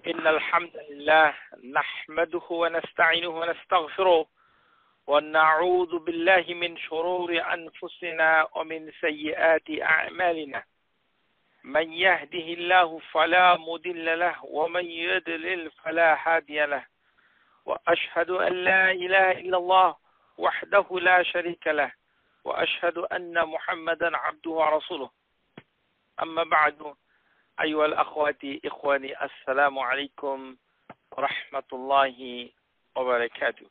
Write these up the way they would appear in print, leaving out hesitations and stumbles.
إن الحمد لله نحمده ونستعينه ونستغفره ونعوذ بالله من شرور أنفسنا ومن سيئات أعمالنا من يهده الله فلا مضل له ومن يضلل فلا هادي له وأشهد أن لا إله إلا الله وحده لا شريك له وأشهد أن محمدا عبده ورسوله أما بعد أيها الأخوات إخواني السلام عليكم ورحمة الله وبركاته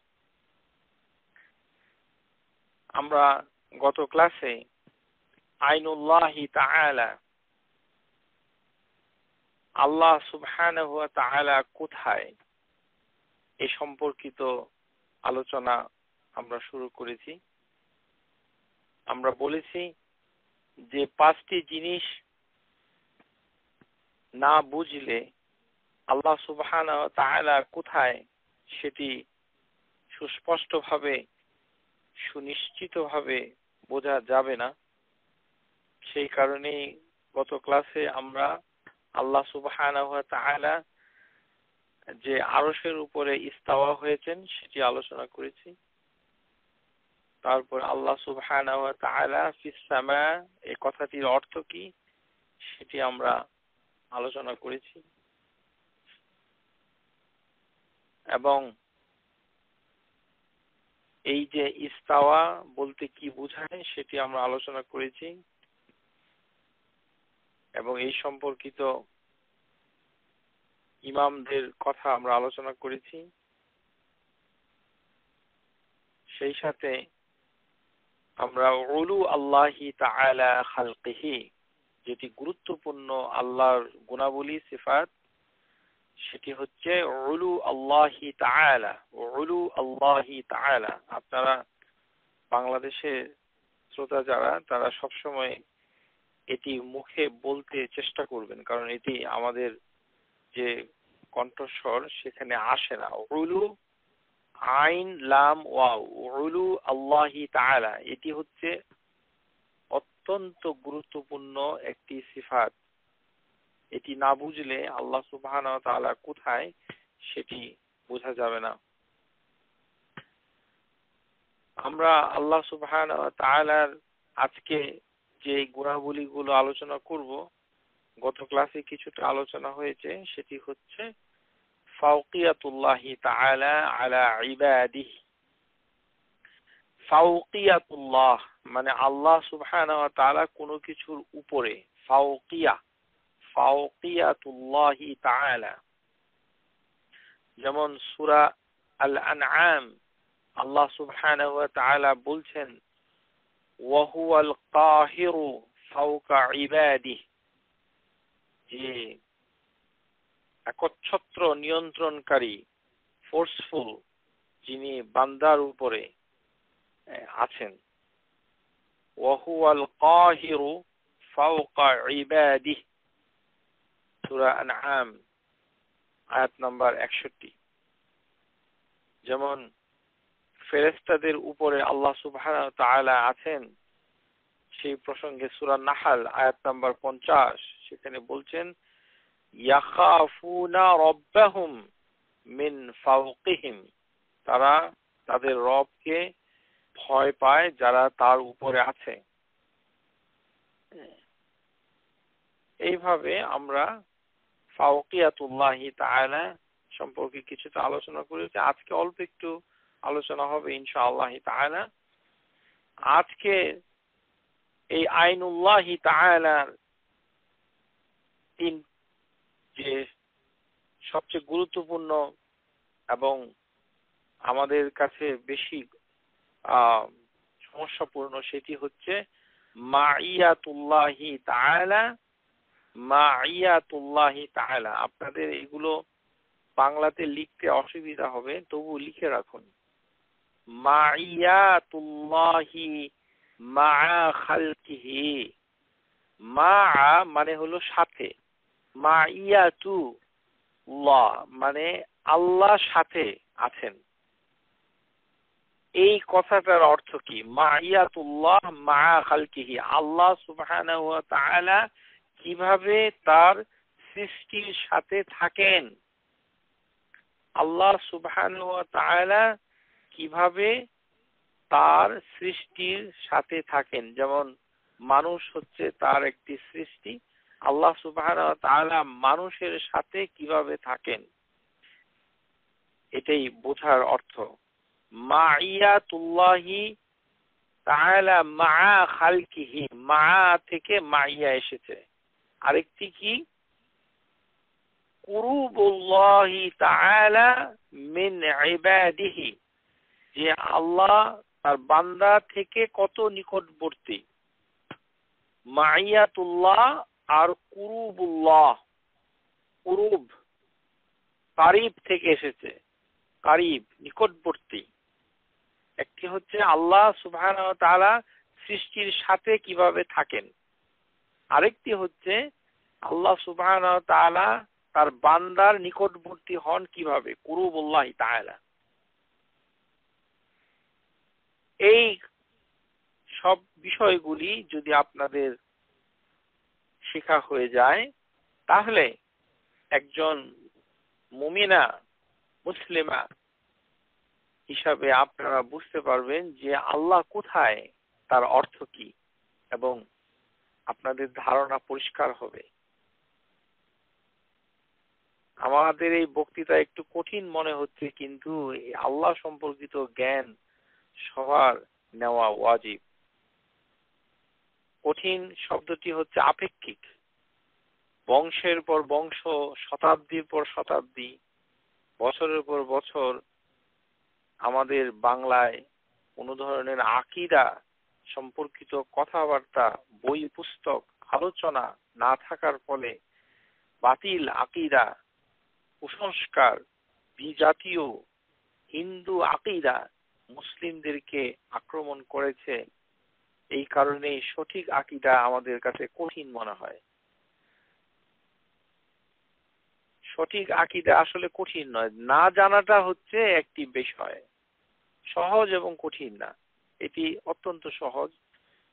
আমরা গত ক্লাসে আইনুল্লাহি তাআলা আল্লাহ সুবহানাহু ওয়া তাআলা কোথায় এই সম্পর্কিত আলোচনা আমরা শুরু করেছি। আমরা বলেছি যে পাঁচটি জিনিস না বুঝলে আল্লাহ সুবহানাহু ওয়া তাআলা কোথায় সেটি সুস্পষ্টভাবে সুনিশ্চিতভাবে বোঝা যাবে না। সেই কারণেই গত ক্লাসে আমরা আল্লাহ সুবহানাহু ওয়া তাআলা যে আরশের উপরে ইস্তাওয়া হয়েছেন সেটি আলোচনা করেছি। তারপর আল্লাহ সুবহানাহু ওয়া তাআলা ফিস সামা এই কথাটির অর্থ কি সেটি আমরা আলোচনা করেছি এবং এই যে ইস্তাওয়া বলতে কি বোঝায় সেটি আমরা আলোচনা করেছি এবং এই সম্পর্কিত ইমামদের কথা আমরা আলোচনা করেছি। সেই সাথে আমরা উলু আল্লাহি তাআলা খালকিহি যেটি গুরুত্বপূর্ণ আল্লাহর গুণাবলী সিফাত সেটি হচ্ছে উলু আল্লাহি তাআলা। উলু আল্লাহি তাআলা আপনারা বাংলাদেশের শ্রোতা যারা তারা সবসময় এটি মুখে বলতে চেষ্টা করবেন, কারণ এটি আমাদের যে কণ্ঠস্বর সেখানে আসে না। উলু আইন লাম ওয়াও উলু আল্লাহি তাআলা এটি হচ্ছে অত্যন্ত গুরুত্বপূর্ণ একটি সিফাত। এটি না বুঝলে আল্লাহ সুবহানাহু ওয়া তাআলা কোথায় সেটি বোঝা যাবে না। আমরা আল্লাহ সুবহানাহু ওয়া তাআলার আজকে যে গুণাবলীগুলো আলোচনা করব, গত ক্লাসে কিছুটা আলোচনা হয়েছে, সেটি হচ্ছে ফাওকিয়াতুল্লাহি তাআলা আলা ইবাদিহি। ফাওকিয়াতুল্লাহ মানে আল্লাহ সুবহানাহু ওয়া তাআলা কোনো কিছুর উপরে। ফাওকিয়াতুল্লাহি তাআলা যেমন সূরা আল আনআম আল্লাহ সুবহানাহু ওয়া তাআলা বলছেন ওয়া হুয়াল কাহিরু ফাওকা ইবাদিহি, যে একচ্ছত্র নিয়ন্ত্রণকারী ফোর্সফুল যিনি বান্দার উপরে আছেন। ওয়া হুয়াল কাহিরু ফাওকা ইবাদিহি সূরা আনআম আয়াত নাম্বার 61। যেমন ফেরেশতাদের উপরে আল্লাহ সুবহানাহু ওয়া তাআলা আছেন সেই প্রসঙ্গে সূরা নাহল আয়াত নাম্বার 50 সেখানে বলছেন ইয়াখাফুনা রাব্বাহুম মিন ফাওকিহিম, তারা তাদের রবকে ভয় পায় যারা তার উপরে আছে। এইভাবে আমরা ফাওকিয়াতুল্লাহি তাআলা সম্পর্কে কিছুটা আলোচনা করেছি। আজকে অল্প একটু আলোচনা হবে ইনশাআল্লাহ তাআলা। আজকে এই আইনুল্লাহি তাআলার তিন যে সবচেয়ে গুরুত্বপূর্ণ এবং আমাদের কাছে বেশি সমস্যাপূর্ণ সেটি হচ্ছে মাইয়াতুল্লাহি তাআলা। মাইয়াতুল্লাহি তাআলা আপনাদের এগুলো বাংলাতে লিখতে অসুবিধা হবে, তবু লিখে রাখুন। মাইয়াতুল্লাহি মাআ খালকিহি। মা মানে হলো সাথে, মাইয়াতুল্লাহ মানে আল্লাহ সাথে আছেন। এই কথাটার অর্থ কি? মাইয়াতুল্লাহ মাআ খালকিহি, আল্লাহ সুবহানাহু ওয়া তাআলা কিভাবে তার সৃষ্টির সাথে থাকেন আল্লাহ সুবহানাহু ওয়া তাআলা কিভাবে তার সৃষ্টির সাথে থাকেন। যেমন মানুষ হচ্ছে তার একটি সৃষ্টি, আল্লাহ সুবহানাহু ওয়া তাআলা মানুষের সাথে কিভাবে থাকেন, এটাই বোঝার অর্থ। মাইয়াতুল্লাহি তাআলা মা খালকিহি, মা থেকে মাইয়া এসেছে। আরেকটি কি, কুরুবুল্লাহি তাআলা মিন ইবাদিহি, যে আল্লাহ তার বান্দা থেকে কত নিকটবর্তী। মাইয়াতুল্লাহ আর কুরুবুল্লাহ, কুরুব কারিব থেকে এসেছে, কারিব নিকটবর্তী। একটি হচ্ছে আল্লাহ সুবহানাহু ওয়া তাআলা সৃষ্টির সাথে কিভাবে থাকেন, আরেকটি হচ্ছে আল্লাহ সুবহানাহু ওয়া তাআলা তার বান্দার নিকটবর্তী হন কিভাবে, কুরুবুল্লাহি তাআলা। এই সব বিষয়গুলি যদি আপনাদের শেখা হয়ে যায়, তাহলে একজন মুমিনা মুসলিমা হিসাবে আপনারা বুঝতে পারবেন যে আল্লাহ কোথায়, তার অর্থ কি, এবং আপনাদের ধারণা পরিষ্কার হবে। আমাদের এই বক্তৃতা একটু কঠিন মনে হচ্ছে, কিন্তু এই আল্লাহ সম্পর্কিত জ্ঞান সবার নেওয়া ওয়াজিব। কঠিন শব্দটি হচ্ছে আপেক্ষিক। বংশের পর বংশ, শতাব্দীর পর শতাব্দী, বছরের পর বছর আমাদের বাংলায় কোনো ধরনের আকীদা সম্পর্কিত কথাবার্তা, বই পুস্তক, আলোচনা না থাকার ফলে বাতিল আকীদা, কুসংস্কার, বিজাতীয় হিন্দু আকীদা মুসলিমদেরকে আক্রমণ করেছে। এই কারণে সঠিক আকীদা আমাদের কাছে কঠিন মনে হয়। সঠিক আকীদা আসলে কঠিন নয়, না জানাটা হচ্ছে একটি বিষয়। সহজ এবং কঠিন না, এটি অত্যন্ত সহজ।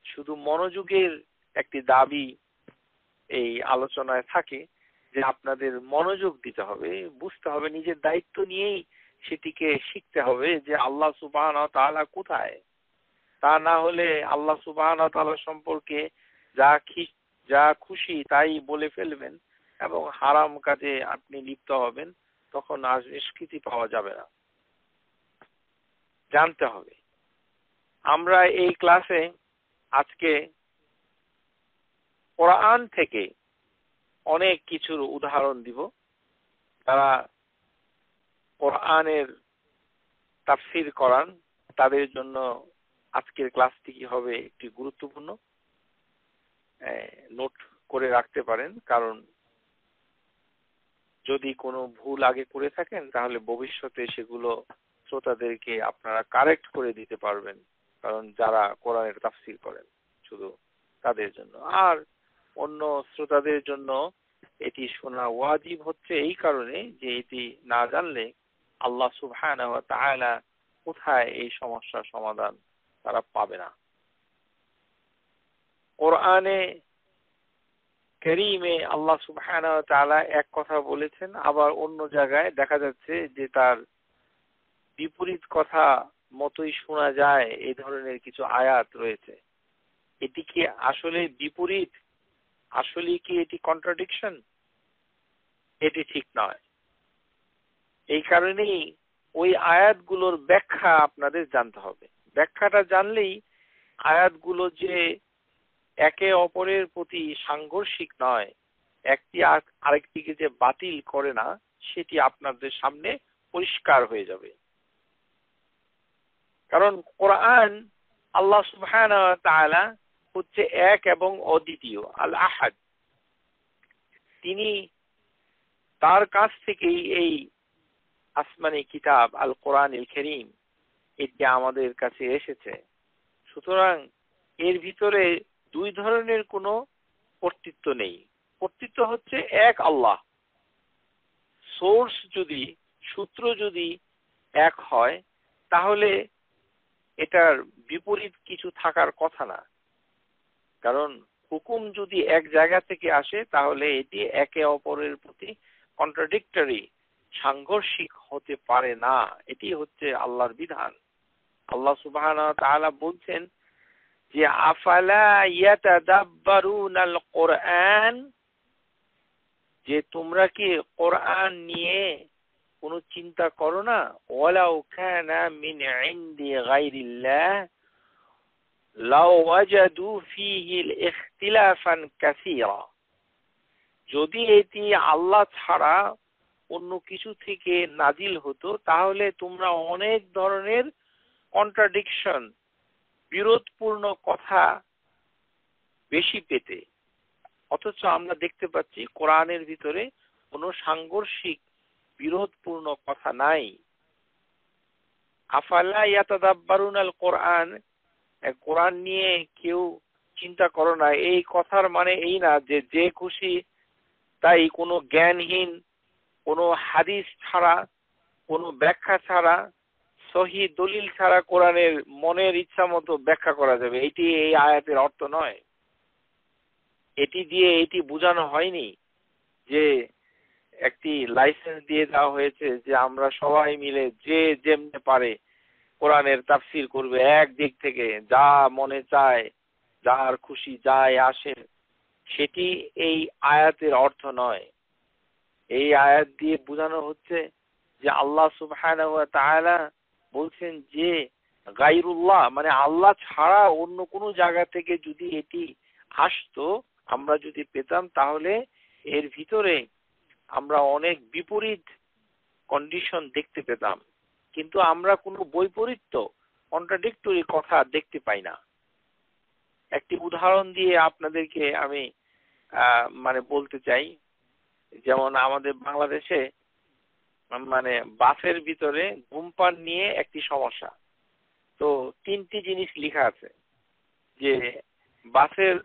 শুধু মনোযোগের একটি দাবি এই আলোচনায় থাকে, যে আপনাদের মনোযোগ দিতে হবে, বুঝতে হবে, নিজের দায়িত্ব নিয়েই সেটিকে শিখতে হবে যে আল্লাহ সুবহানাহু ওয়া তাআলা কোথায়। তা না হলে আল্লাহ সুবহানাহু ওয়া তাআলা সম্পর্কে যা খুশি তাই বলে ফেলবেন এবং হারাম কাজে আপনি লিপ্ত হবেন, তখন আর নিষ্কৃতি পাওয়া যাবে না। জানতে হবে। আমরা এই ক্লাসে আজকে কোরআন থেকে অনেক কিছুর উদাহরণ দিব। তারা কোরআনের তাফসীর করান, তাদের জন্য আজকের ক্লাসটি কি হবে একটি গুরুত্বপূর্ণ, নোট করে রাখতে পারেন। কারণ যদি কোনো ভুল আগে করে থাকেন, তাহলে ভবিষ্যতে সেগুলো শ্রোতাদেরকে আপনারা কারেক্ট করে দিতে পারবেন। কারণ যারা কোরআনের তাফসীর করেন, শুধু তাদের জন্য। আর অন্য শ্রোতাদের জন্য এটি শোনা ওয়াজিব হচ্ছে এই কারণে যে এটি না জানলে আল্লাহ সুবহানাহু ওয়া তাআলা কোথায় এই সমস্যার সমাধান তারা পাবে না। কোরআনে কারীমে আল্লাহ সুবহানাহু ওয়া তাআলা এক কথা বলেছেন, আবার অন্য জায়গায় দেখা যাচ্ছে যে তার বিপরীত কথা মতোই শোনা যায়, এই ধরনের কিছু আয়াত রয়েছে। এটি কি আসলে বিপরীত? আসলে কি এটি কন্ট্রাডিকশন? এটি ঠিক নয়। এই কারণেই ওই আয়াতগুলোর ব্যাখ্যা আপনাদের জানতে হবে। ব্যাখ্যাটা জানলেই আয়াতগুলো যে একে অপরের প্রতি সাংঘর্ষিক নয়, একটি আরেকটিকে যে বাতিল করে না, সেটি আপনাদের সামনে পরিষ্কার হয়ে যাবে। কারণ কোরআন আল্লাহ সুবহানাহু ওয়া তাআলা হচ্ছে এক এবং অদ্বিতীয়, আল আহাদ। তিনি তার কাছ থেকেই এই আসমানি কিতাব আল কোরআনুল কারীম এটি আমাদের কাছে এসেছে। সুতরাং এর ভিতরে দুই ধরনের কোনো কর্তৃত্ব নেই। কর্তৃত্ব হচ্ছে এক আল্লাহ। সোর্স যদি, সূত্র যদি এক হয়, তাহলে এটার বিপরীত কিছু থাকার কথা না। কারণ হুকুম যদি এক জায়গা থেকে আসে, তাহলে এটি একে অপরের প্রতি কন্ট্রাডিক্টরি, সাংঘর্ষিক হতে পারে না। এটি হচ্ছে আল্লাহর বিধান। আল্লাহ সুবহানাহু ওয়া তাআলা বলছেন যে আফালা ইয়াতাদাব্বারুনাল কোরআন, যে তোমরা কি কোরআন নিয়ে কোনো চিন্তা করো না? ওয়ালাউ কানা মিন ইনদি গায়রিল্লাহ লাউ ওয়াজাদু ফীহি ইখতিলাফান কাসীরা, যদি এটি আল্লাহ ছাড়া অন্য কিছু থেকে নাজিল হতো তাহলে তোমরা অনেক ধরনের কন্ট্রাডিকশন, বিরোধপূর্ণ কথা বেশি পেতে। অথচ আমরা দেখতে পাচ্ছি কোরআনের ভিতরে কোনো সাংঘর্ষিক বিরোধপূর্ণ কথা নাই। আফালা ইয়াতাদাব্বারুনাল কোরআন, কোরআন নিয়ে কেউ চিন্তা করো না, এই কথার মানে এই না যে যে খুশি তাই কোনো জ্ঞানহীন, কোনো হাদিস ছাড়া, কোনো ব্যাখ্যা ছাড়া, সহি দলিল ছাড়া কোরআনের মনের ইচ্ছা মতো ব্যাখ্যা করা যাবে, এটি এই আয়াতের অর্থ নয়। এটি দিয়ে এটি বোঝানো হয়নি যে একটি লাইসেন্স দিয়ে দেওয়া হয়েছে যে আমরা সবাই মিলে যে যেমনে পারে কোরআনের তাফসীর করবে, এক দিক থেকে যা মনে চায়, যার খুশি যায় আসে, সেটি এই আয়াতের অর্থ নয়। এই আয়াত দিয়ে বোঝানো হচ্ছে যে আল্লাহ সুবহানাহু ওয়া তাআলা বলছেন যে গায়রুল্লাহ মানে আল্লাহ ছাড়া অন্য কোনো জায়গা থেকে যদি এটি আসতো, আমরা যদি পেতাম, তাহলে এর ভিতরে আমরা অনেক বিপরীত কন্ডিশন দেখতে পেতাম, কিন্তু আমরা কোনো বৈপরীত্য, কন্ট্রাডিক্টরি কথা দেখতে পাই না। একটি উদাহরণ দিয়ে আপনাদেরকে আমি মানে বলতে চাই, যেমন আমাদের বাংলাদেশে মানে বাসের ভিতরে ধূমপান নিয়ে একটি সমস্যা। তো 3টি জিনিস লেখা আছে যে বাসের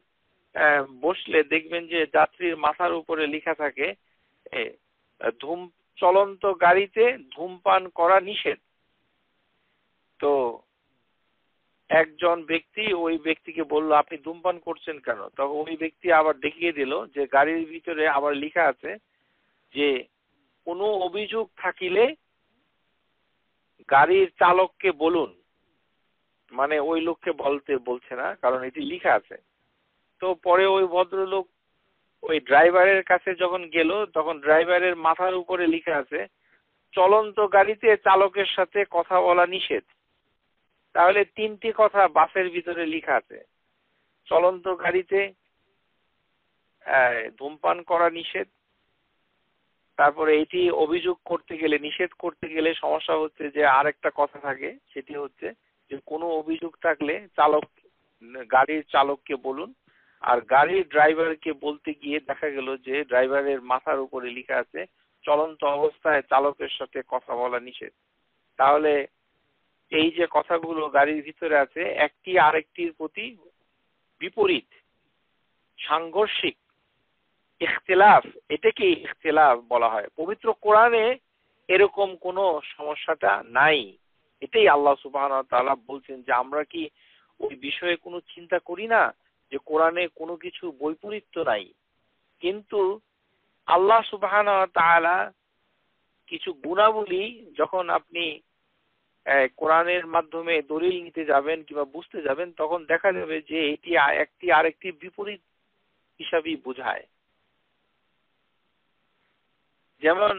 বসলে দেখবেন যে যাত্রীর মাথার উপরে লেখা থাকে চলন্ত গাড়িতে ধূমপান করা নিষেধ। তো একজন ব্যক্তি ওই ব্যক্তিকে বলল, আপনি ধূমপান করছেন কেন? তখন ওই ব্যক্তি আবার দেখিয়ে দিল যে গাড়ির ভিতরে আবার লেখা আছে যে কোনো অভিযোগ থাকিলে গাড়ির চালককে বলুন, মানে ওই লোককে বলতে বলছে না, কারণ এটি লেখা আছে। তো পরে ওই ভদ্রলোক ওই ড্রাইভারের কাছে যখন গেল, তখন ড্রাইভারের মাথার উপরে লেখা আছে চলন্ত গাড়িতে চালকের সাথে কথা বলা নিষেধ। তাহলে 3টি কথা বাসের ভিতরে লেখা আছে, চলন্ত গাড়িতে ধূমপান করা নিষেধ, তারপরে এটি অভিযোগ করতে গেলে, নিষেধ করতে গেলে সমস্যা হচ্ছে যে আরেকটা কথা থাকে, সেটি হচ্ছে যে কোনো অভিযোগ থাকলে গাড়ির চালককে বলুন। আর গাড়ির ড্রাইভারকে বলতে গিয়ে দেখা গেল যে ড্রাইভারের মাথার উপরে লেখা আছে চলন্ত অবস্থায় চালকের সাথে কথা বলা নিষেধ। তাহলে এই যে কথাগুলো গাড়ির ভিতরে আছে, একটি আরেকটির প্রতি বিপরীত, সাংঘর্ষিক, ইখতিলাফ, এটাকে ইখতিলাফ বলা হয়। পবিত্র কোরআনে এরকম কোনো সমস্যাটা নাই। এটাই আল্লাহ সুবহানাহু ওয়া তাআলা বলছেন যে আমরা কি ওই বিষয়ে কোনো চিন্তা করি না যে কোরআনে কোনো কিছু বৈপরীত্য নাই। কিন্তু আল্লাহ সুবহানাহু ওয়া তাআলা কিছু গুণাবলী যখন আপনি কোরআনের মাধ্যমে দলিল নিতে যাবেন কিংবা বুঝতে যাবেন, তখন দেখা যাবে যে এটি একটি আরেকটি বিপরীত হিসাবেই বোঝায়। যেমন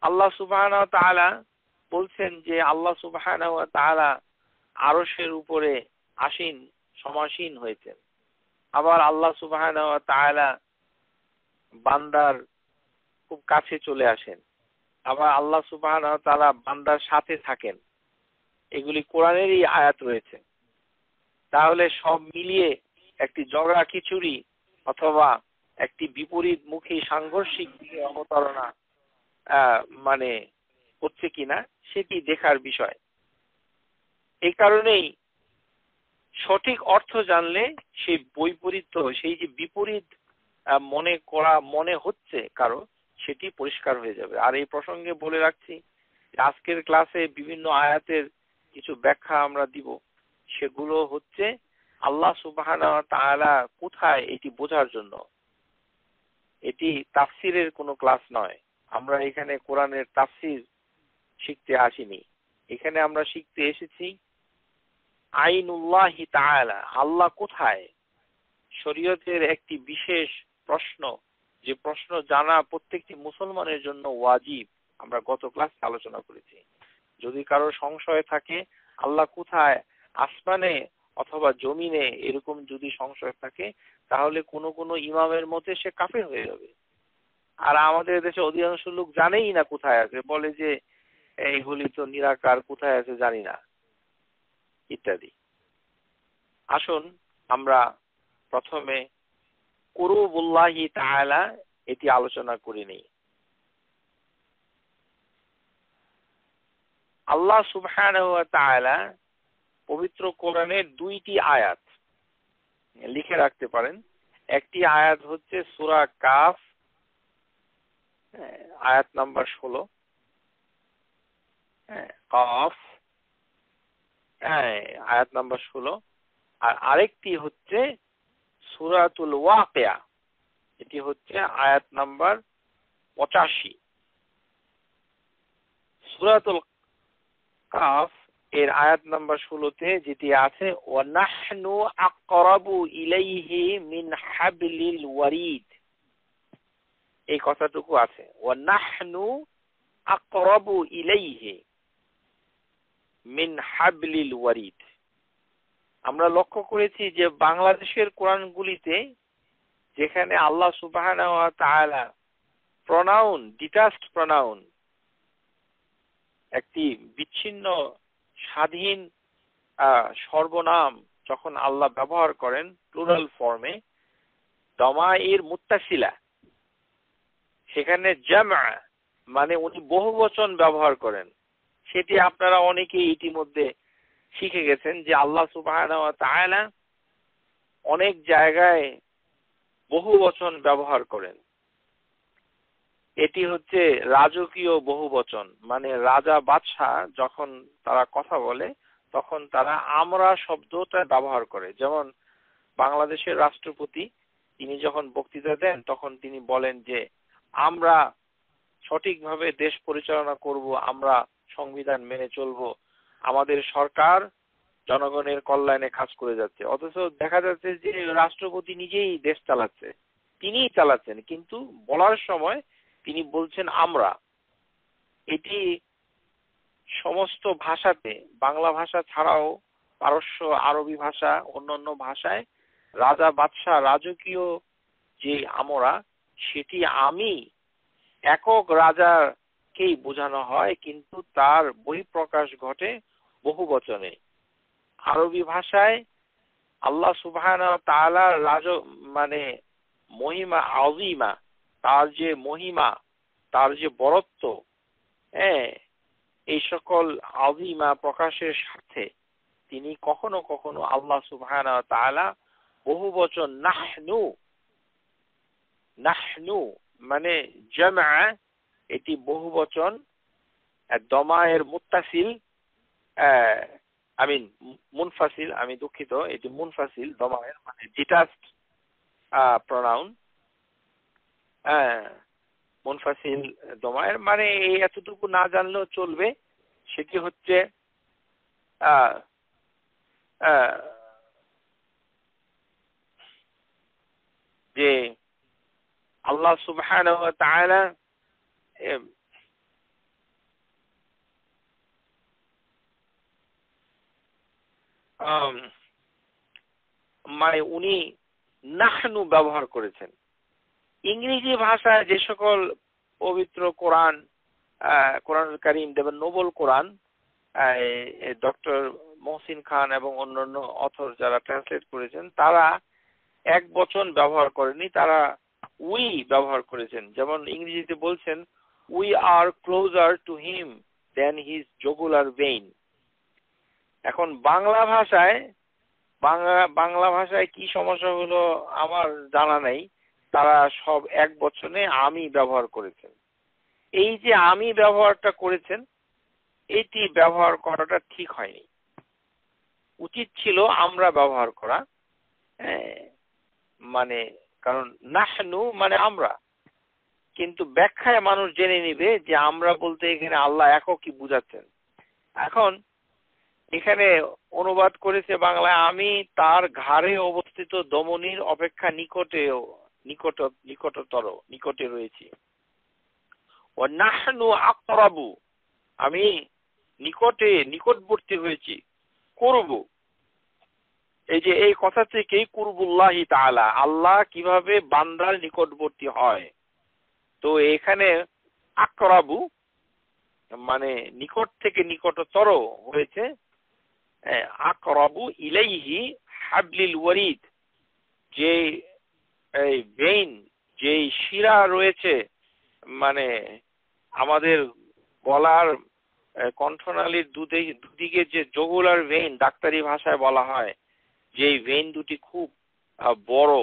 আল্লাহ সুবহানাহু ওয়া তাআলা বলছেন যে আল্লাহ সুবহানাহু ওয়া তাআলা আরশের উপরে আসীন, সমাসীন হয়েছেন। আবার আল্লাহ সুবহানাহু ওয়া তাআলা বান্দার খুব কাছে চলে আসেন। আবার আল্লাহ সুবহানাহু ওয়া তাআলা বান্দার সাথে থাকেন। এগুলি কোরআনেরই আয়াত রয়েছে। তাহলে সব মিলিয়ে একটি ঝগড়া খিচুড়ি অথবা একটি বিপরীতমুখী সাংঘর্ষিক অবতারণা মানে হচ্ছে কিনা সেটি দেখার বিষয়। এই কারণেই সঠিক অর্থ জানলে সেই বৈপরীত্য, সেই যে বিপরীত মনে হচ্ছে কারো, সেটি পরিষ্কার হয়ে যাবে। আর এই প্রসঙ্গে বলে রাখছি আজকের ক্লাসে বিভিন্ন আয়াতের কিছু ব্যাখ্যা আমরা দিব, সেগুলো হচ্ছে আল্লাহ সুবহানাহু ওয়া তাআলা কোথায়, এটি বোঝার জন্য। এটি তাফসিরের কোনো ক্লাস নয়। আমরা এখানে কোরআনের তাফসীর শিখতে আসিনি। এখানে আমরা শিখতে এসেছি আইনুল্লাহি তাআলা, আল্লাহ কোথায়। শরীয়তের একটি বিশেষ প্রশ্ন, যে প্রশ্ন জানা প্রত্যেকটি মুসলমানের জন্য ওয়াজিব, আমরা গত ক্লাসে আলোচনা করেছি। যদি কারো সংশয় থাকে আল্লাহ কোথায়, আসমানে অথবা জমিনে, এরকম যদি সংশয় থাকে, তাহলে কোন কোন ইমামের মতে সে কাফের হয়ে যাবে। আর আমাদের দেশে অধিকাংশ লোক জানেই না কোথায় আছে, বলে যে এইগুলি তো নিরাকার, কোথায় আছে জানি না, ইত্যাদি। আসুন আমরা প্রথমে কুরুবুল্লাহি তাআলা এটি আলোচনা করে নেই। আল্লাহ সুবহানাহু ওয়া তাআলা পবিত্র কোরআনের দুইটি আয়াত লিখে রাখতে পারেন। একটি আয়াত হচ্ছে সূরা কাফ, আয়াত নাম্বার 16, কাফ, আয়াত নাম্বার 16। আর আরেকটি হচ্ছে সূরাতুল ওয়াকিয়া, এটি হচ্ছে আয়াত নাম্বার 85। সূরাতুল কাফ এর আয়াত নাম্বার 16-তে যেটি আছে, ওয়া নাহনু আকরাবু ইলাইহি মিন হাবলিল ওয়ারিদ, এই কথাটুকু আছে, ওয়া নাহনু আকরাবু ইলাইহি মিন হাবলিল ওয়ারিদ। আমরা লক্ষ্য করেছি যে বাংলাদেশের কোরআনগুলিতে যেখানে আল্লাহ সুবহানাহু ওয়া তাআলা প্রনাউন, ডিটাচড প্রনাউন, একটি বিচ্ছিন্ন স্বাধীন সর্বনাম যখন আল্লাহ ব্যবহার করেন প্লুরাল ফর্মে, দমাইর মুত্তাসিলা, সেখানে জামা মানে উনি বহুবচন ব্যবহার করেন। সেটি আপনারা অনেকেই ইতিমধ্যে শিখে গেছেন যে আল্লাহ সুবহানাহু ওয়া তাআলা অনেক জায়গায় বহুবচন ব্যবহার করেন। এটি হচ্ছে রাজকীয় বহুবচন, মানে রাজা বাদশাহ যখন তারা কথা বলে তখন তারা আমরা শব্দটা ব্যবহার করে। যেমন বাংলাদেশের রাষ্ট্রপতি, তিনি যখন বক্তৃতা দেন তখন তিনি বলেন যে আমরা সঠিকভাবে দেশ পরিচালনা করব, আমরা সংবিধান মেনে চলব, আমাদের সরকার জনগণের কল্যাণে কাজ করে যাচ্ছে। অথচ দেখা যাচ্ছে যে রাষ্ট্রপতি নিজেই দেশ চালাচ্ছে, তিনিই চালাচ্ছেন, কিন্তু বলার সময় তিনি বলছেন আমরা। এটি সমস্ত ভাষাতে, বাংলা ভাষা ছাড়াও পারস্য, আরবি ভাষা, অন্যান্য ভাষায় রাজা বাদশাহ, রাজকীয় যে আমরা, সেটি আমি একক রাজাকেই বোঝানো হয়, কিন্তু তার বহিঃপ্রকাশ ঘটে বহুবচনে। আরবি ভাষায় আল্লাহ সুবহানাহু ওয়া তাআলার মানে মহিমা আযীমা, তার যে মহিমা, তার যে বরত্ব, এই সকল আযীমা প্রকাশের সাথে তিনি কখনো কখনো আল্লাহ সুবহানাহু ওয়া তাআলা বহুবচন নাহনু, নাহনু মানে জামা, এটি বহুবচন, দমায়ের মুত্তাসিল, মুনফাসিল, আমি দুঃখিত, এটি মুনফাসিল দমায়ের মানে ডিটাচড প্রনাউন, মুনফাসিল দমায়ের মানে এই এতটুকু না জানলেও চলবে। সেটি হচ্ছে যে আল্লাহ সুবহানাহু ওয়া তাআলা মানে উনি নাহনু ব্যবহার করেছেন। ইংরেজি ভাষায় যে সকল পবিত্র কোরআন, কোরআনুল কারীম, দেবের নোবেল কোরআন, ডক্টর মহসিন খান এবং অন্যান্য অথর যারা ট্রান্সলেট করেছেন, তারা এক বচন ব্যবহার করেনি, তারা উই ব্যবহার করেছেন। যেমন ইংরেজিতে বলছেন we are closer to him than his jugular vein. এখন বাংলা ভাষায় কি সমস্যা হলো আমার জানা নেই, তারা সব এক বচনে আমি ব্যবহার করেছেন। এই যে আমি ব্যবহারটা করেছেন, এটি ব্যবহার করাটা ঠিক হয়নি, উচিত ছিল আমরা ব্যবহার করা। মানে কারণ নাহনু মানে আমরা, কিন্তু ব্যাখ্যায় মানুষ জেনে নিবে যে আমরা বলতে এখানে আল্লাহ একই বুঝাচ্ছেন। এখন এখানে অনুবাদ করেছে বাংলায়, আমি তার ঘাড়ে অবস্থিত দমনির অপেক্ষা নিকটে রয়েছি। ও নাহনু আকরাবু, আমি নিকটবর্তী হয়েছি, করব। এই যে এই কথা থেকেই কুরবুল্লাহি তাআলা, আল্লাহ কিভাবে বান্দার নিকটবর্তী হয়। তো এখানে আকরাবু মানে নিকট থেকে নিকটতর হয়েছে। আকরাবু ইলাইহি হাবলিল ওয়ারিদ, যে এই ভেইন, যে শিরা রয়েছে, মানে আমাদের গলার কণ্ঠনালীর দুদিকে যে জগুলার ভেইন ডাক্তারি ভাষায় বলা হয়, যে ভেইন দুটি খুব বড়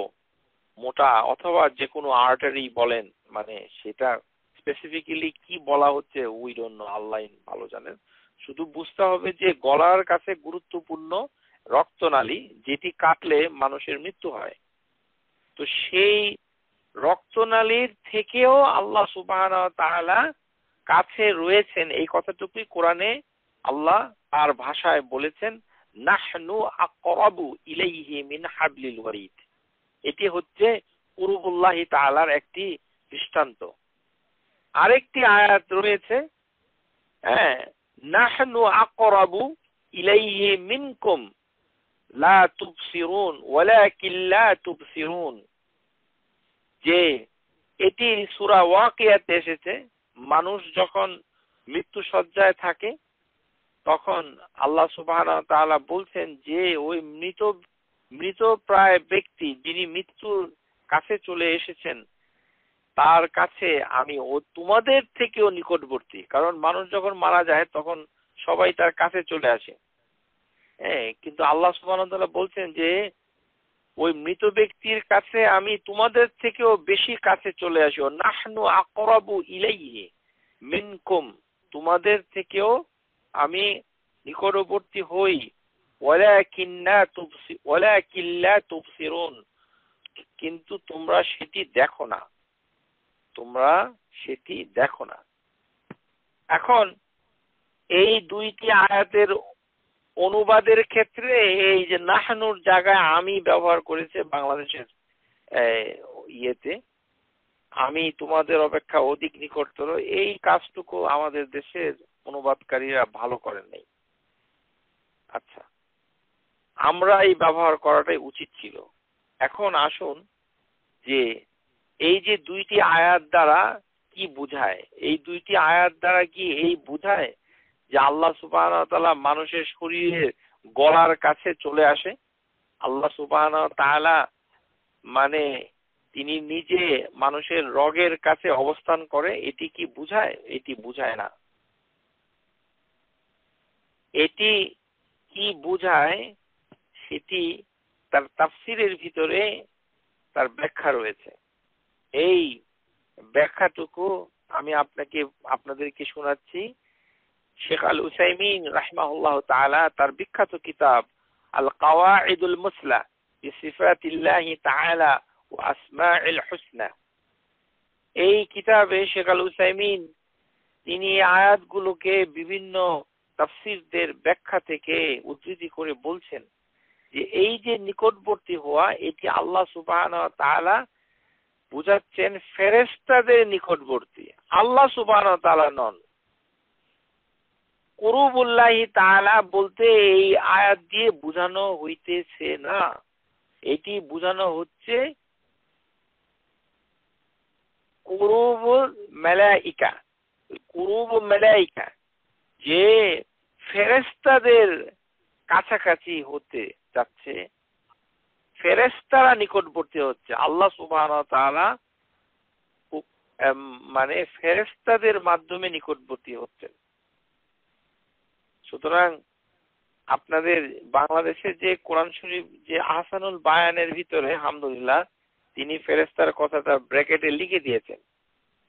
মোটা, অথবা যে কোনো আর্টারি বলেন, মানে সেটা স্পেসিফিক্যালি কি বলা হচ্ছে উই ডোন্ট নো, আল্লাহ ভালো জানেন। শুধু বুঝতে হবে যে গলার কাছে গুরুত্বপূর্ণ রক্তনালী, যেটি কাটলে মানুষের মৃত্যু হয়। তো সেই রক্তনালীর থেকেও আল্লাহ সুবহানাহু ওয়া তাআলা কাছে রয়েছেন, এই কথাটুকুই কোরআনে আল্লাহ তার ভাষায় বলেছেন, নাহনু আকরাবু ইলাইহি মিন হাবলিল ওয়ারিদ। এটি হচ্ছে কুরবুল্লাহি তাআলার একটি দৃষ্টান্ত। আরেকটি আয়াত রয়েছে, নাহনু আকরাবু ইলাইহি মিনকুম লা তুবসিরুন ওয়ালাকিন লা তুবসিরুন, যে এটি সূরা ওয়াকিয়াতে এসেছে। মানুষ যখন মৃত্যু শয্যায় থাকে তখন আল্লাহ সুবহানাহু ওয়া তাআলা বলছেন যে ওই মৃত প্রায় ব্যক্তি যিনি মৃত্যুর কাছে চলে এসেছেন, তার কাছে আমি তোমাদের থেকেও নিকটবর্তী। কারণ মানুষ যখন মারা যায় তখন সবাই তার কাছে চলে আসে। কিন্তু আল্লাহ সুবহানাহু ওয়া তাআলা বলছেন যে ওই মৃত ব্যক্তির কাছে আমি তোমাদের থেকেও বেশি কাছে চলে আসি। নাহনু আকরাবু ইলাইহি মিনকুম, তোমাদের থেকেও আমি নিকটবর্তী হই। ওয়ালাকিন লা তুবসিরুন, কিন্তু তোমরা সেটি দেখো না। এখন এই দুইটি আয়াতের অনুবাদের ক্ষেত্রে এই যে নাহনুর জায়গায় আমি ব্যবহার করেছে বাংলাদেশের ইয়েতে, আমি তোমাদের অপেক্ষা অধিক নিকটতর, এই কাজটুকু আমাদের দেশের অনুবাদকারীরা ভালো করেন নাই। আচ্ছা, আমরা এই ব্যবহার করাটাই উচিত ছিল। এখন আসুন যে এই যে দুইটি আয়াত দ্বারা কি বুঝায়, এই দুইটি আয়াত দ্বারা কি এই বুঝায় যে আল্লাহ সুবহানাহু ওয়া তাআলা মানুষের শরীরের গলার কাছে চলে আসে? আল্লাহ সুবহানাহু ওয়া তাআলা মানে তিনি নিজে মানুষের রগের কাছে অবস্থান করে, এটি কি বুঝায়? এটি বুঝায় না। এটি কি বুঝায় সেটি তার তাফসীরের ভিতরে তার ব্যাখ্যা রয়েছে। এই ব্যাখ্যাটুকু আমি আপনাদেরকে শোনাচ্ছি। শেখ আল উসাইমিন রাহিমাহুল্লাহ তাআলা তার বিখ্যাত কিতাব আল কাওয়াইদুল মুসলা বিসিফাতিল্লাহি তাআলা ওয়া আসমাইল হুসনা, এই কিতাবে শেখ আল উসাইমিন তিনি আয়াতগুলোকে বিভিন্ন তাফসীরদের ব্যাখ্যা থেকে উদ্ধৃতি করে বলছেন যে এই যে নিকটবর্তী হওয়া, এটি আল্লাহ সুবহানাহু ওয়া তাআলা বুঝাচ্ছেন ফেরেশতাদের নিকটবর্তী, আল্লাহ সুবহানাহু ওয়া তাআলা নন। কুরুবুল্লাহি তাআলা বলতে এই আয়াত দিয়ে বোঝানো হইতেছে না, এটি বোঝানো হচ্ছে কুরুবুল মালাইকা, যে ফেরেশতাদের কাছাকাছি হতে যাচ্ছে, ফেরেশতারা নিকটবর্তী হচ্ছে। আল্লাহ সুবহানাহু ওয়া তাআলা মানে ফেরেশতাদের মাধ্যমে নিকটবর্তী হচ্ছেন। সুতরাং আপনাদের বাংলাদেশে যে কোরআন শরীফ যে আহসানুল বায়ানের ভিতরে আলহামদুলিল্লাহ তিনি ফেরেশতার কথাটা ব্র্যাকেটে লিখে দিয়েছেন,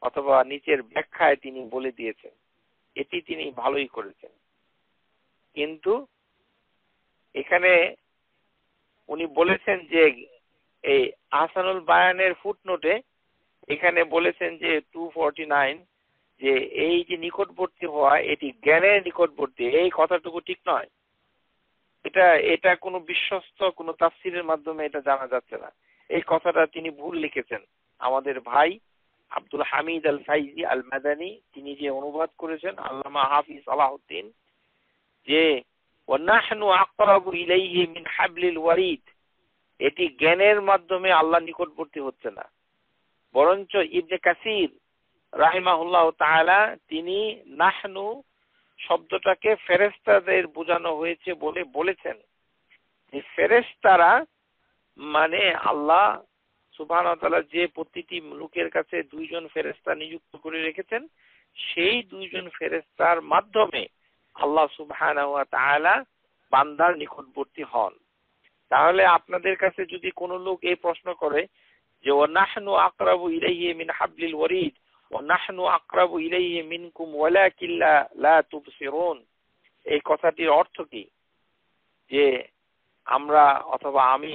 অথবা নিচের ব্যাখ্যায় তিনি বলে দিয়েছেন, এটি তিনি ভালোই করেছেন। কিন্তু এখানে উনি বলেছেন যে এই আহসানুল বায়ানের ফুটনোটে এখানে বলেছেন যে 249 যে এই যে নিকটবর্তী হওয়া এটি জ্ঞানের নিকটবর্তী, এই কথাটুকু ঠিক নয়। এটা কোনো বিশ্বস্ত কোনো তাফসিরের মাধ্যমে এটা জানা যাচ্ছে না। এই কথাটা তিনি ভুল লিখেছেন। আমাদের ভাই আব্দুল হামিদ আল ফাইজি আল মাদানী তিনি যে অনুবাদ করেছেন আল্লামা হাফিজ সালাহউদ্দিন, যে ওয়ানাহনু আকরাবু ইলাইহি মিন হাবলিল ওয়ারিদ, এটি জ্ঞানের মাধ্যমে আল্লাহ নিকটবর্তী হচ্ছে না, বরঞ্চ ইবনে কাসির রাহিমাহুল্লাহ তাআলা তিনি নাহনু শব্দটাকে ফেরেশতাদের বোঝানো হয়েছে বলে বলেছেন যে ফেরেশতারা মানে আল্লাহ সুবহানাহু ওয়া তাআলা যে প্রতিটি লোকের কাছে দুইজন ফেরেশতা নিযুক্ত করে রেখেছেন, সেই দুইজন ফেরেশতার মাধ্যমে আল্লাহ সুবহানাহু ওয়া তাআলা বান্দার নিকটবর্তী হন। তাহলে আপনাদের কাছে যদি কোনো লোক এই প্রশ্ন করে যে ওয়ানাহনু আকরাবু ইলাইহি মিন হাবলিল ওয়ারিদ ওয়ানাহনু আকরাবু ইলাইহি মিনকুম ওয়ালাকিন লা তুবসিরুন, এই কথাটির অর্থ কি? যে আমরা অথবা আমি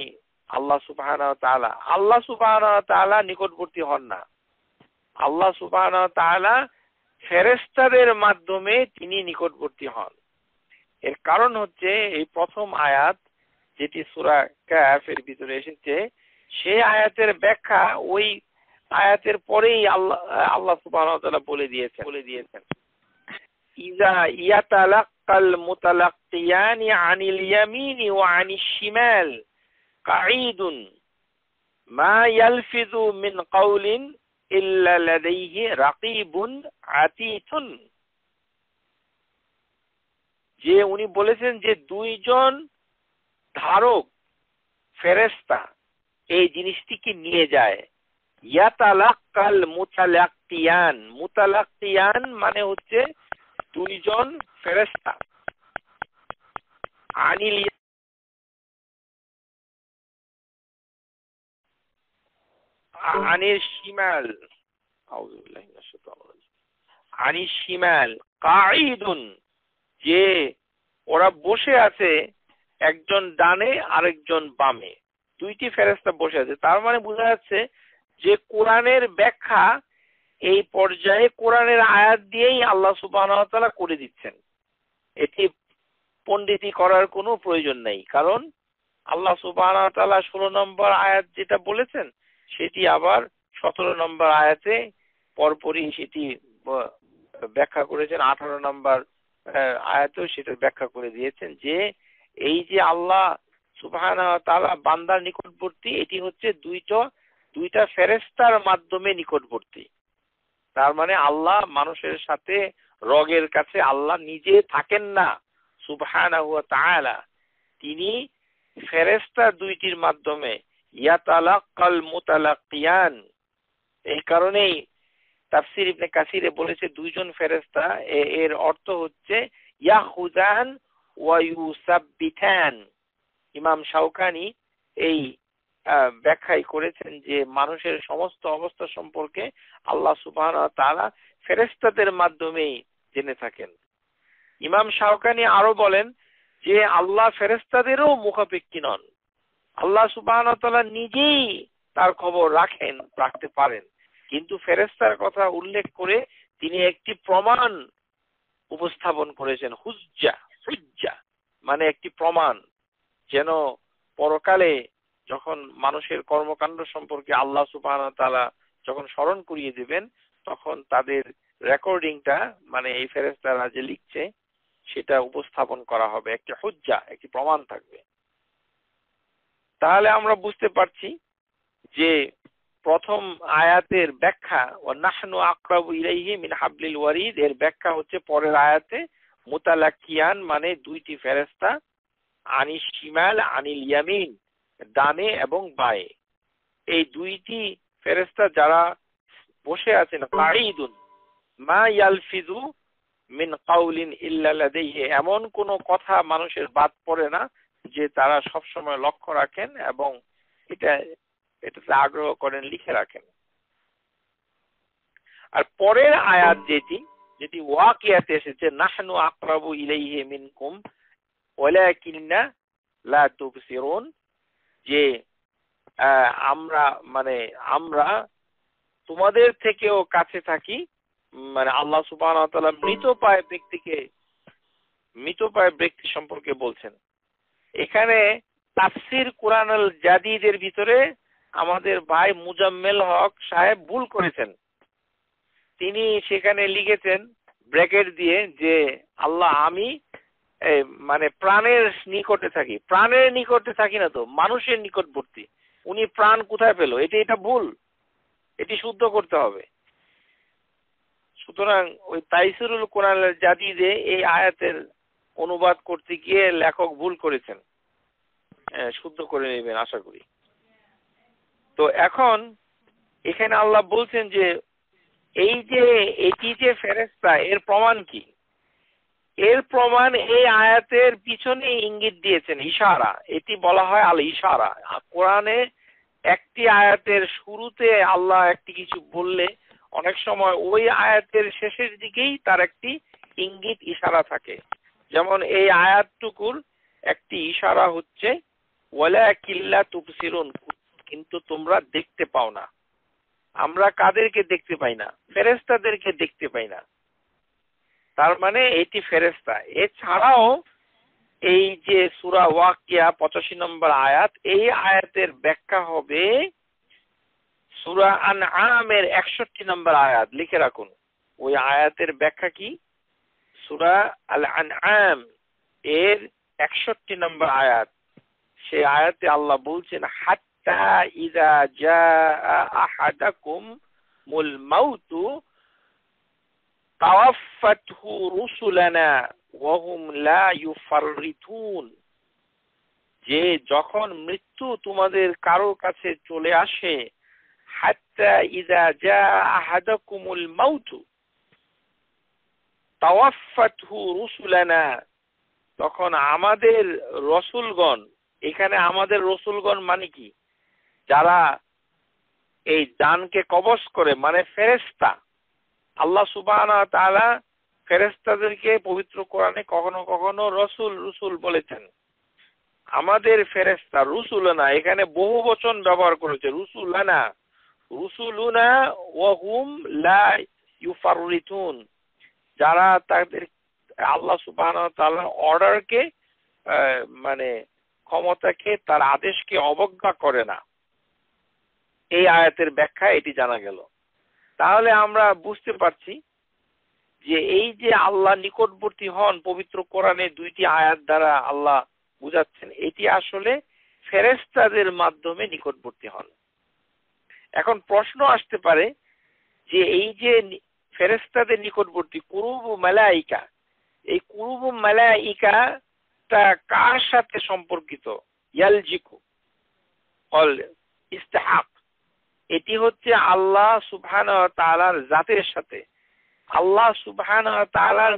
আল্লাহ সুবহানাহু ওয়া তাআলা নিকটবর্তী হন না। আল্লাহ সুবহানাহু ওয়া তাআলা ফেরেশতাদের মাধ্যমে তিনি নিকটবর্তী হন। এর কারণ হচ্ছে এই প্রথম আয়াত যেটি সূরা কাফের ভিতরে এসেছে, সেই আয়াতের ব্যাখ্যা ওই আয়াতের পরেই আল্লাহ সুবহানাহু ওয়া তাআলা বলে দিয়েছেন ইযা ইয়াতালাক্কাল মুতালাক্কিয়ানি আনিল ইয়ামিনি ওয়া আনিশ শিমাল কাঈদুন মা ইয়ালফিযু মিন কাওলিন ইল্লা লাদাইহি রাকীবুন আতীতুন। যে উনি বলেছেন যে দুইজন ধারক ফেরেশতা এই জিনিসটিকে নিয়ে যায়। ইয়াতালাক্কাল মুতালাক্কিয়ান, মুতালাক্কিয়ান মানে হচ্ছে দুইজন ফেরেশতা, আনিল আনিল শিমাল আউযু বিল্লাহি মিনাশ শাইতানির রাজিম আনিল শিমাল কাঈদুন, যে ওরা বসে আছে একজন ডানে আরেকজন বামে, দুইটি ফেরেশতা বসে আছে। তার মানে বোঝা যাচ্ছে যে কোরআনের ব্যাখ্যা এই পর্যায়ে কোরআনের আয়াত দিয়েই আল্লাহ সুবহানাহু ওয়া তাআলা করে দিচ্ছেন। এটি পণ্ডিতি করার কোনো প্রয়োজন নেই, কারণ আল্লাহ সুবহানাহু ওয়া তাআলা 16 নম্বর আয়াত যেটা বলেছেন সেটি আবার 17 নম্বর আয়াতে পরপরই সেটি ব্যাখ্যা করেছেন। 18 নম্বর আয়াতেও সেটা ব্যাখ্যা করে দিয়েছেন যে এই যে আল্লাহ সুবহানাহু ওয়া তাআলা বান্দার নিকটবর্তী, এটি হচ্ছে দুইটা ফেরেশতার মাধ্যমে নিকটবর্তী। তার মানে আল্লাহ মানুষের সাথে রগের কাছে আল্লাহ নিজে থাকেন না সুবহানাহু ওয়া তাআলা, তিনি ফেরেশতা দুইটির মাধ্যমে ইয়াতালাক্কাল মুতালাক্কিয়ান। এই কারণেই তাফসীর ইবনে কাসিরে বলেছে দুইজন ফেরেশতা, এর অর্থ হচ্ছে ইয়াখুযান ওয়া ইউসাব্বিতান। ইমাম শাওকানি এই ব্যাখ্যাই করেছেন যে মানুষের সমস্ত অবস্থা সম্পর্কে আল্লাহ সুবহানাহু ওয়া তাআলা ফেরেশতাদের মাধ্যমেই জেনে থাকেন। ইমাম শাওকানি আরো বলেন যে আল্লাহ ফেরেশতাদেরও মুখাপেক্ষী নন, আল্লাহ সুবহানাহু ওয়া তাআলা নিজেই তার খবর রাখতে পারেন, কিন্তু ফেরেশতার কথা উল্লেখ করে তিনি একটি প্রমাণ উপস্থাপন করেছেন, হুজ্জা মানে একটি প্রমাণ, যেন পরকালে যখন মানুষের কর্মকাণ্ড সম্পর্কে আল্লাহ সুবহানাহু ওয়া তাআলা যখন স্মরণ করিয়ে দিবেন, তখন তাদের রেকর্ডিংটা মানে এই ফেরেশতারা যে লিখছে সেটা উপস্থাপন করা হবে, একটি হুজ্জা, একটি প্রমাণ থাকবে। তাহলে আমরা বুঝতে পারছি যে প্রথম আয়াতের ব্যাখ্যা ওয়ানাহনু আকরাবু ইলাইহি মিন হাবলিল ওয়ারিদ, এর ব্যাখ্যা হচ্ছে পরের আয়াতে মুতালাক্কিয়ান মানে দুইটি ফেরেশতা, আনিশ শিমাল আনিল ইয়ামিন ডানে এবং বায়ে, এই দুইটি ফেরেশতা যারা বসে আছেন কাঈদুন মা ইয়ালফিযু মিন কাওলিন ইল্লা লাদাইহি, এমন কোন কথা মানুষের বাদ পড়ে না যে তারা সব সময় লক্ষ্য রাখেন এবং এটাতে আগ্রহ করেন, লিখে রাখেন। আর পরের আয়াত যেটি ওয়াকিয়াতে এসেছে নাহনু আকরাবু ইলাইহি মিনকুম ওয়ালাকিন্না লা তুবসিরুন, যে আমরা তোমাদের থেকেও কাছে থাকি, মানে আল্লাহ সুবহানাহু ওয়া তাআলা মৃতপ্রায় ব্যক্তি সম্পর্কে বলছেন। এখানে তাফসির কুরআনুল জাদীদের ভিতরে আমাদের ভাই মুজাম্মেল হক সাহেব ভুল করেছেন। তিনি সেখানে লিখেছেন ব্র্যাকেট দিয়ে যে আল্লাহ আমি মানে প্রাণের নিকটে থাকি। প্রাণের নিকটে থাকি না তো, মানুষের নিকটবর্তী। উনি প্রাণ কোথায় পেল? এটা ভুল, এটি শুদ্ধ করতে হবে। সুতরাং ওই তাইসিরুল কুরআনুল জাদীদে এই আয়াতের অনুবাদ করতে গিয়ে লেখক ভুল করেছেন, শুদ্ধ করে নেবেন আশা করি। তো এখন এখানে আল্লাহ বলছেন যে এটি যে ফেরেশতা, এর প্রমাণ কি? এর প্রমাণ এই আয়াতের পিছনে ইঙ্গিত দিয়েছেন, ইশারা। এটি বলা হয় আল ইশারা। কোরআনে একটি আয়াতের শুরুতে আল্লাহ একটি কিছু বললে অনেক সময় ওই আয়াতের শেষের দিকেই তার একটি ইঙ্গিত ইশারা থাকে। যেমন এই আয়াতটুকুর একটি ইশারা হচ্ছে ওয়ালাকিন লা তুবসিরুন, কিন্তু তোমরা দেখতে পাও না। আমরা কাদেরকে দেখতে পাই না? ফেরেশতাদেরকে দেখতে পাই না। তার মানে এটি ফেরেশতা। এছাড়াও এই যে সূরা ওয়াকিয়া 85 নম্বর আয়াত, এই আয়াতের ব্যাখ্যা হবে সূরা আনআমের 61 নম্বর আয়াত। লিখে রাখুন ওই আয়াতের ব্যাখ্যা কি। সূরা আল আনআম এর 61 নম্বর আয়াত। সেই আয়াতে আল্লাহ বলছেন হাত্তা ইযা জাআ আহাদাকুমুল মাউতু তাওয়াফাতহু রুসুলানা ওয়া হুম লা ইউফাররিতুন, যে যখন মৃত্যু তোমাদের কারো কাছে চলে আসে, হাত্তা ইযা জাআ আহাদাকুমুল মাউতু তাওয়াফাতহু রুসুলানা, তখন আমাদের রসুলগণ, এখানে আমাদের রসুলগণ মানে কি? যারা এই জানকে কবজ করে, মানে ফেরেশতা। আল্লাহ সুবহানাহু ওয়া তাআলা ফেরেশতাদেরকে পবিত্র কোরআনে কখনো কখনো রসুল বলেছেন। আমাদের ফেরেশতা রুসুলানা, এখানে বহু বচন ব্যবহার করেছে, রুসুলানা, রুসুলুনা ওয়া হুম লা ইউফাররিতুন, যারা তাদের আল্লাহ সুবহানাহু ওয়া তাআলার অর্ডারকে মানে ক্ষমতাকে, তার আদেশকে অবজ্ঞা করে না। এই আয়াতের ব্যাখ্যা এটি জানা গেল। তাহলে আমরা বুঝতে পারছি যে এই যে আল্লাহ নিকটবর্তী হন, পবিত্র কোরআনে দুইটি আয়াত দ্বারা আল্লাহ বুঝাচ্ছেন এটি আসলে ফেরেশতাদের মাধ্যমে নিকটবর্তী হন। এখন প্রশ্ন আসতে পারে যে এই যে ফেরেশতাদের নিকটবর্তী কুরুবু মালাইকা, এই কুরুবু মালাইকা তা কার সাথে সম্পর্কিত? ইয়ালজিকু অল ইস্তিহাক, এটি হচ্ছে আল্লাহ সুবহানাহু ওয়া তাআলার জাতের সাথে। আল্লাহ সুবহানাহু ওয়া তাআলার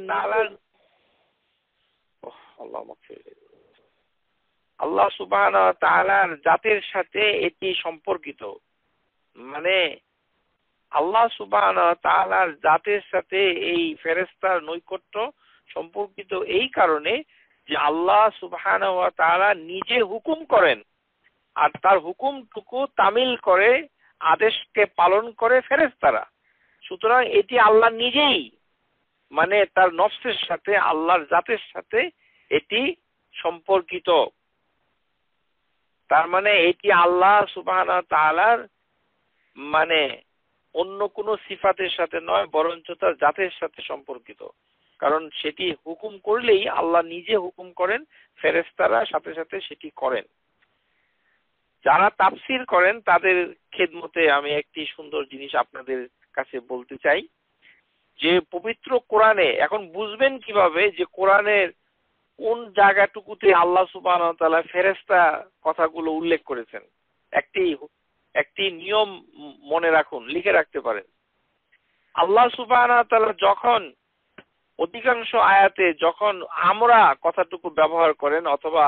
আল্লাহ সুবহানাহু ওয়া তাআলার জাতের সাথে এটি সম্পর্কিত। মানে আল্লাহ সুবহানাহু ওয়া তাআলার জাতের সাথে এই ফেরেশতার নৈকট্য সম্পর্কিত এই কারণে যে আল্লাহ সুবহানাহু ওয়া তাআলা নিজে হুকুম করেন, আর তার হুকুমটুকু তামিল করে, আদেশকে পালন করে ফেরেশতারা। সুতরাং এটি আল্লাহ নিজেই, মানে তার নফসের সাথে, আল্লাহর জাতের সাথে এটি সম্পর্কিত। তার মানে এটি আল্লাহ সুবহানাহু ওয়া তাআলার মানে অন্য কোনো সিফাতের সাথে নয়, বরঞ্চ তার জাতের সাথে সম্পর্কিত। কারণ সেটি হুকুম করলেই আল্লাহ নিজে হুকুম করেন, ফেরেশতারা সাথে সাথে সেটি করেন। যারা তাফসীর করেন তাদের খেদমতে আমি একটি সুন্দর জিনিস আপনাদের কাছে বলতে চাই যে পবিত্র কোরআনে এখন বুঝবেন কিভাবে যে কোরআনের কোন জায়গাটুকুতে আল্লাহ সুবহানাহু ওয়া তাআলা ফেরেশতা কথাগুলো উল্লেখ করেছেন। একটি নিয়ম মনে রাখুন, লিখে রাখতে পারেন। আল্লাহ সুবহানাহু ওয়া তাআলা যখন অধিকাংশ আয়াতে যখন আমরা কথাটুকু ব্যবহার করেন অথবা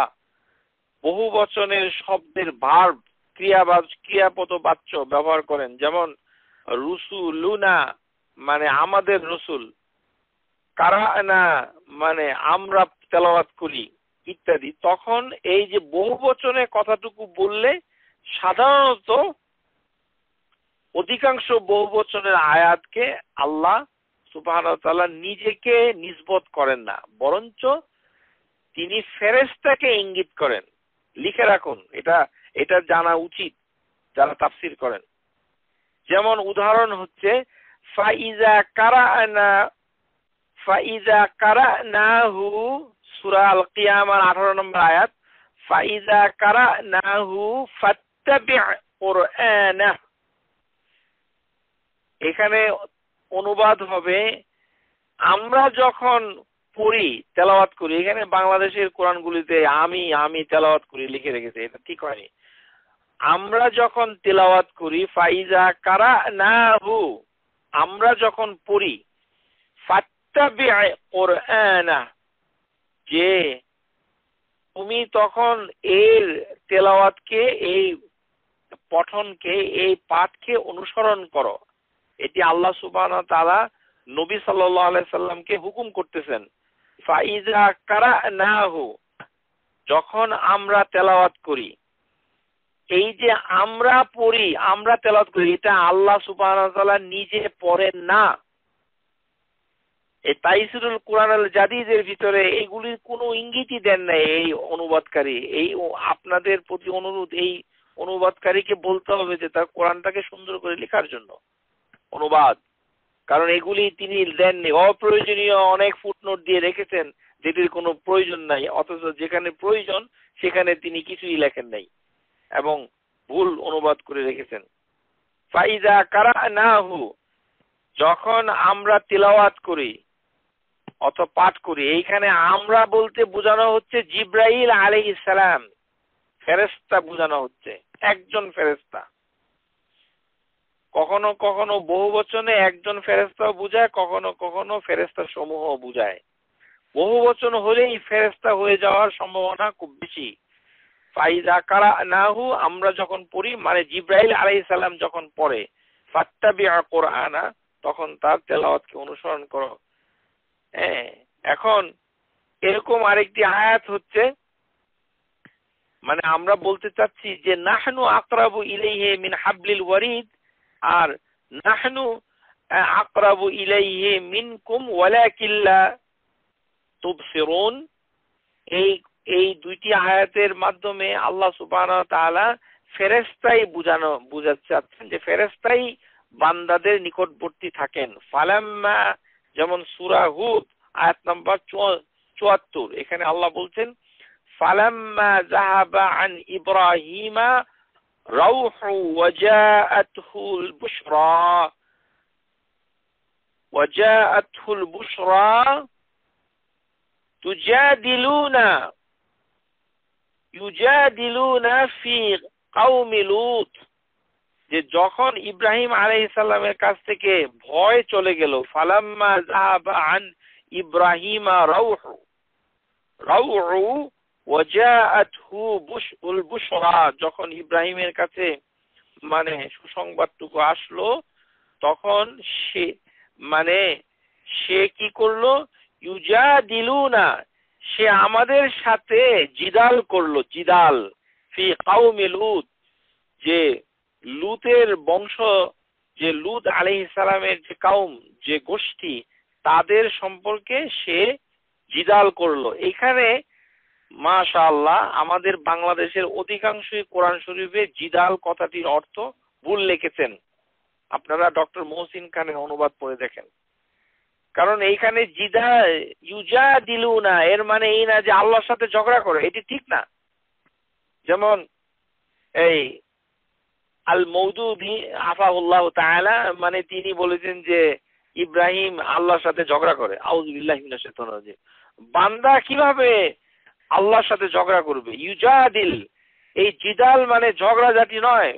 বহু বচনের শব্দের ভার্ব, ক্রিয়াপদ বাচ্য ব্যবহার করেন, যেমন রুসুলুনা মানে আমাদের রসুল, কারানা মানে আমরা তেলাওয়াত করি ইত্যাদি, তখন এই যে বহু বচনে কথাটুকু বললে সাধারণত অধিকাংশ বহুবচনের আয়াতকে আল্লাহ সুবহানাহু ওয়া তাআলা নিজেকে নিসবত করেন না, বরঞ্চ তিনি ফেরেশতাকে ইঙ্গিত করেন। লিখে রাখুন, এটা জানা উচিত যারা তাফসীর করেন। যেমন উদাহরণ হচ্ছে ফাইজা কারানাহু, সূরা আল কিয়ামার 18 নম্বর আয়াত, ফাইজা কারানাহু ফাত্তাবি' কুরআনা। এখানে অনুবাদ হবে আমরা যখন পড়ি, তেলাওয়াত করি। এখানে বাংলাদেশের কোরআনগুলিতে আমি তেলাওয়াত করি লিখে রেখেছে, এটা ঠিক হয়নি। আমরা যখন তেলাওয়াত করি, ফাইজা কারানাহু, আমরা যখন পড়ি, ফাত্তাবি' কুরআনা, যে তুমি তখন এর তেলাওয়াতকে, এই পঠনকে, এই পাঠকে অনুসরণ করো। এটি আল্লাহ সুবহানাহু ওয়া তাআলা নবী সাল্লাল্লাহু আলাইহি সাল্লামকে হুকুম করতেছেন। ফাইজা কারানাহু, যখন আমরা তেলাওয়াত করি। এই যে আমরা পড়ি, আমরা তেলাওয়াত করি, এটা আল্লাহ সুবহানাহু ওয়া তাআলা নিজে পড়েন না। এই তাইসিরুল কুরআনুল জাদীদের ভিতরে এইগুলির কোনো ইঙ্গিতই দেন নাই এই অনুবাদকারী। এই আপনাদের প্রতি অনুরোধ, এই অনুবাদকারীকে বলতে হবে যে তার কোরআনটাকে সুন্দর করে লেখার জন্য অনুবাদ, কারণ এগুলি তিনি দেননি। অপ্রয়োজনীয় অনেক ফুটনোট দিয়ে রেখেছেন যেটির কোনো প্রয়োজন নাই, অথচ যেখানে প্রয়োজন সেখানে তিনি কিছুই লেখেন নাই এবং ভুল অনুবাদ করে রেখেছেন। ফাইজা কারানাহু, যখন আমরা তিলাওয়াত করি অথবা পাঠ করি। এইখানে আমরা বলতে বোঝানো হচ্ছে জিবরাইল আলাইহিস সালাম, ফেরেশতা বোঝানো হচ্ছে, একজন ফেরেশতা। কখনো কখনো বহু বচনে একজন ফেরেশতাও বুঝায়, কখনো কখনো ফেরেশতা সমূহ বুঝায়। বহু বচন হলেই ফেরেশতা হয়ে যাওয়ার সম্ভাবনা খুব বেশি। ফাইজা কারানাহু, আমরা যখন পড়ি, মানে জিবরাইল আলাইহিস সালাম যখন পড়ে, ফাত্তাবি'আ কুরআনা, তখন তার তেলাওয়াতকে অনুসরণ করো। এখন এরকম আরেকটি আয়াত হচ্ছে, মানে আমরা বলতে চাচ্ছি যে নাহনু আকরাবু ইলাইহি মিন হাবলিল ওয়ারিদ, আর নাহনু আকরাবু ইলাইহি মিনকুম ওয়ালাকিন লা তুবসিরুন। এই দুইটি আয়াতের মাধ্যমে আল্লাহ সুবহানাহু ওয়া তাআলা ফেরেশতাই বুঝাতে চাচ্ছেন যে ফেরেশতাই বান্দাদের নিকটবর্তী থাকেন। ফালাম্মা, যেমন সূরা হুদ আয়াত নাম্বার 74, এখানে আল্লাহ বলছেন ফালাম্মা যাহাবা আন ইব্রাহিমা রাউহু ওয়াজাআতহুল বুশরা ইউজাদিলুনা ফি কওমি লূত, যে যখন ইব্রাহিম আলাইহিস সালামের কাছ থেকে ভয় চলে গেল, ফালাম্মা যাহাবা আন ইব্রাহিমা রাউহু ওয়াজাআতহুল বুশরা, যখন ইব্রাহিমের কাছে মানে সুসংবাদটুকু আসলো, তখন সে কি করলো, ইউজাদিলুনা, সে আমাদের সাথে জিদাল করলো, জিদাল ফি কওমি লূত, যে লূতের বংশ, যে লূত আলাইহিস সালামের যে কওম, যে গোষ্ঠী, তাদের সম্পর্কে সে জিদাল করলো। এখানে মাশাআল্লাহ আমাদের বাংলাদেশের অধিকাংশই কোরআন শরীফে জিদাল কথাটির অর্থ ভুল লিখেছেন। আপনারা ডক্টর মহসিন খানের অনুবাদ পড়ে দেখেন। কারণ এইখানে ইউজাদিলুনা, এর মানে এই না যে আল্লাহর সাথে ঝগড়া করে, এটি ঠিক না। যেমন এই আল মওদুদি আফাহুল্লাহ তাআলা, মানে তিনি বলেছেন যে ইব্রাহিম আল্লাহর সাথে ঝগড়া করে। আউযু বিল্লাহি মিনাশ শাইতানির রাজিম। বান্দা কিভাবে আল্লাহর সাথে ঝগড়া করবে? ইউজাদিল, এই জিদাল মানে ঝগড়াঝাটি নয়,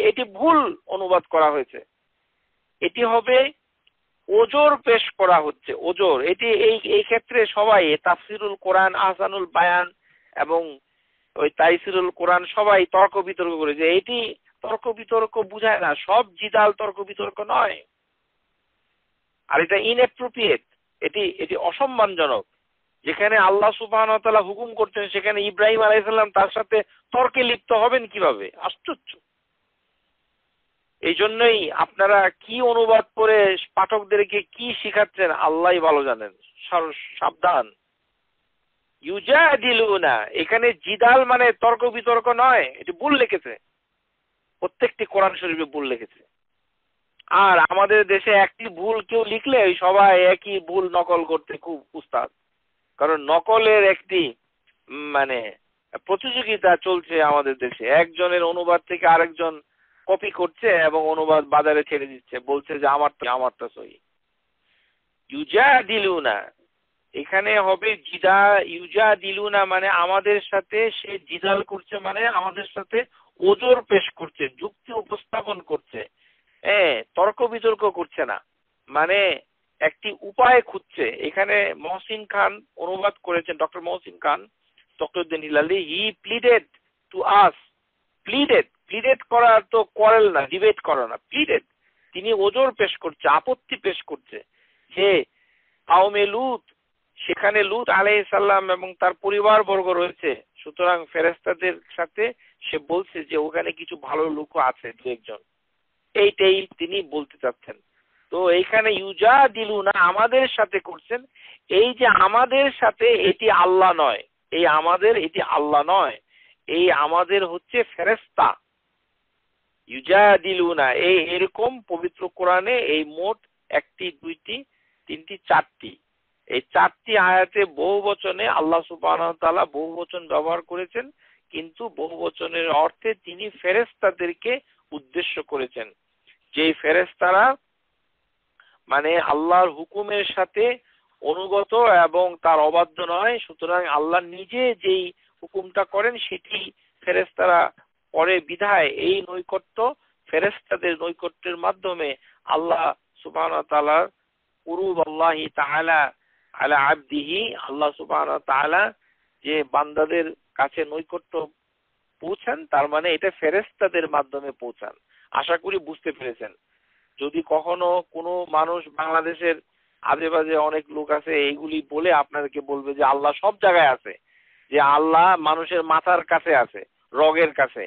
এটি ভুল অনুবাদ করা হয়েছে। এটি হবে ওজোর পেশ করা হচ্ছে, ওজোর। এটি এই ক্ষেত্রে সবাই তাফসিরুল কোরআন, আহসানুল বায়ান এবং ওই তাইসিরুল কোরআন সবাই তর্ক বিতর্ক করে যে এটি তর্ক বিতর্ক বুঝায় না, সব জিদাল তর্ক বিতর্ক নয়, আর এটা ইনঅ্যাপ্রোপ্রিয়েট, এটি অসম্মানজনক। যেখানে আল্লাহ সুবহানাহু ওয়া তাআলা হুকুম করতেন, সেখানে ইব্রাহিম আলাইহিস সালাম তার সাথে তর্কে লিপ্ত হবেন কিভাবে? আশ্চর্য। এই জন্যই আপনারা কি অনুবাদ করে পাঠকদেরকে কি শিখাচ্ছেন আল্লাহই ভালো জানেন। সাবধান। ইউজাদিলুনা, এখানে জিদাল মানে তর্ক বিতর্ক নয়, এটি ভুল লিখেছে, প্রত্যেকটি কোরআন শরীফে ভুল লিখেছে। আর আমাদের দেশে একটি ভুল কেউ লিখলে সবাই একই ভুল নকল করতে খুব উস্তাদ, কারণ নকলের একটি মানে প্রতিযোগিতা চলছে আমাদের দেশে। একজনের অনুবাদ থেকে আরেকজন কপি করছে এবং অনুবাদ বাজারে ছেড়ে দিচ্ছে, বলছে যে আমারটা সহি। ইউজাদিলুনা এখানে হবে জিদা, ইউজাদিলুনা মানে আমাদের সাথে সে জিদাল করছে, মানে আমাদের সাথে ওজোর পেশ করছে, যুক্তি উপস্থাপন করছে, তর্ক বিতর্ক করছে না, মানে একটি উপায় খুঁজছে। এখানে মহসিন খান অনুবাদ করেছেন, doctor Mohsin Khan, doctor Uddin Hilali, he pleaded to us, pleaded করা তো করেল না, ডিবেট করা না, প্লিডেড, তিনি ওজোর পেশ করছে, আপত্তি পেশ করছে যে কাউমে লুত, সেখানে লুত আলাইহিস সালাম এবং তার পরিবার বর্গ রয়েছে, সুতরাং ফেরেশতাদের সাথে সে বলছে যে ওখানে কিছু ভালো লোক আছে দু একজন, এইটাই তিনি বলতে চাচ্ছেন। তো এইখানে ইউজাদিলুনা আমাদের সাথে করছেন, এই যে আমাদের সাথে এটি আল্লাহ নয়, এই আমাদের এটি আল্লাহ নয়, এই আমাদের হচ্ছে ফেরেশতা। ইউজাদিলুনা এই এরকম পবিত্র কোরআনে এই মোট একটি, দুইটি, তিনটি, চারটি, এই চারটি আয়াতে বহু বচনে আল্লাহ সুবহানাহু ওয়া তাআলা বহু বচন ব্যবহার করেছেন, কিন্তু বহু বচনের অর্থে তিনি ফেরেশতাদেরকে উদ্দেশ্য করেছেন, যে ফেরেশতারা মানে আল্লাহর হুকুমের সাথে অনুগত এবং তার অবাধ্য নয়, সুতরাং আল্লাহ নিজে যেই হুকুমটা করেন সেটি ফেরেশতারা পরে বিধায় এই নৈকট্য ফেরেশতাদের নৈকট্যের মাধ্যমে আল্লাহ সুবহানাহু ওয়া তাআলার কুরুব আল্লাহি তাআলা আলা আবদিহি, আল্লাহ সুবহানাহু ওয়া তাআলা যে বান্দাদের কাছে নৈকট্য পৌঁছান, তার মানে এটা ফেরেশতাদের মাধ্যমে পৌঁছান। আশা করি বুঝতে পেরেছেন। যদি কখনো কোনো মানুষ, বাংলাদেশের আজেবাজে অনেক লোক আছে এইগুলি বলে আপনাদেরকে বলবে যে আল্লাহ সব জায়গায় আছে, যে আল্লাহ মানুষের মাথার কাছে আছে, রগের কাছে,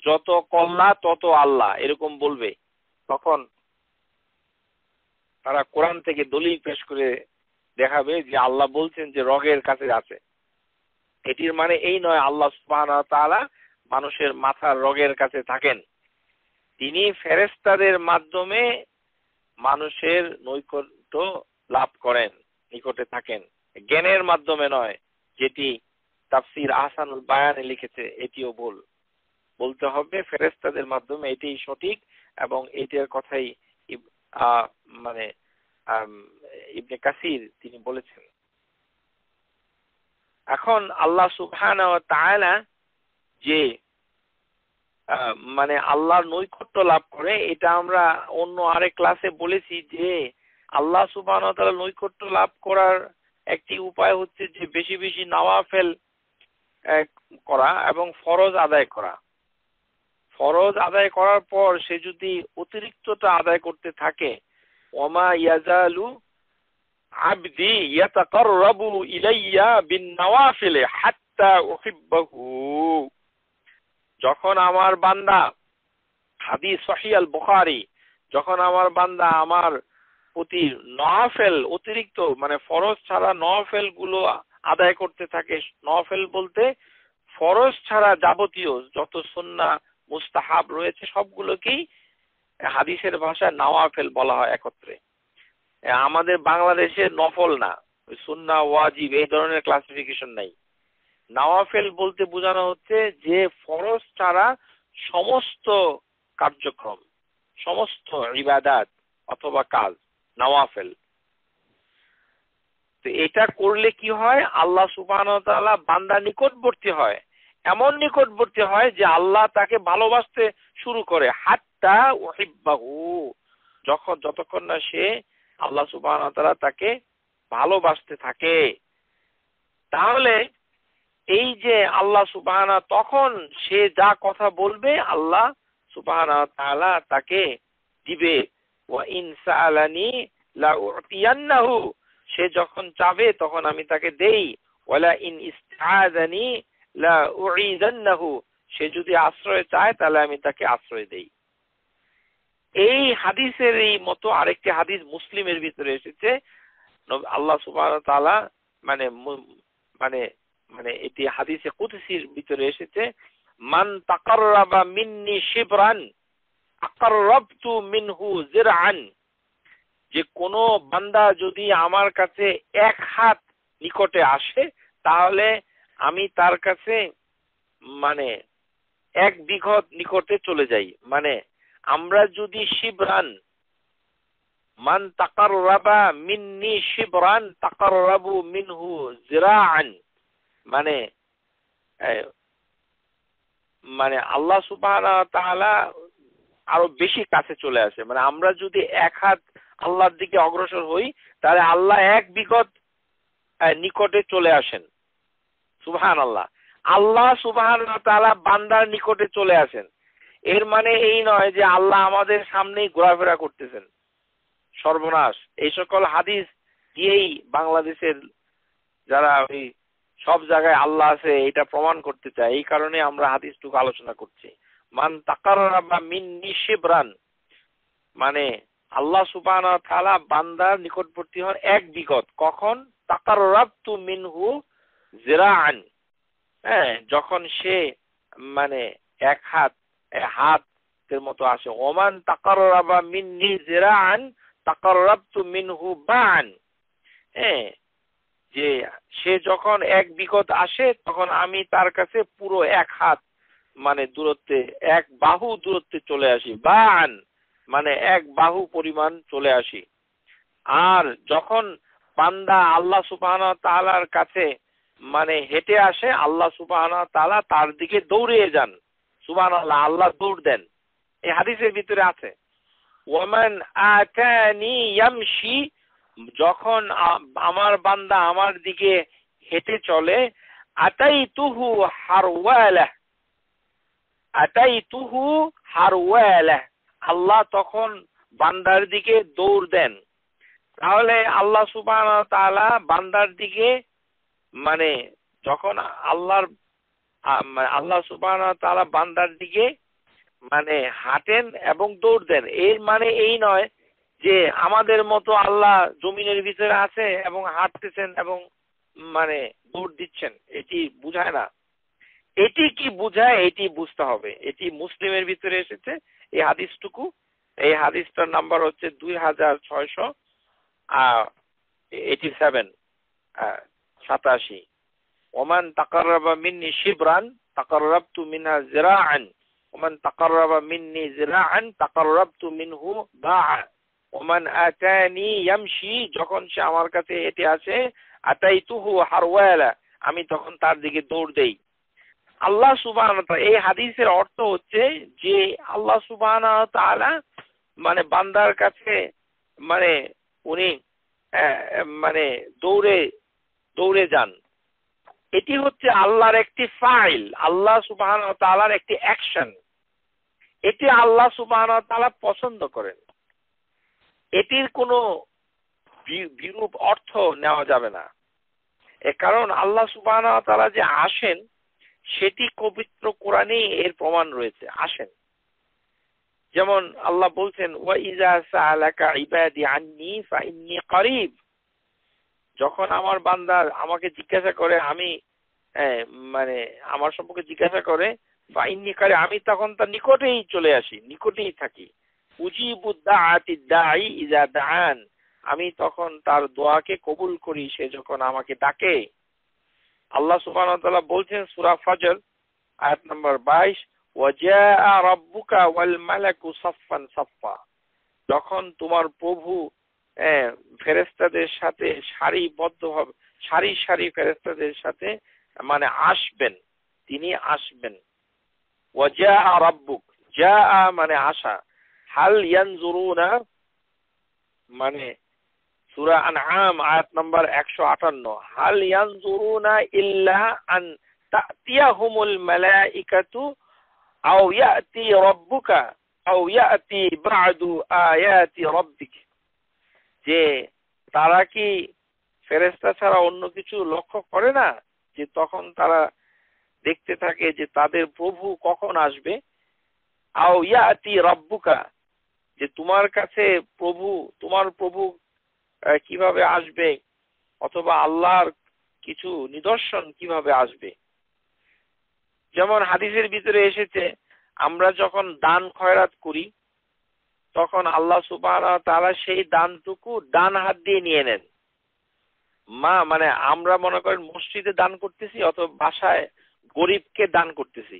যত কল্লা তত আল্লাহ, এরকম বলবে, তখন তারা কোরআন থেকে দলিল পেশ করে দেখাবে যে আল্লাহ বলছেন যে রগের কাছে আছে। এটির মানে এই নয় আল্লাহ সুবহানাহু ওয়া তাআলা মানুষের মাথার রগের কাছে থাকেন, তিনি ফেরেশতাদের মাধ্যমে মানুষের নৈকট্য লাভ করেন, নিকটে থাকেন, জ্ঞানের মাধ্যমে নয়, যেটি তাফসীর আহসানুল বায়ানে লিখেছে এটিও ভুল, বলতে হবে ফেরেশতাদের মাধ্যমে, এটিই সঠিক এবং এটার কথাই মানে ইবনে কাসির তিনি বলেছেন। এখন আল্লাহ সুবহানাহু ওয়া তাআলা যে মানে আল্লাহর নৈকট্য লাভ করে, এটা আমরা অন্য আরেক ক্লাসে বলেছি যে আল্লাহ সুবহানাহু ওয়া তাআলা নৈকট্য লাভ করার একটি উপায় হচ্ছে যে বেশি বেশি নওয়াফেল করা এবং ফরজ আদায় করা। ফরজ আদায় করার পর সে যদি অতিরিক্তটা আদায় করতে থাকে, ওমা ইয়াজালু আবদি ইয়াতাকাররাবু ইলাইয়া বিন নওয়াফিল হাত্তা উহিব্বাহু, যখন আমার বান্দা, হাদিস সহিহ আল বুখারী, যখন আমার বান্দা আমার প্রতি নওয়াফেল অতিরিক্ত মানে ফরজ ছাড়া নওয়াফেল গুলো আদায় করতে থাকে, নওয়াফেল বলতে ফরজ ছাড়া যাবতীয় যত সুন্নাহ মুস্তাহাব রয়েছে সবগুলোকেই হাদিসের ভাষায় নওয়াফেল বলা হয় একত্রে। আমাদের বাংলাদেশে নফল না, সুন্নাহ ওয়াজিব এই ধরনের ক্লাসিফিকেশন নাই। নওয়াফেল বলতে বোঝানো হচ্ছে যে ফরজ ছাড়া সমস্ত কার্যক্রম, সমস্ত ইবাদাত অথবা কাজ নওয়াফেল। তো এটা করলে কি হয়, আল্লাহ সুবহানাহু ওয়া তাআলা বান্দা নিকটবর্তী হয়, এমন নিকটবর্তী হয় যে আল্লাহ তাকে ভালোবাসতে শুরু করে, হাত্তা উহিব্বাহু, যতক্ষণ না সে আল্লাহ সুবহানাহু ওয়া তাআলা তাকে ভালোবাসতে থাকে। তাহলে এই যে আল্লাহ সুবহানাহু, তখন সে যা কথা বলবে আল্লাহ সুবহানাহু ওয়া তাআলা তাকে দিবে। ওয়া ইন সাআলানি লা উতিয়ান্নাহু, সে যখন চাবে তখন আমি তাকে দেই। ওয়ালা ইন ইসতাআযানি লা উঈযান্নাহু, সে যদি আশ্রয় চায় তাহলে আমি তাকে আশ্রয় দেই। এই হাদিসের এই মতো আরেকটি হাদিস মুসলিমের ভিতরে এসেছে। আল্লাহ সুবহানাহু ওয়া তাআলা মানে মানে মানে এটি হাদিসে কুদসির ভিতরে এসেছে, মান তাকাররাবা মিন্নি শিবরান আকাররাবতু মিনহু জিরআন, যে কোনো বান্দা যদি আমার কাছে এক হাত নিকটে আসে তাহলে আমি তার কাছে মানে এক বিঘত নিকটে চলে যাই। মানে আমরা যদি শিবরান, মান তাকাররাবা মিন্নি শিবরান তাকাররাবু মিনহু জিরাআন, মানে মানে আল্লাহ সুবহানাহু ওয়া তাআলা আরো বেশি কাছে চলে আসে। মানে আমরা যদি এক হাত আল্লাহর দিকে অগ্রসর হই তাহলে আল্লাহ এক বিঘত নিকটে চলে আসেন। সুবহানাল্লাহ। আল্লাহ সুবহানাহু ওয়া তাআলা বান্দার নিকটে চলে আসেন। এর মানে এই নয় যে আল্লাহ আমাদের সামনেই ঘোরাফেরা করতেছেন। সর্বনাশ! এই সকল হাদিস দিয়েই বাংলাদেশের যারা ওই সব জায়গায় আল্লাহ আছে এটা প্রমাণ করতে চায়, এই কারণে আমরা হাদিসটুকু আলোচনা করছি। মান তাকাররাবা মিন্নি শিবরান, মানে আল্লাহ সুবহানাহু ওয়া তাআলা বান্দার নিকটবর্তী হন এক বিঘত। কখন? তাকাররাবতু মিনহু জিরাআন, হ্যাঁ, যখন সে মানে এক হাতের মতো আসে। ওমান তাকাররাবা মিন্নি জিরাআন তাকাররাবতু মিনহু বা'আন, হ্যাঁ, যে সে যখন এক বিঘত আসে তখন আমি তার কাছে পুরো এক হাত মানে দূরত্বে, এক বাহু দূরত্বে চলে আসি। বা'আন মানে এক বাহু পরিমাণ চলে আসি। আর যখন বান্দা আল্লাহ সুবহানাহু ওয়া তাআলার কাছে মানে হেঁটে আসে, আল্লাহ সুবহানাহু ওয়া তাআলা তার দিকে দৌড়িয়ে যান। সুবহানাল্লাহ, আল্লাহ দৌড় দেন। এই হাদিসের ভিতরে আছে ওয়ামান আতানি ইয়ামশি, যখন আমার বান্দা আমার দিকে হেঁটে চলে, আতাইতুহু হারওয়ালা, আতাইতুহু হারওয়ালা, আল্লাহ তখন বান্দার দিকে দৌড় দেন। তাহলে আল্লাহ সুবহানাহু ওয়া তাআলা বান্দার দিকে মানে যখন আল্লাহ সুবহানাহু ওয়া তাআলা বান্দার দিকে মানে হাঁটেন এবং দৌড় দেন, এর মানে এই নয় যে আমাদের মতো আল্লাহ জমিনের ভিতরে আছে এবং হাঁটতেছেন এবং মানে দৌড় দিচ্ছেন, এটি বুঝায় না। এটি কি বুঝায় এটি বুঝতে হবে। এটি মুসলিমের ভিতরে এসেছে এই হাদিসটুকু। এই হাদিসটার নাম্বার হচ্ছে 2687। ওমান তাকাররাবা মিন্নি শিবরান তাকাররাবতু মিনহা জিরাআন, ওমান তাকাররাবা মিন্নি জিরাআন তাকাররাবতু মিনহু বা'আ, ওমান আতানি ইয়ামশি, যখন সে আমার কাছে হেঁটে আসে, আতাইতুহু হারওয়ালা, আমি তখন তার দিকে দৌড় দেই। আল্লাহ সুবহানাহু ওয়া তাআলা, এই হাদিসের অর্থ হচ্ছে যে আল্লাহ সুবহানাহু ওয়া তাআলা মানে বান্দার কাছে মানে উনি মানে দৌড়ে যান। এটি হচ্ছে আল্লাহর একটি ফাইল, আল্লাহ সুবহানাহু ওয়া তাআলার একটি অ্যাকশন। এটি আল্লাহ সুবহানাহু ওয়া তাআলা পছন্দ করেন। এটির কোনো বিরূপ অর্থ নেওয়া যাবে না। কারণ আল্লাহ সুবহানাহু ওয়া তাআলা যে আসেন সেটি পবিত্র কোরআনেই এর প্রমাণ রয়েছে, আসেন। যেমন আল্লাহ বলছেন ওয়া ইযা সাআলাকা ইবাদি আন্নী ফাইন্নী করিব, যখন আমার বান্দা আমাকে জিজ্ঞাসা করে, আমি মানে আমার সম্পর্কে জিজ্ঞাসা করে, ফাইন্নী করিব, আমি তখন তার নিকটেই চলে আসি, নিকটেই থাকি। উজিবুদ দাআতি দাঈ ইযা দাআন, আমি তখন তার দোয়াকে কবুল করি সে যখন আমাকে ডাকে। আল্লাহ সুবহানাহু ওয়া তাআলা বলছেন সূরা ফজর আয়াত নম্বর 22, ওয়াজাআ রাব্বুকা ওয়াল মালাকু সাফফান সাফফা, যখন তোমার প্রভু ফেরেশতাদের সাথে সারিবদ্ধভাবে সারি সারি ফেরেশতাদের সাথে মানে আসবেন, তিনি আসবেন। ওয়াজাআ রাব্বুক, জাআ মানে আসা, হাল ইয়ানজুরুনা মানে সূরা আনআম আয়াত নাম্বার 158, হাল ইয়ানজুরুনা ইল্লা আন তাতিয়াহুমুল মালাইকাতু আও ইয়াতি রাব্বুকা আও ইয়াতি বা'দু আয়াতি রাব্বিক, যে তারা কি ফেরেশতা ছাড়া অন্য কিছু লক্ষ্য করে না, যে তখন তারা দেখতে থাকে যে তাদের প্রভু কখন আসবে। আও ইয়াতি রাব্বুকা, যে তোমার কাছে তোমার প্রভু কিভাবে আসবে, অথবা আল্লাহর কিছু নিদর্শন কিভাবে আসবে। যেমন হাদিসের ভিতরে এসেছে, আমরা যখন দান খয়রাত করি তখন আল্লাহ সুবহানাহু ওয়া তাআলা সেই দানটুকু ডান হাত দিয়ে নিয়ে নেন। মানে আমরা মনে করেন মসজিদে দান করতেছি অথবা বাসায় গরিবকে দান করতেছি।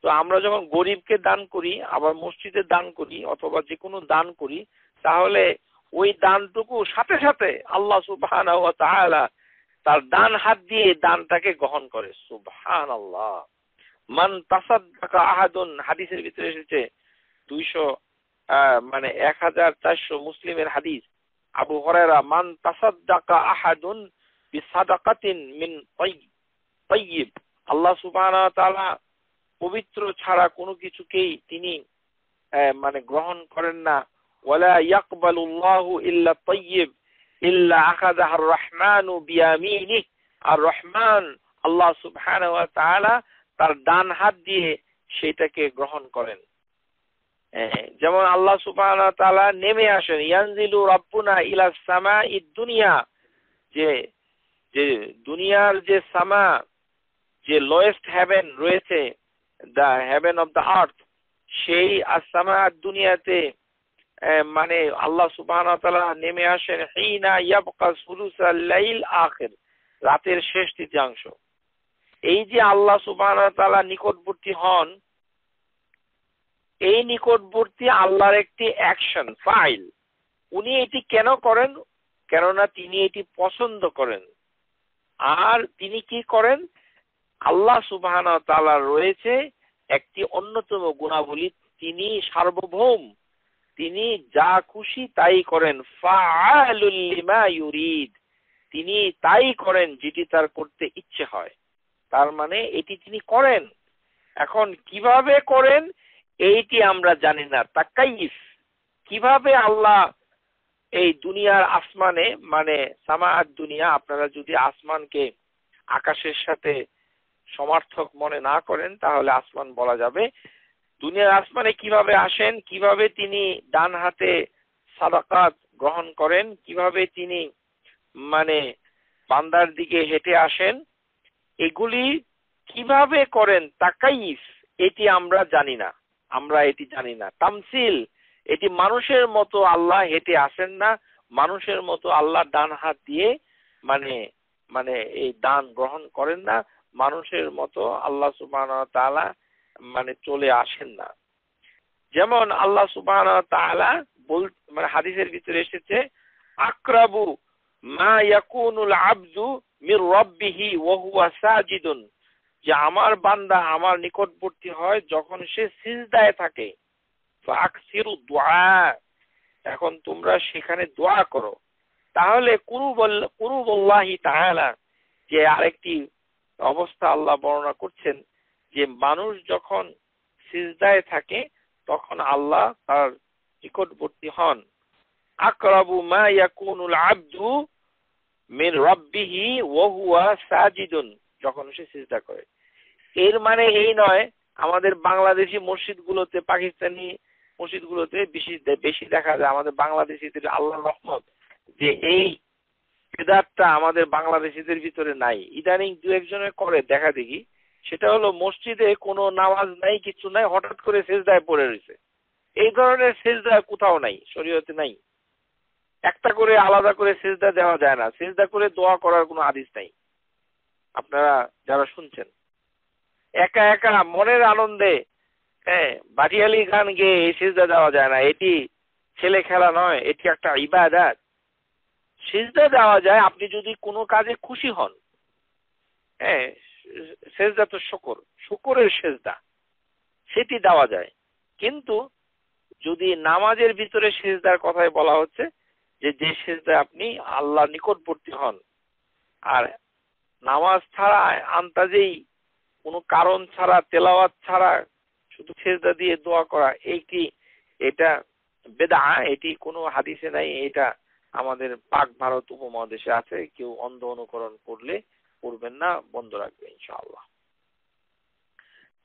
তো আমরা যখন গরিবকে দান করি, আবার মসজিদে দান করি অথবা যে কোনো দান করি, তাহলে ওই দানটুকু সাথে সাথে আল্লাহ সুবহানাহু ওয়া তাআলা তার ডান হাত দিয়ে দানটাকে গ্রহণ করে। সুবহানাল্লাহ। মান তাসাদ্দাকা আহাদুন, হাদিসের ভিতরে এসেছে 1400 মুসলিমের হাদিস, আবু হুরায়রা, মান তাসাদ্দাকা আহাদুন বিসাদাকাতিন মিন তাইয়্যিব, আল্লাহ সুবহানাহু ওয়া তাআলা পবিত্র ছাড়া কোনো কিছুকেই তিনি গ্রহণ করেন না। ওয়ালা ইয়াকবালুল্লাহু ইল্লা তাইয়্যিব ইল্লা আখাযাহু আর-রাহমানু বিয়ামিনিহি, আর রহমান আল্লাহ সুবহানাহু ওয়া তাআলা তার ডান হাত দিয়ে সেটাকে গ্রহণ করেন। যেমন আল্লাহ সুবহানাহু ওয়া তাআলা নেমে আসেন, ইয়ানজিলু রাব্বুনা ইলা সামাঈদ দুনিয়া, যে দুনিয়ার যে সামা, যে লোয়েস্ট হেভেন রয়েছে, the haven of the earth, সেই আসসামাআদ দুনিয়াতে আল্লাহ সুবহানাহু ওয়া তাআলা নেমে আসেন হিনা ইয়াবকা সুলুসাল লাইল আখির, রাতের শেষ তৃতীয়াংশ। এই যে আল্লাহ সুবহানাহু ওয়া তাআলা নিকটবর্তী হন, এই নিকটবর্তী আল্লাহর একটি অ্যাকশন ফাইল। উনি এটি কেন করেন? কেননা তিনি এটি পছন্দ করেন। আর তিনি কি করেন? আল্লাহ সুবহানাহু ওয়া তাআলা রয়েছে একটি অন্যতম গুণাবলী, তিনি সার্বভৌম, তিনি যা খুশি তাই করেন। ফাআলুল লিমা ইউরিদ, তিনি তাই করেন যেটি তার করতে ইচ্ছে হয়। তার মানে এটি তিনি করেন। এখন কিভাবে করেন এইটি আমরা জানি না। তাকাইফ, কিভাবে আল্লাহ এই দুনিয়ার আসমানে, সামাআদ দুনিয়া, আপনারা যদি আসমানকে আকাশের সাথে সমার্থক মনে না করেন তাহলে আসমান বলা যাবে। দুনিয়ার আসমানে কিভাবে আসেন, কিভাবে তিনি ডান হাতে সাদাকাত গ্রহণ করেন, কিভাবে তিনি বান্দার দিকে হেঁটে আসেন, এগুলি কিভাবে করেন তাকাইফ, এটি আমরা জানি না। তামসিল, এটি মানুষের মতো আল্লাহ হেঁটে আসেন না, মানুষের মতো আল্লাহ ডান হাত দিয়ে এই দান গ্রহণ করেন না, মানুষের মতো আল্লাহ সুবহানাহু ওয়া তাআলা চলে আসেন না। যেমন আল্লাহ সুবহানাহু ওয়া তাআলা হাদিসের ভিতরে এসেছে, আকরাবু মা ইয়াকুনুল আবদু মির রাব্বিহি ওয়া হুয়া সাজিদুন, যে আমার বান্দা আমার নিকটবর্তী হয় যখন সে সিজদায় থাকে। ফাকসিরু দুআ, এখন তোমরা সেখানে দোয়া করো। তাহলে কুরুবুল্লাহি তাআলা, যে আরেকটি অবস্থা আল্লাহ বর্ণনা করছেন, যে মানুষ যখন সিজদায় থাকে তখন আল্লাহ তার নিকটবর্তী হন। আকরাবু মা ইয়াকুনুল আবদু মির রাব্বিহি ওয়া হুয়া সাজিদুন, যখন সে সিজদা করে। এর মানে এই নয় আমাদের বাংলাদেশি মসজিদগুলোতে, পাকিস্তানি মসজিদগুলোতে বেশি দেখা যায়, আমাদের বাংলাদেশিদের আল্লাহর রহমত যে এই বিদআতটা আমাদের বাংলাদেশিদের ভিতরে নাই। ইদানিং দু একজনের করে দেখা দেখি, সেটা হলো মসজিদে কোনো নামাজ নাই, কিছু নাই, হঠাৎ করে সিজদায় পড়ে রয়েছে। এই ধরনের সিজদা কোথাও নাই, শরীয়তে নাই। একটা করে আলাদা করে সিজদা দেওয়া যায় না, সিজদা করে দোয়া করার কোনো হাদিস নাই। আপনারা যারা শুনছেন, একা একা মনের আনন্দে বাটিয়ালি গান গেয়ে এই সিজদা দেওয়া যায় না। এটি ছেলে খেলা নয়, এটি একটা ইবাদত। সিজদা দেওয়া যায় আপনি যদি কোনো কাজে খুশি হন। সেজদা তো শুকরের সেজদা, সেটি দেওয়া যায়। কিন্তু যদি নামাজের ভিতরে সেজদার কথাই বলা হচ্ছে, যে সেজদা আপনি আল্লাহ নিকটবর্তী হন, আর নামাজ ছাড়া আন্তাজেই কোনো কারণ ছাড়া, তেলাওয়াত ছাড়া শুধু সেজদা দিয়ে দোয়া করা, এটা বেদআ, এটি কোনো হাদিসে নাই। এটা আমাদের পাক ভারত উপমহাদেশে আছে। কেউ অন্ধ অনুকরণ করবেন না, বন্ধ রাখবে ইনশাআল্লাহ।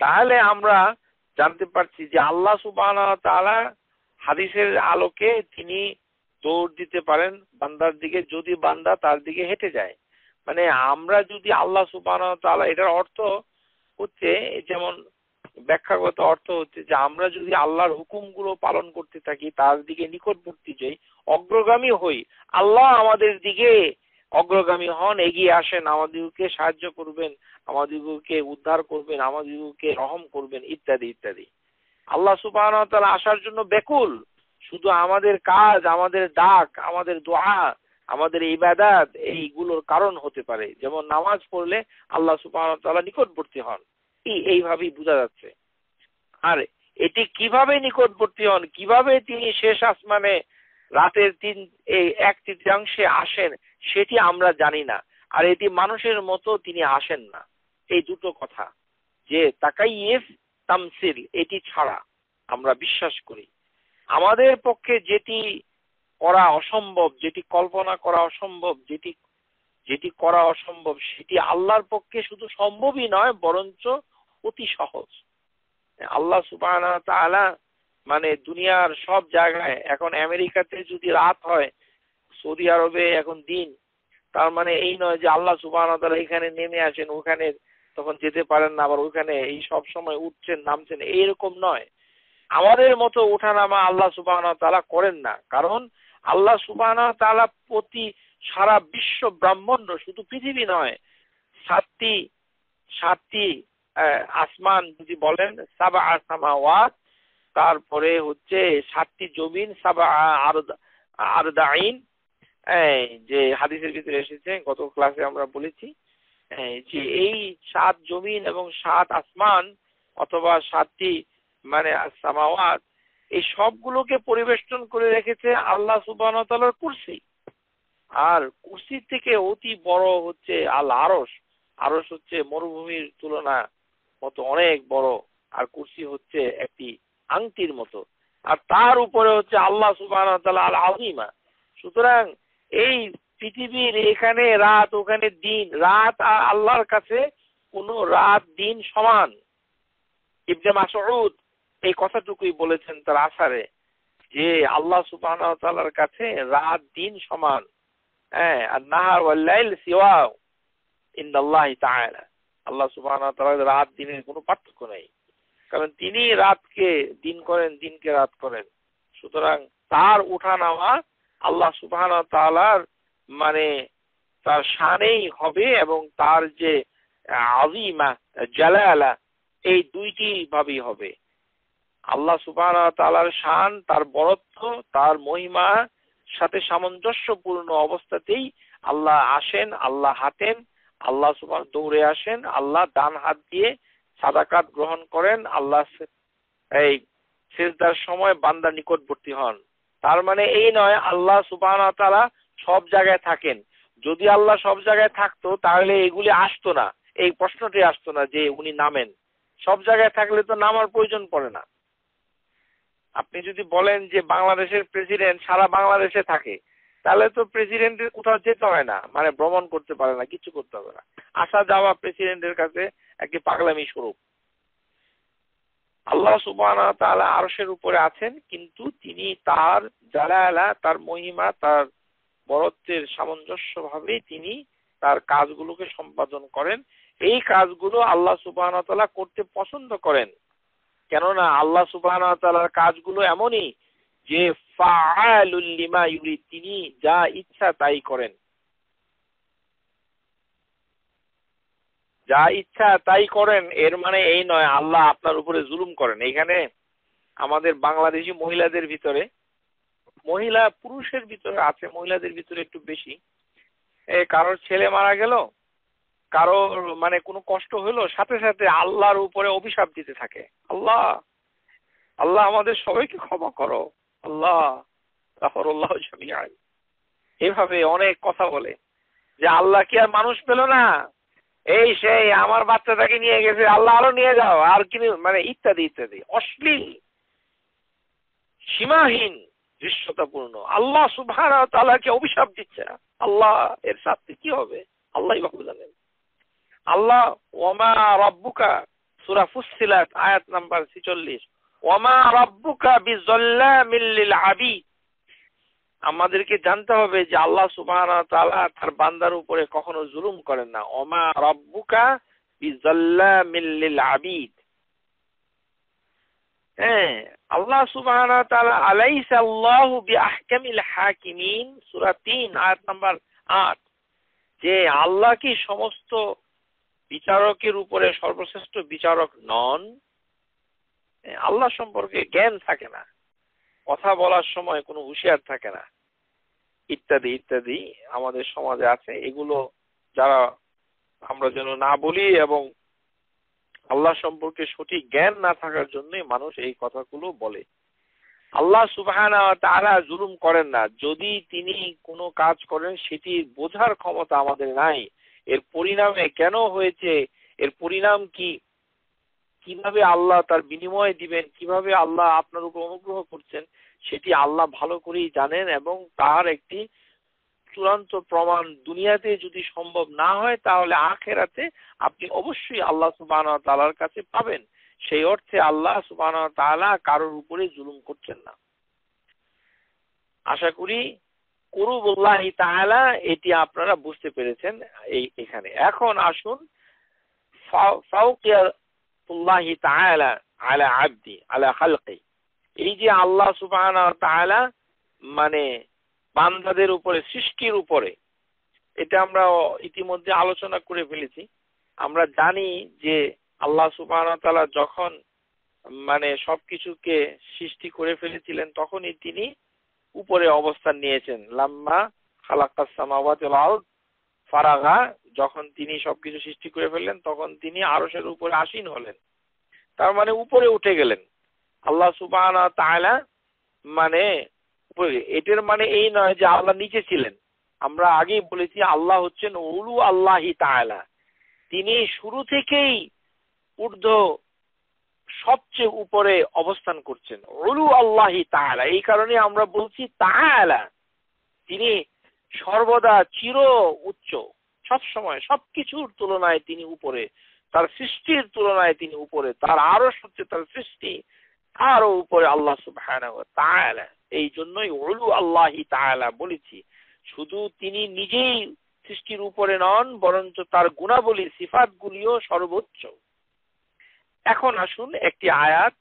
তাহলে আমরা জানতে পারছি যে আল্লাহ সুবহানাহু ওয়া তাআলা হাদিসের আলোকে তিনি দৌড় দিতে পারেন বান্দার দিকে, যদি বান্দা তার দিকে হেঁটে যায়। মানে আমরা যদি আল্লাহ সুবহানাহু ওয়া তাআলা, এটার অর্থ হচ্ছে, যেমন ব্যাখ্যাগত অর্থ হচ্ছে যে আমরা যদি আল্লাহর হুকুমগুলো পালন করতে থাকি, তার দিকে নিকটবর্তী যাই, অগ্রগামী হই, আল্লাহ আমাদের দিকে অগ্রগামী হন, এগিয়ে আসেন, আমাদেরকে সাহায্য করবেন, আমাদেরকে উদ্ধার করবেন, আমাদেরকে রহম করবেন, ইত্যাদি ইত্যাদি। আল্লাহ সুবহানাহু ওয়া তাআলা আসার জন্য ব্যাকুল। শুধু আমাদের কাজ, আমাদের ডাক, আমাদের দোয়া, আমাদের ইবাদত এইগুলোর কারণ হতে পারে। যেমন নামাজ পড়লে আল্লাহ সুবহানাহু ওয়া তাআলা নিকটবর্তী হন, এইভাবেই বোঝা যাচ্ছে। আর এটি কিভাবে নিকটবর্তী হন, কিভাবে তিনি শেষ আসমানে রাতের এই 1/3 আসেন, সেটি আমরা জানি না। আর এটি মানুষের মতো তিনি আসেন না। এই দুটো কথা, যে তাকাইয়ুফ, তামসিল, এটি ছাড়া আমরা বিশ্বাস করি। আমাদের পক্ষে যেটি করা অসম্ভব, যেটি কল্পনা করা অসম্ভব, যেটি করা অসম্ভব, সেটি আল্লাহর পক্ষে শুধু সম্ভবই নয়, বরঞ্চ অতি সহজ। আল্লাহ সুবহানাহু ওয়া তাআলা মানে দুনিয়ার সব জায়গায়, এখন আমেরিকাতে যদি রাত হয়, সৌদি আরবে এখন দিন, তার মানে এই নয় যে আল্লাহ সুবহানাহু ওয়া তাআলা এখানে নেমে আসেন, ওখানে তখন যেতে পারেন না, আবার ওখানে এই সব সময় উঠছেন নামছেন, এইরকম নয়। আমাদের মতো ওঠানামা আল্লাহ সুবহানাহু ওয়া তাআলা করেন না। কারণ আল্লাহ সুবহানাহু ওয়া তাআলা প্রতি সারা বিশ্ব ব্রহ্মাণ্ড, শুধু পৃথিবী নয়, সাতটি আসমান যদি বলেন, সাবা সামাওয়াত, তারপরে হচ্ছে 7টি জমিন, সাবা আরদাইন, যে হাদিসের ভিতরে এসেছে, গত ক্লাসে আমরা বলেছি যে এই 7 জমিন এবং 7 আসমান, অথবা 7টি মানে সামাওয়াত, এই সবগুলোকে পরিবেষ্টন করে রেখেছে আল্লাহ সুবহানাহু ওয়া তাআলার কুরসি। আর কুরসি থেকে অতি বড় হচ্ছে আল আরশ। আরশ হচ্ছে মরুভূমির তুলনা মতো অনেক বড়, আর কুরসি হচ্ছে একটি আংটির মতো, আর তার উপরে হচ্ছে আল্লাহ সুবহানাহু ওয়া তাআলা আল আযীমা। সুতরাং এই পৃথিবীর এখানে রাত, ওখানে দিন, রাত আর আল্লাহর কাছে কোনো রাত দিন সমান। ইবনে মাসউদ এই কথাটুকুই বলেছেন তার আসারে, যে আল্লাহ সুবহানাহু ওয়া তাআলার কাছে রাত দিন সমান। আর নাহার ওয়াল লাইল সিওয়া ইনদাল্লাহি তাআলা, আল্লাহ সুবহানাহু ওয়া তাআলার রাত দিনের কোনো পার্থক্য নেই, কারণ তিনি রাতকে দিন করেন, দিনকে রাত করেন। সুতরাং তার ওঠানামা আল্লাহ সুবহানাহু ওয়া তাআলার মানে তার শানেই হবে, এবং তার যে আযীমা জালালা, এই দুইটি ভাবেই হবে। আল্লাহ সুবহানাহু ওয়া তাআলার শান, তার বড়ত্ব, তার মহিমা সাথে সামঞ্জস্যপূর্ণ অবস্থাতেই আল্লাহ আসেন, আল্লাহ হাঁটেন, আল্লাহ সুবহান দৌড়ে আসেন, আল্লাহ ডান হাত দিয়ে সাদাকাত গ্রহণ করেন, আল্লাহ এই সিজদার সময় বান্দার নিকটবর্তী হন। তার মানে এই নয় আল্লাহ সুবহানাহু ওয়া তাআলা সব জায়গায় থাকেন। যদি আল্লাহ সব জায়গায় থাকতো তাহলে এগুলি আসতো না, এই প্রশ্নটি আসতো না যে উনি নামেন। সব জায়গায় থাকলে তো নামার প্রয়োজন পড়ে না। আপনি যদি বলেন যে বাংলাদেশের প্রেসিডেন্ট সারা বাংলাদেশে থাকে, তাহলে তো প্রেসিডেন্টের কোথাও যেতে হয় না, মানে ভ্রমণ করতে পারে না, কিছু করতে হবে না। আসা যাওয়া প্রেসিডেন্টের কাছে একটি পাগলামি স্বরূপ। আল্লাহ সুবহানাহু ওয়া তাআলা আরশের উপরে আছেন, কিন্তু তিনি তার জালালা, তার মহিমা, তার বড়ত্বের সামঞ্জস্যভাবেই তিনি তার কাজগুলোকে সম্পাদন করেন। এই কাজগুলো আল্লাহ সুবহানাহু ওয়া তাআলা করতে পছন্দ করেন, কেননা আল্লাহ সুবহানাহু ওয়া তাআলার কাজগুলো এমনই যে ফাআলুল লিমা ইউরিদ, তিনি যা ইচ্ছা তাই করেন, যা ইচ্ছা তাই করেন। এর মানে এই নয় আল্লাহ আপনার উপরে জুলুম করেন। এখানে আমাদের বাংলাদেশি মহিলাদের ভিতরে, মহিলা পুরুষের ভিতরে আছে, মহিলাদের ভিতরে একটু বেশি, কারোর ছেলে মারা গেল, কারোর মানে কোনো কষ্ট হলো, সাথে সাথে আল্লাহর উপরে অভিশাপ দিতে থাকে, আল্লাহ আল্লাহ আমাদের সবাইকে ক্ষমা করো, আল্লাহ গাফারুল্লাহ জামিআন। এভাবে অনেক কথা বলে যে আল্লাহ কি আর মানুষ পেল না, এই সেই আমার বাচ্চাটাকে নিয়ে গেছে, আল্লাহ আরো নিয়ে যাও, আর কি মানে ইত্যাদি ইত্যাদি, অশ্লীল সীমাহীন দৃশ্যতাপূর্ণ। আল্লাহ সুবহানাহু ওয়া তাআলাকে অভিশাপ দিচ্ছে, আল্লাহ এর শাস্তি কি হবে আল্লাহই ভালো জানেন। আল্লাহ ওয়ামা রাব্বুকা, সূরা ফুসসিলাত আয়াত নাম্বার 46, ওয়ামা রাব্বুকা বিযাল্লামিল লিল আবিদ। আমাদেরকে জানতে হবে যে আল্লাহ সুবহানাহু ওয়া তাআলা তার বান্দার উপরে কখনো জুলুম করেন না। ওমা রাব্বুকা বিযাল্লামিল লিল আবিদ। হ্যাঁ, আল্লাহ সুবহানাহু ওয়া তাআলা আলাইসা আল্লাহু বিআহকামিল হাকিমিন, সূরা 3 আয়াত নাম্বার 8, যে আল্লাহ কি সমস্ত বিচারকের উপরে সর্বশ্রেষ্ঠ বিচারক নন? আল্লাহ সম্পর্কে জ্ঞান থাকে না, কথা বলার সময় কোনো হুঁশিয়ার থাকে না, ইত্যাদি ইত্যাদি আমাদের সমাজে আছে। এগুলো যারা আমরা যেন না বলি, এবং আল্লাহ সম্পর্কে সঠিক জ্ঞান না থাকার জন্যই মানুষ এই কথাগুলো বলে। আল্লাহ সুবহানাহু ওয়া তাআলা জুলুম করেন না। যদি তিনি কোনো কাজ করেন সেটি বোঝার ক্ষমতা আমাদের নাই, এর পরিণামে কেন হয়েছে, এর পরিণাম কি, কিভাবে আল্লাহ তার বিনিময় দিবেন, কিভাবে আল্লাহ আপনার উপর অনুগ্রহ করছেন, সেটি আল্লাহ ভালো করেই জানেন। এবং তার একটি চূড়ান্ত প্রমাণ দুনিয়াতে যদি সম্ভব না হয়, তাহলে আখিরাতে আপনি অবশ্যই আল্লাহ সুবহানাহু ওয়া তাআলার কাছে পাবেন। সেই অর্থে আল্লাহ সুবহানাহু ওয়া তাআলা কারোর উপরে জুলুম করছেন না। আশা করি কুরুবুল্লাহি তাআলা এটি আপনারা বুঝতে পেরেছেন এখানে। এখন আসুন ফাওকিয়াতুল্লাহি তাআলা আলা আবদি আলা খালকি। এই যে আল্লাহ সুবহানাহু ওয়া তাআলা মানে বান্দাদের উপরে, সৃষ্টির উপরে, এটা আমরা ইতিমধ্যে আলোচনা করে ফেলেছি। আমরা জানি যে আল্লাহ সুবহানাহু ওয়া তাআলা যখন মানে সবকিছুকে সৃষ্টি করে ফেলেছিলেন, তখনই তিনি উপরে অবস্থান নিয়েছেন। লাম্মা খালাকাস সামাওয়াতি ওয়াল আরদ ফারাগা, যখন তিনি সবকিছু সৃষ্টি করে ফেললেন তখন তিনি আরশের উপরে আসীন হলেন, তার মানে উপরে উঠে গেলেন আল্লাহ সুবহানাহু ওয়া তাআলা। মানে এটার মানে এই নয় যে আল্লাহ নিচে ছিলেন। আমরা আগেই বলেছি আল্লাহ হচ্ছেন উলু আল্লাহি তাআলা, তিনি শুরু থেকেই ঊর্ধ্ব সবচেয়ে উপরে অবস্থান করছেন, উলু আল্লাহি তাআলা। এই কারণে আমরা বলছি তাআলা, তিনি সর্বদা চির উচ্চ, সব সময় সবকিছুর তুলনায় তিনি উপরে, তার সৃষ্টির তুলনায় তিনি উপরে, তার আরশ হচ্ছে তার সৃষ্টি, আরো উপরে আল্লাহ সুবহানাহু ওয়া তাআলা। এই জন্যই উলু আল্লাহি তাআলা বলেছি। শুধু তিনি নিজেই সৃষ্টির উপরে নন, বরঞ্চ তার গুণাবলী, সিফাতগুলিও সর্বোচ্চ। এখন আসুন একটি আয়াত,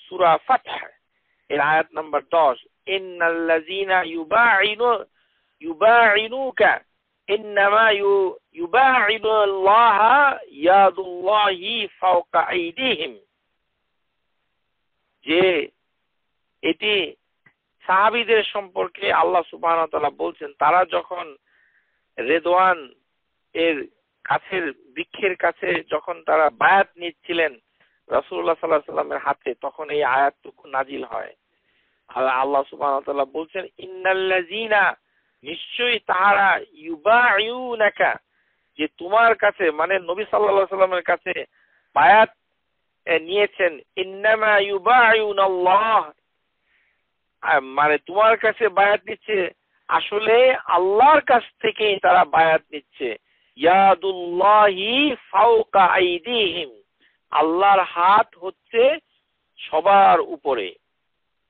সূরা ফাতহ এর আয়াত নাম্বার 10, ইন্নাল্লাযীনা ইউবাঈনুকা ইন্নামা ইউবাঈনুল্লাহা ইয়াদুল্লাহি ফাওকা আইদিহিম। যে এটি সাহাবীদের সম্পর্কে আল্লাহ সুবহানাহু ওয়া তাআলা বলছেন, তারা যখন রেদওয়ান এর কাছের বৃক্ষের কাছে যখন তারা বায়াত নিচ্ছিলেন রাসূলুল্লাহ সাল্লাল্লাহু আলাইহি ওয়াসাল্লামের হাতে, তখন এই আয়াতটুকু নাজিল হয়। আল্লাহ সুবহানাহু ওয়া তাআলা বলছেন, ইন্নাল্লাযীনা, নিশ্চয়ই তাহারা, ইউবাঈউনাকা, যে তোমার কাছে মানে নবী সাল্লাল্লাহু আলাইহি ওয়াসাল্লামের কাছে বায়াত নিয়েছেন, ইন্নামা ইউবাঈউনাল্লাহ, মানে তোমার কাছে বায়াত নিচ্ছে, আসলে আল্লাহর কাছ থেকেই তারা বায়াত নিচ্ছে। ইয়াদুল্লাহি ফাওকা আইদিহিম, আল্লাহর হাত হচ্ছে সবার উপরে,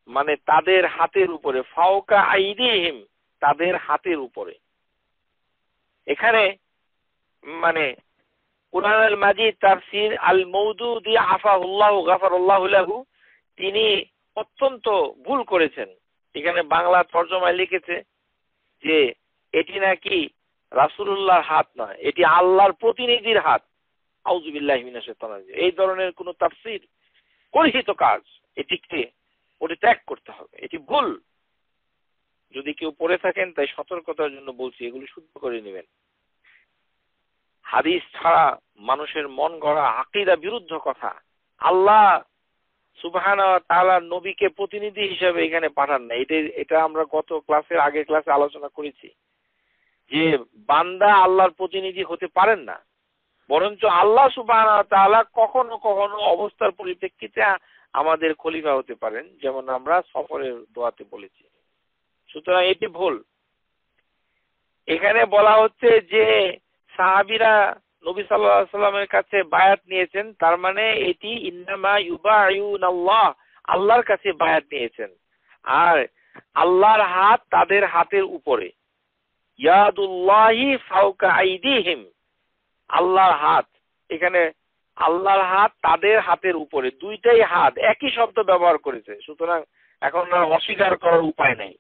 মানে তাদের হাতের উপরে, ফাওকা আইদিহিম, তাদের হাতের উপরে। এখানে মানে কুরআনুল মাজিদ তাফসীর আল মওদুদি আফাহুল্লাহু গাফারাল্লাহু লাহু, তিনি অত্যন্ত ভুল করেছেন। এখানে বাংলা তরজমায় লিখেছে যে এটি নাকি রাসূলুল্লাহর হাত নয়, এটি আল্লাহর প্রতিনিধির হাত। আউযু বিল্লাহি মিনাশ শাইতানির রাজিম। এই ধরনের কোন তাফসীর কলুষিত কাজ, এটিকে পরিত্যাগ করতে হবে, এটি ভুল। যদি কেউ পড়ে থাকেন তাই সতর্কতার জন্য বলছি, এগুলি শুদ্ধ করে নেবেন। হাদিস ছাড়া মানুষের মন গড়া আকীদা বিরুদ্ধ কথা। আল্লাহ সুবহানাহু ওয়া তাআলা নবীকে প্রতিনিধি হিসেবে এখানে পাঠান না। এটা আমরা গত আগের ক্লাসে আলোচনা করেছি যে বান্দা আল্লাহর প্রতিনিধি হতে পারেন না, বরঞ্চ আল্লাহ সুবহানাহু ওয়া তাআলা কখনো কখনো অবস্থার পরিপ্রেক্ষিতে আমাদের খলিফা হতে পারেন, যেমন আমরা সফরের দোয়াতে বলেছি। সুতরাং এটি ভুল। এখানে বলা হচ্ছে যে সাহাবীরা নবী সাল্লাল্লাহু আলাইহি ওয়াসাল্লামের কাছে বায়াত নিয়েছেন, তার মানে এটি ইন্নামা ইউবাঈউনাল্লাহ, আল্লাহর কাছে বায়াত নিয়েছেন। আর আল্লাহর হাত তাদের হাতের উপরে, ইয়াদুল্লাহি ফাওকা আইদিহিম, আল্লাহর হাত, এখানে আল্লাহর হাত তাদের হাতের উপরে, দুইটাই হাত একই শব্দ ব্যবহার করেছে। সুতরাং এখন আর অস্বীকার করার উপায় নেই।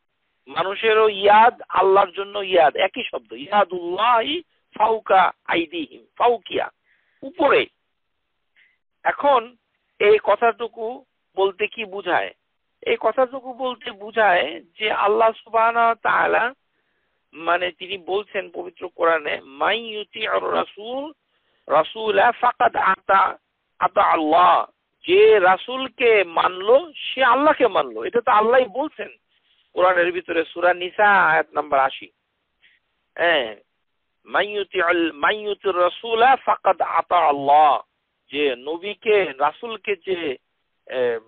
মানুষেরও ইয়াদ, আল্লাহর জন্য ইয়াদ, একই শব্দ, ইয়াদুল্লাহি ফাওকা আইদিহিম, ফাওকিয়া, উপরে। এখন এই কথাটুকু বলতে কি বুঝায়? এই কথাটুকু বলতে বুঝায় যে আল্লাহ সুবহানাহু ওয়া তাআলা মানে তিনি বলছেন পবিত্র কোরআনে, মাই ইউতিউর রাসূল রাসূলা ফাকাদ আতা আল্লাহ, যে রাসূলকে মানলো সে আল্লাহকে মানলো। এটা তো আল্লাহই বলছেন কোরআনের ভিতরে, সূরা নিসা আয়াত নাম্বার 80। হ্যাঁ, মাই ইউতিউর রাসূলা ফাকাদ আতা আল্লাহ, যে নবীকে রাসূলকে যে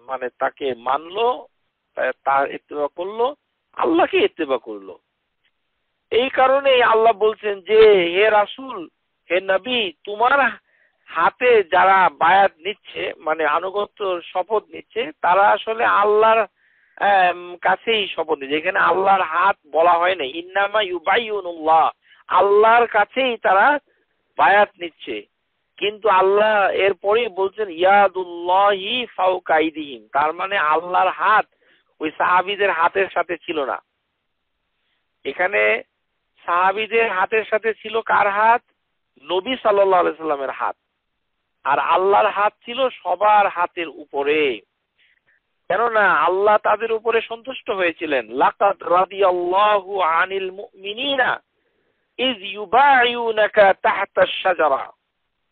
মানে তাকে মানলো, তার ইত্তেবা করলো, আল্লাহকে ইত্তেবা করলো। এই কারণেই আল্লাহ বলছেন যে হে রাসূল, হে নবী, তোমার হাতে যারা বায়াত নিচ্ছে মানে আনুগত্য শপথ নিচ্ছে, তারা আসলে আল্লাহর কাছেই শপথ নিচ্ছে। এখানে আল্লাহর হাত বলা হয় না, ইন্নামা ইউবাইয়ুনুল্লাহ, আল্লাহর কাছেই তারা বায়াত নিচ্ছে। কিন্তু আল্লাহ এরপরেই বলছেন ইয়াদুল্লাহি ফাওকা আইদিহিম, তার মানে আল্লাহর হাত ওই সাহাবীদের হাতের সাথে ছিল না। এখানে সাহাবীদের হাতের সাথে ছিল কার হাত? নবী সাল্লাল্লাহু আলাইহি সাল্লামের হাত। আর আল্লাহর হাত ছিল সবার হাতের উপরে, কেননা আল্লাহ তাদের উপরে সন্তুষ্ট হয়েছিলেন। লাকাদ রাদিয়াল্লাহু আনিল মুমিনিনা ইয ইউবাইউনাকা তাহতাশ শাজারা,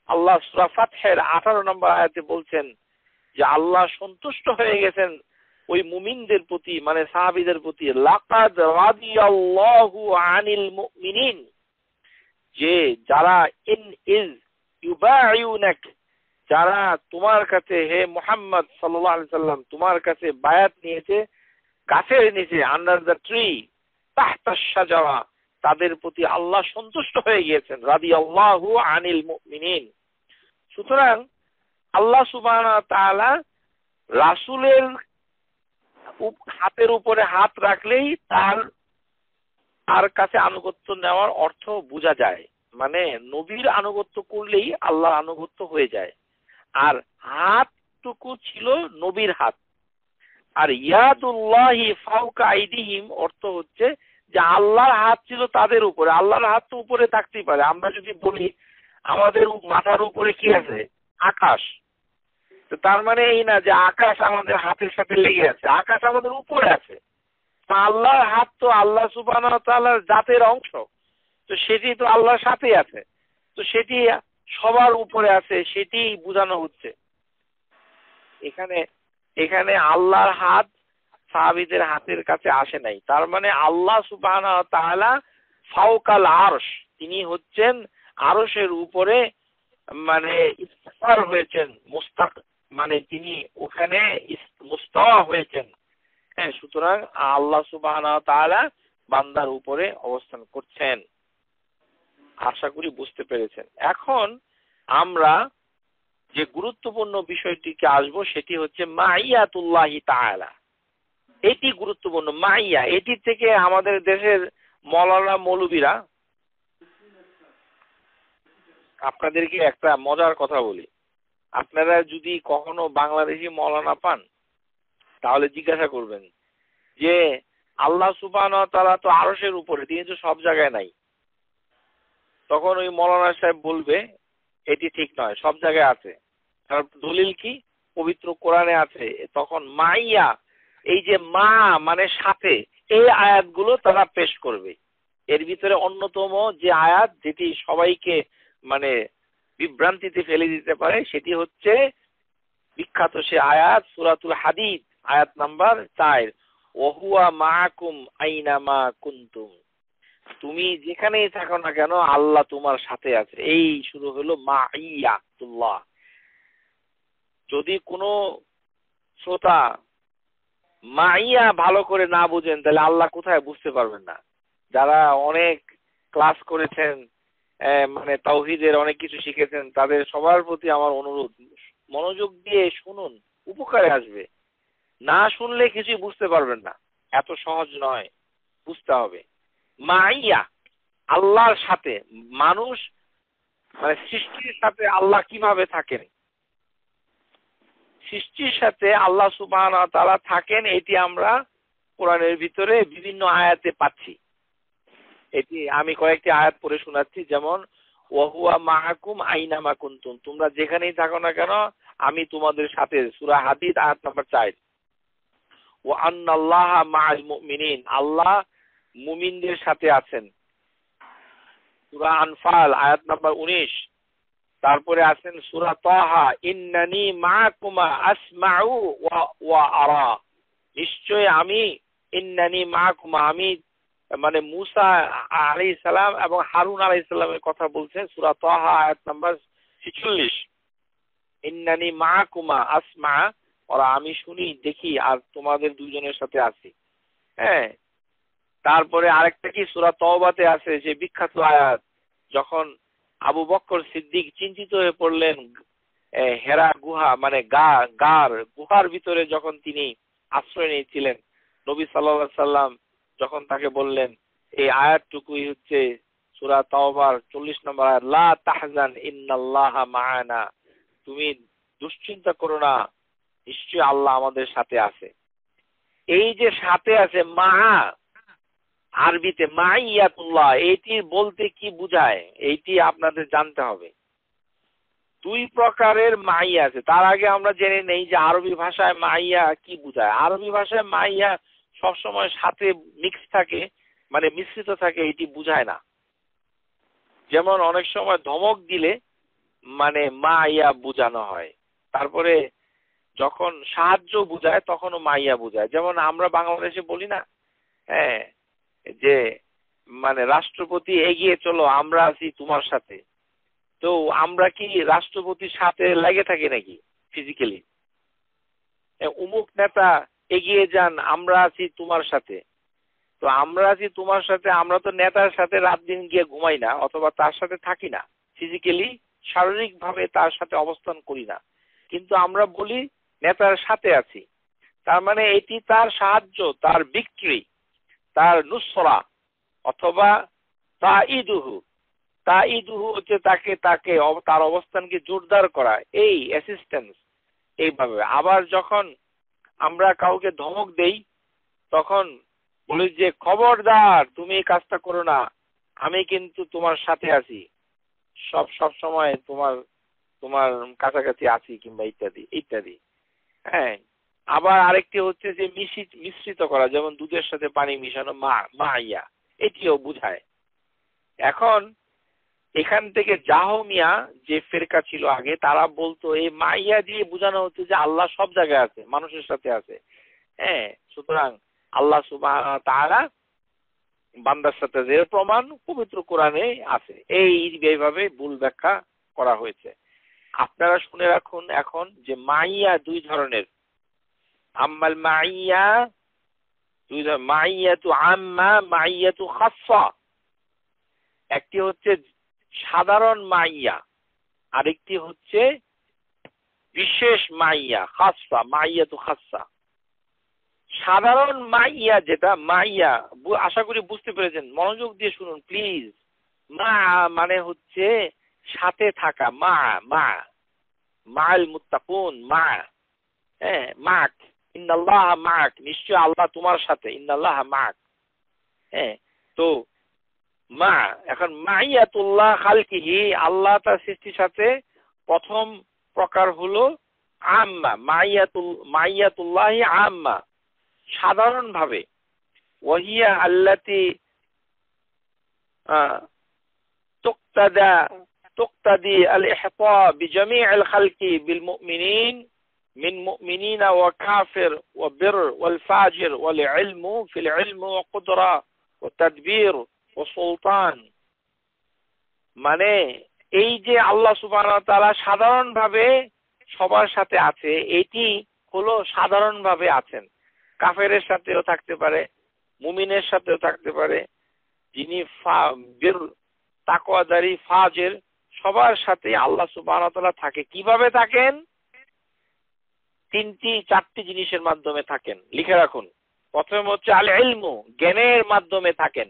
আল্লাহ সূরা ফাতহের 18 নম্বর আয়াতে বলছেন যে আল্লাহ সন্তুষ্ট হয়ে গেছেন ওই মুমিনদের প্রতি, মানে সাহাবীদের প্রতি। লাকাদ রাদিয়াল্লাহু আনিল মুমিনিন, যে যারা ইউবাইউনাক, যারা তোমার কাছে হে মুহাম্মদ সাল্লাল্লাহু আলাইহি সাল্লাম তোমার কাছে বায়াত নিয়েছে গাছের নিচে, আন্ডার দ্য ট্রি, তাহতাশ শাজারা, তাদের প্রতি আল্লাহ সন্তুষ্ট হয়ে গিয়েছেন। রাদিয়াল্লাহু আনিল মুমিনিন। সুতরাং আল্লাহ সুবহানাহু ওয়া তাআলা রাসূলের হাতের উপরে হাত রাখলেই তার কাছে আনুগত্য নেওয়ার অর্থ বোঝা যায়। মানে নবীর আনুগত্য করলেই আল্লাহর আনুগত্য হয়ে যায়। আর হাতটুকু ছিল নবীর হাত। আর ইয়াদুল্লাহি ফাওকা আইদিহিম অর্থ হচ্ছে যে আল্লাহর হাত ছিল তাদের উপরে। আল্লাহর হাত তো উপরে থাকতেই পারে। আমরা যদি বলি আমাদের মাথার উপরে কি আছে? আকাশ। তো তার মানে এই না যে আকাশ আমাদের হাতের সাথে লেগে আছে, আকাশ আমাদের উপরে আছে। আল্লাহর হাত তো আল্লাহ সুবহানাহু ওয়া তাআলার জাতের অংশ, তো সেটি তো আল্লাহর সাথেই আছে, তো সেটি সবার উপরে আছে, সেটি বোঝানো হচ্ছে এখানে আল্লাহর হাত সাহাবীদের হাতের কাছে আসে নাই। তার মানে আল্লাহ সুবহানাহু ওয়া তাআলা ফাওকাল আরশ, তিনি হচ্ছেন আরশের উপরে, মানে ইস্তার হয়েছেন, মুস্তাক, মানে তিনি ওখানে মুস্তাওয়া হয়েছেন। হ্যাঁ, সুতরাং আল্লাহ সুবহানাহু ওয়া তাআলা বান্দার উপরে অবস্থান করছেন। আশা করি বুঝতে পেরেছেন। এখন আমরা যে গুরুত্বপূর্ণ বিষয়টিকে আসবো সেটি হচ্ছে মাইয়াতুল্লাহি তাআলা। এটি গুরুত্বপূর্ণ। মাইয়া, এটি থেকে আমাদের দেশের মৌলানা মৌলবীরা, আপনাদেরকে একটা মজার কথা বলি, আপনারা যদি কখনো বাংলাদেশি মৌলানা পান তাহলে জিজ্ঞাসা করবেন যে আল্লাহ সুবহানাহু ওয়া তাআলা তো আরশের উপরে, তিনি তো সব জায়গায় নাই। তখন ওই মৌলানা সাহেব বলবে এটি ঠিক নয়, সব জায়গায় আছে। তার দলিল কি? পবিত্র কোরআনে আছে। তখন মাইয়া, এই যে মা মানে সাথে, এই আয়াতগুলো তারা পেশ করবে। এর ভিতরে অন্যতম যে আয়াত যেটি সবাইকে মানে বিভ্রান্তিতে ফেলে দিতে পারে সেটি হচ্ছে বিখ্যাত সে আয়াত সূরাতুল হাদীদ আয়াত নাম্বার 4, ওহুয়া মাআকুম আইনামা কুনতুম, তুমি যেখানেই থাকো না কেন আল্লাহ তোমার সাথে আছে। এই শুরু হলো মাইয়াতুল্লাহ। যদি কোনো শ্রোতা মাইয়া ভালো করে না বুঝেন তাহলে আল্লাহ কোথায় বুঝতে পারবেন না। যারা অনেক ক্লাস করেছেন, মানে তাওহীদের অনেক কিছু শিখেছেন, তাদের সবার প্রতি আমার অনুরোধ, মনোযোগ দিয়ে শুনুন, উপকারে আসবে। না শুনলে কিছুই বুঝতে পারবেন না, এত সহজ নয়, বুঝতে হবে। মাইয়া আল্লাহর সাথে, মানুষ মানে সৃষ্টির সাথে আল্লাহ কিভাবে থাকেন, সৃষ্টির সাথে আল্লাহ সুবহানাহু ওয়া তাআলা থাকেন, এটি আমরা কোরআনের ভিতরে বিভিন্ন আয়াতে পাচ্ছি। এটি আমি কয়েকটি আয়াত পড়ে শোনাচ্ছি, যেমন ওয়াহুয়া মাআকুম আইনামা কুনতুম, তোমরা যেখানেই থাকো না কেন আমি তোমাদের সাথে। সূরা হাদীদ আয়াত নাম্বার 4। ওয়া আন্নাল্লাহা মাআল মুমিনিন, আল্লাহ মুমিনদের সাথে আছেন। সূরা আনফাল আয়াত নাম্বার 19। তারপরে আছেন সূরা তাহা, ইন্নানি মাআকুমা আসমাউ ওয়া আরা, নিশ্চয় আমি, ইন্নানি মাআকুমা, আমি মানে মুসা আলাইহিস সালাম এবং হারুন আলাইহিস সালামের কথা বলছেন, সূরা তাহা আয়াত নাম্বার 46। ইন্নানি মাআকুমা আসমা ওরা, আমি শুনি দেখি আর তোমাদের দুইজনের সাথে আছি। হ্যাঁ, তারপরে আরেকটা কি সূরা তওবাতে আছে যে বিখ্যাত আয়াত, যখন আবু বকর সিদ্দিক চিন্তিত হয়ে পড়লেন, হেরা গুহা মানে গুহার ভিতরে যখন তিনি আশ্রয় নিয়েছিলেন, নবী সাল্লাল্লাহু আলাইহি সাল্লাম যখন তাকে বললেন, এই আয়াতটুকুই হচ্ছে সূরা তাওবার 40 নম্বর আয়াত, লা তাহজান ইন্নাল্লাহা মাআনা, তুমি দুশ্চিন্তা করো না, নিশ্চয়ই আল্লাহ আমাদের সাথে আছে। এই যে সাথে আছে, মা আরবিতে মাইয়াতুল্লাহ, এটি বলতে কি বুঝায় এইটি আপনাদের জানতে হবে। দুই প্রকারের মাইয়া আছে। তার আগে আমরা জেনে নেই যে আরবি ভাষায় মাইয়া কি বুঝায়। আরবি ভাষায় মাইয়া সবসময় সাথে মিক্স থাকে, মানে মিশ্রিত থাকে, এটি বুঝায় না। যেমন অনেক সময় ধমক দিলে মানে মাইয়া বুঝানো হয়, তারপরে যখন সাহায্য বুঝায় তখনও মাইয়া বুঝায়। যেমন আমরা বাংলাদেশে বলি না, হ্যাঁ, যে মানে রাষ্ট্রপতি এগিয়ে চলো আমরা আছি তোমার সাথে। তো আমরা কি রাষ্ট্রপতির সাথে লেগে থাকি নাকি ফিজিক্যালি? অমুক নেতা এগিয়ে যান, আমরা আছি তোমার সাথে। তো আমরা আছি তোমার সাথে, আমরা তো নেতার সাথে রাত দিন গিয়ে ঘুমাই না, অথবা তার সাথে থাকি না, ফিজিক্যালি শারীরিক ভাবে তার সাথে অবস্থান করি না, কিন্তু আমরা বলি নেতার সাথে আছি। তার মানে এটি তার সাহায্য, তার ভিক্টরি, তার নুসরা, অথবা তাইদুহু। তাইদুহু হচ্ছে তাকে তাকে তার অবস্থানকে জোরদার করা, এই অ্যাসিস্ট্যান্স এইভাবে। আবার যখন আমরা কাউকে ধমক দেই তখন বলি যে খবরদার তুমি এই কাজটা করো না, আমি কিন্তু তোমার সাথে আছি, সব সময় তোমার তোমার কাছাকাছি আছি, কিংবা ইত্যাদি ইত্যাদি। হ্যাঁ, আবার আরেকটি হচ্ছে যে মিশ্রিত করা, যেমন দুধের সাথে পানি মিশানো, মাইয়া, এটিও বুঝায়। এখন এখান থেকে জাহমিয়া যে ফেরকা ছিল আগে, তারা বলতো এই মাইয়া দিয়ে বোঝানো হচ্ছে যে আল্লাহ সব জায়গায় আছে, মানুষের সাথে আছে। হ্যাঁ, সুতরাং আল্লাহ সুবহানাহু ওয়া তাআলা বান্দার সাথে, এর প্রমাণ পবিত্র কোরআনে আছে। এইভাবে ভুল ব্যাখ্যা করা হয়েছে। আপনারা শুনে রাখুন এখন যে মাইয়া দুই ধরনের। আম্মাল মাইয়া, দুই ধরনের, মাইয়াতু আম্মা, মাইয়াতু খাসসা। একটি হচ্ছে সাধারণ মাইয়া, আরেকটি হচ্ছে বিশেষ মাইয়া, খাসসা, মাইয়াতু খাসসা। সাধারণ মাইয়া যেটা, মাইয়া আশা করি বুঝতে পেরেছেন, মনোযোগ দিয়ে শুনুন প্লিজ। মা মানে হচ্ছে সাথে থাকা, মা মা মাল মুত্তাকুন, মা, হ্যাঁ, মাক, ইন্নাল্লাহা মাক, নিশ্চয় আল্লাহ তোমার সাথে, ইন্নাল্লাহা মাক। হ্যাঁ, তো মা, এখন মাইয়াতুল্লাহ খালকিহি, আল্লাহ তার সৃষ্টির সাথে প্রথম প্রকার হলো আম্মা, মাইয়াতুল্লাহি আম্মা, সাধারণ ভাবে। ওয়াহিয়া আল্লাতি তুক্তাদি আল ইহতা বিজামি'আল খালকি বিল মুমিনিন মিন মুমিনিন ওয়া কাফির ওয়া বির ওয়াল ফাজির ওয়াল ইলমু ফিল ইলম ওয়া কুদরা ওয়া তাদবীর ও সুলতান। মানে এই যে আল্লাহ সুবহানাহু ওয়া তাআলা সাধারণ ভাবে সবার সাথে আছে, এটি হলো সাধারণ ভাবে আছেন। কাফেরের সাথেও থাকতে পারে, মুমিনের সাথেও থাকতে পারে, যিনি তাকওয়াদারি ফাজের, সবার সাথে আল্লাহ সুবহানাহু ওয়া তাআলা থাকে। কিভাবে থাকেন? চারটি জিনিসের মাধ্যমে থাকেন, লিখে রাখুন। প্রথম হচ্ছে আল ইলমু, জ্ঞানের মাধ্যমে থাকেন।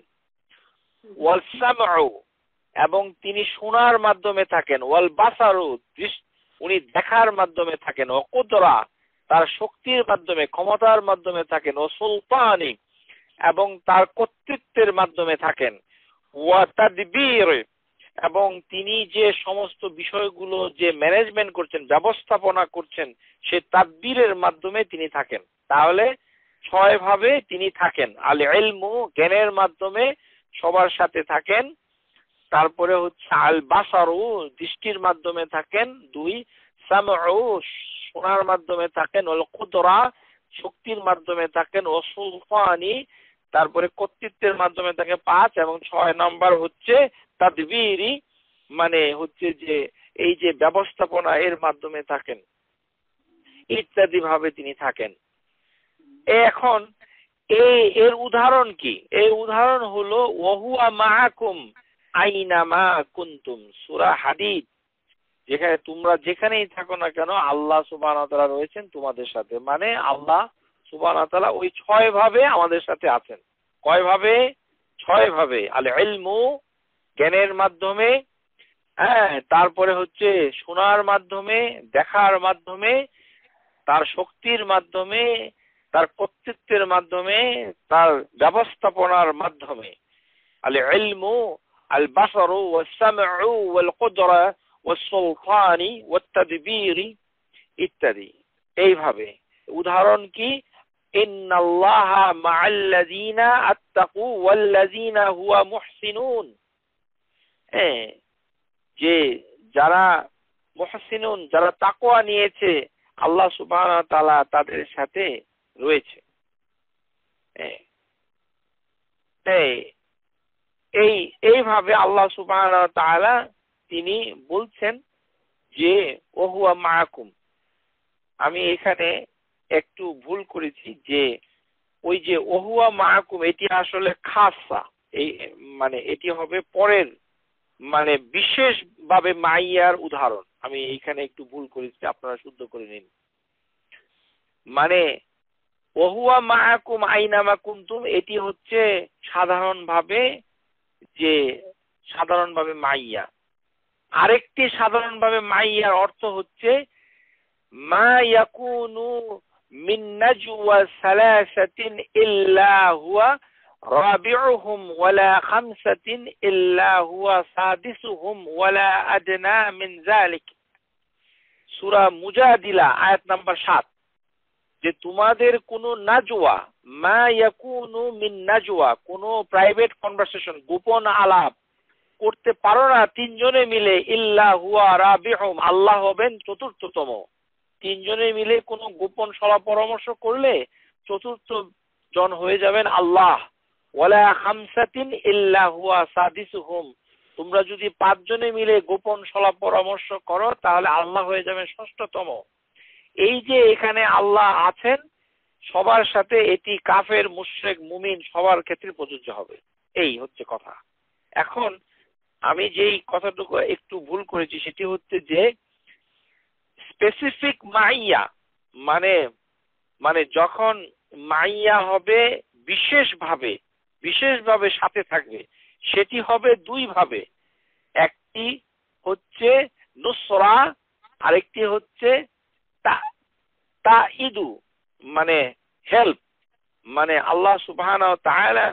ওয়াল সামউ, এবং তিনি শোনার মাধ্যমে থাকেন। ওয়াল বাসারু, উনি দেখার মাধ্যমে থাকেন। ও কুদরা, তার শক্তির মাধ্যমে, ক্ষমতার মাধ্যমে থাকেন। ও সুলতানি, এবং তার কর্তৃত্বের মাধ্যমে থাকেন। ওয়া তাদবীর, এবং তিনি যে সমস্ত বিষয়গুলো যে ম্যানেজমেন্ট করছেন, ব্যবস্থাপনা করছেন, সে তাদবীরের মাধ্যমে তিনি থাকেন। তাহলে 6 ভাবে তিনি থাকেন। আল ইলমু, জ্ঞানের মাধ্যমে সবার সাথে থাকেন। তারপরে হচ্ছে আল বাসারু, দৃষ্টির মাধ্যমে থাকেন। 2 সামউ, শোনার মাধ্যমে থাকেন। ওয়াল কুদরা, শক্তির মাধ্যমে থাকেন। ও সুলতানি, তারপরে কর্তৃত্বের মাধ্যমে থাকে 5, এবং 6 নাম্বার হচ্ছে তাদবীরি, মানে হচ্ছে যে এই যে ব্যবস্থাপনা, এর মাধ্যমে থাকেন। ইত্যাদি ভাবে তিনি থাকেন। এখন এর উদাহরণ কি? এই উদাহরণ হলো ওয়াহুয়া মাআকুম আইনামা কুনতুম, সূরা হাদীদ। যেখানে তোমরা যেখানেই থাকো না কেন, আল্লাহ সুবহানাহু ওয়া তাআলা রয়েছেন তোমাদের সাথে। মানে আল্লাহ সুবহানাহু ওয়া তাআলা ওই 6 ভাবে আমাদের সাথে আছেন। কয় ভাবে? 6 ভাবে। আল ইলমু, জ্ঞানের মাধ্যমে, তারপরে হচ্ছে শোনার মাধ্যমে, দেখার মাধ্যমে, তার শক্তির মাধ্যমে, তার কর্তৃত্বের মাধ্যমে, তার ব্যবস্থাপনার মাধ্যমে। আল ইলমু, আল বাসারু, ওয়াস সামউ, ওয়াল কুদরা, ওয়াস সুলতানি, ওয়াত তাদবীরি ইত্যাদি। এইভাবে। উদাহরণ কি? ইন্নাল্লাহা মাআল্লাযীনা আত্তাকু ওয়াল্লাযীনা হুয়া মুহসিনুন, যে যারা মুহসিনুন, যারা তাকওয়া নিয়েছে, আল্লাহ সুবহানাহু ওয়া তাআলা তাদের সাথে রয়েছে। এইভাবে আল্লাহ সুবহানাহু ওয়া তাআলা তিনি বলছেন যে ওহুয়া মাআকুম। আমি এখানে একটু ভুল করেছি, যে ওই যে ওহুয়া মাআকুম, এটি আসলে খাসা, এই মানে এটি হবে পরের, মানে বিশেষভাবে মাইয়ার উদাহরণ। আমি এইখানে একটু ভুল করেছি, আপনারা শুদ্ধ করে নিন। মানে ওহুয়া মাআকুম আইনামা কুনতুম, এটি হচ্ছে সাধারণভাবে মাইয়া। আরেকটি সাধারণভাবে মাইয়ার অর্থ হচ্ছে মা ইয়াকুনু মিন নাজওয়া সালাসাতিন ইল্লা হুয়া রাবিউহুম ওয়ালা খামসাতিন ইল্লা হুয়া সাদিসুহুম ওয়ালা আদনা মিন যালিক। সূরা মুজাদিলা আয়াত নাম্বার 7। যে তোমাদের কোনো নাজওয়া, মা ইয়াকুনু মিন নাজওয়া, কোনো প্রাইভেট কনভারসেশন, গোপন আলাপ করতে পারো না 3 জনে মিলে, ইল্লা হুয়া রাবিউহুম, আল্লাহ হবেন চতুর্থতম। 3 জনে মিলে কোনো গোপন সলা পরামর্শ করলে 4র্থ জন হয়ে যাবেন আল্লাহ। ওয়ালা খামসাতিন ইল্লা হুয়া সাদিসুহুম, তোমরা যদি 5 জনে মিলে গোপন সলা পরামর্শ করো, তাহলে আল্লাহ হয়ে যাবেন 6ষ্ঠতম। এই যে এখানে আল্লাহ আছেন সবার সাথে, এটি কাফের, মুশরিক, মুমিন সবার ক্ষেত্রে প্রযোজ্য হবে। এই হচ্ছে কথা। এখন আমি যেই কথাটুকু একটু ভুল করেছি, সেটি হচ্ছে যে স্পেসিফিক মাইয়া, মানে যখন মাইয়া হবে বিশেষভাবে সাথে থাকবে, সেটি হবে 2 ভাবে। একটি হচ্ছে নুসরা, আরেকটি হচ্ছে তাইদু, মানে হেল্প। মানে আল্লাহ সুবহানাহু ওয়া তাআলা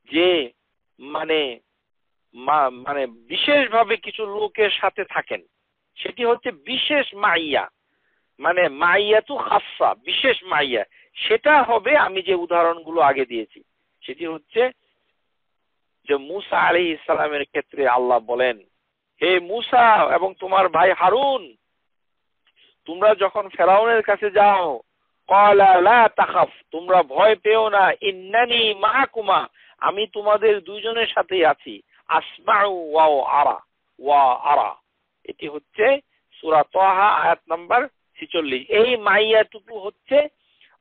যে মানে বিশেষভাবে কিছু লোকের সাথে থাকেন, সেটি হচ্ছে বিশেষ মাইয়া। মানে মাইয়াতু খাসসা, বিশেষ মাইয়া। সেটা হবে আমি যে উদাহরণগুলো আগে দিয়েছি। সেটি হচ্ছে যে মূসা আলাইহিস সালামের ক্ষেত্রে আল্লাহ বলেন, হে মূসা এবং তোমার ভাই হারুন, তোমরা যখন ফেরাউনের কাছে যাও, ক্বালা লা তাখাফ, তোমরা ভয় পেও না, ইন্নানি মাআকুমা, আমি তোমাদের 2 জনের সাথেই আছি। আসমাউ ওয়া আরা, এটি হচ্ছে সূরা তাহা আয়াত নাম্বার 46। এই মাইয়াটুকু হচ্ছে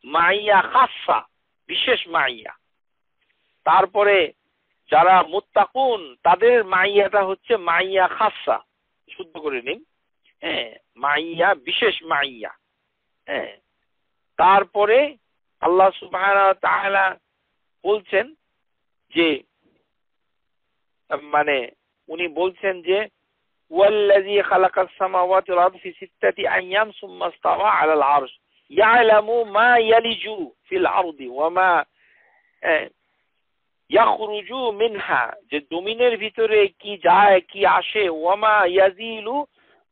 মাইয়া খাসসা, বিশেষ মাইয়া। তারপরে যারা মুত্তাকুন, তাদের মাইয়াটা হচ্ছে মাইয়া খাসসা। শুদ্ধ করে নিন, মাইয়া, বিশেষ মাইয়া। তারপরে আল্লাহ সুবহানাহু ওয়া তাআলা বলছেন যে মানে উনি বলছেন যে ওয়াল্লাযী খালাকাস সামাওয়াতি ওয়াল আরদা ফি সিত্তাতি আইয়াম সুম্মা ইসতাওয়া আলাল আরশ ইয়ালামু মা ইয়ালিজু ফিল আরদি ওয়া মা ইয়াখরুজু মিনহা, যে জমিনের ভিতরে কি যায় কি আসে, ওয়া মা ইয়াজিলু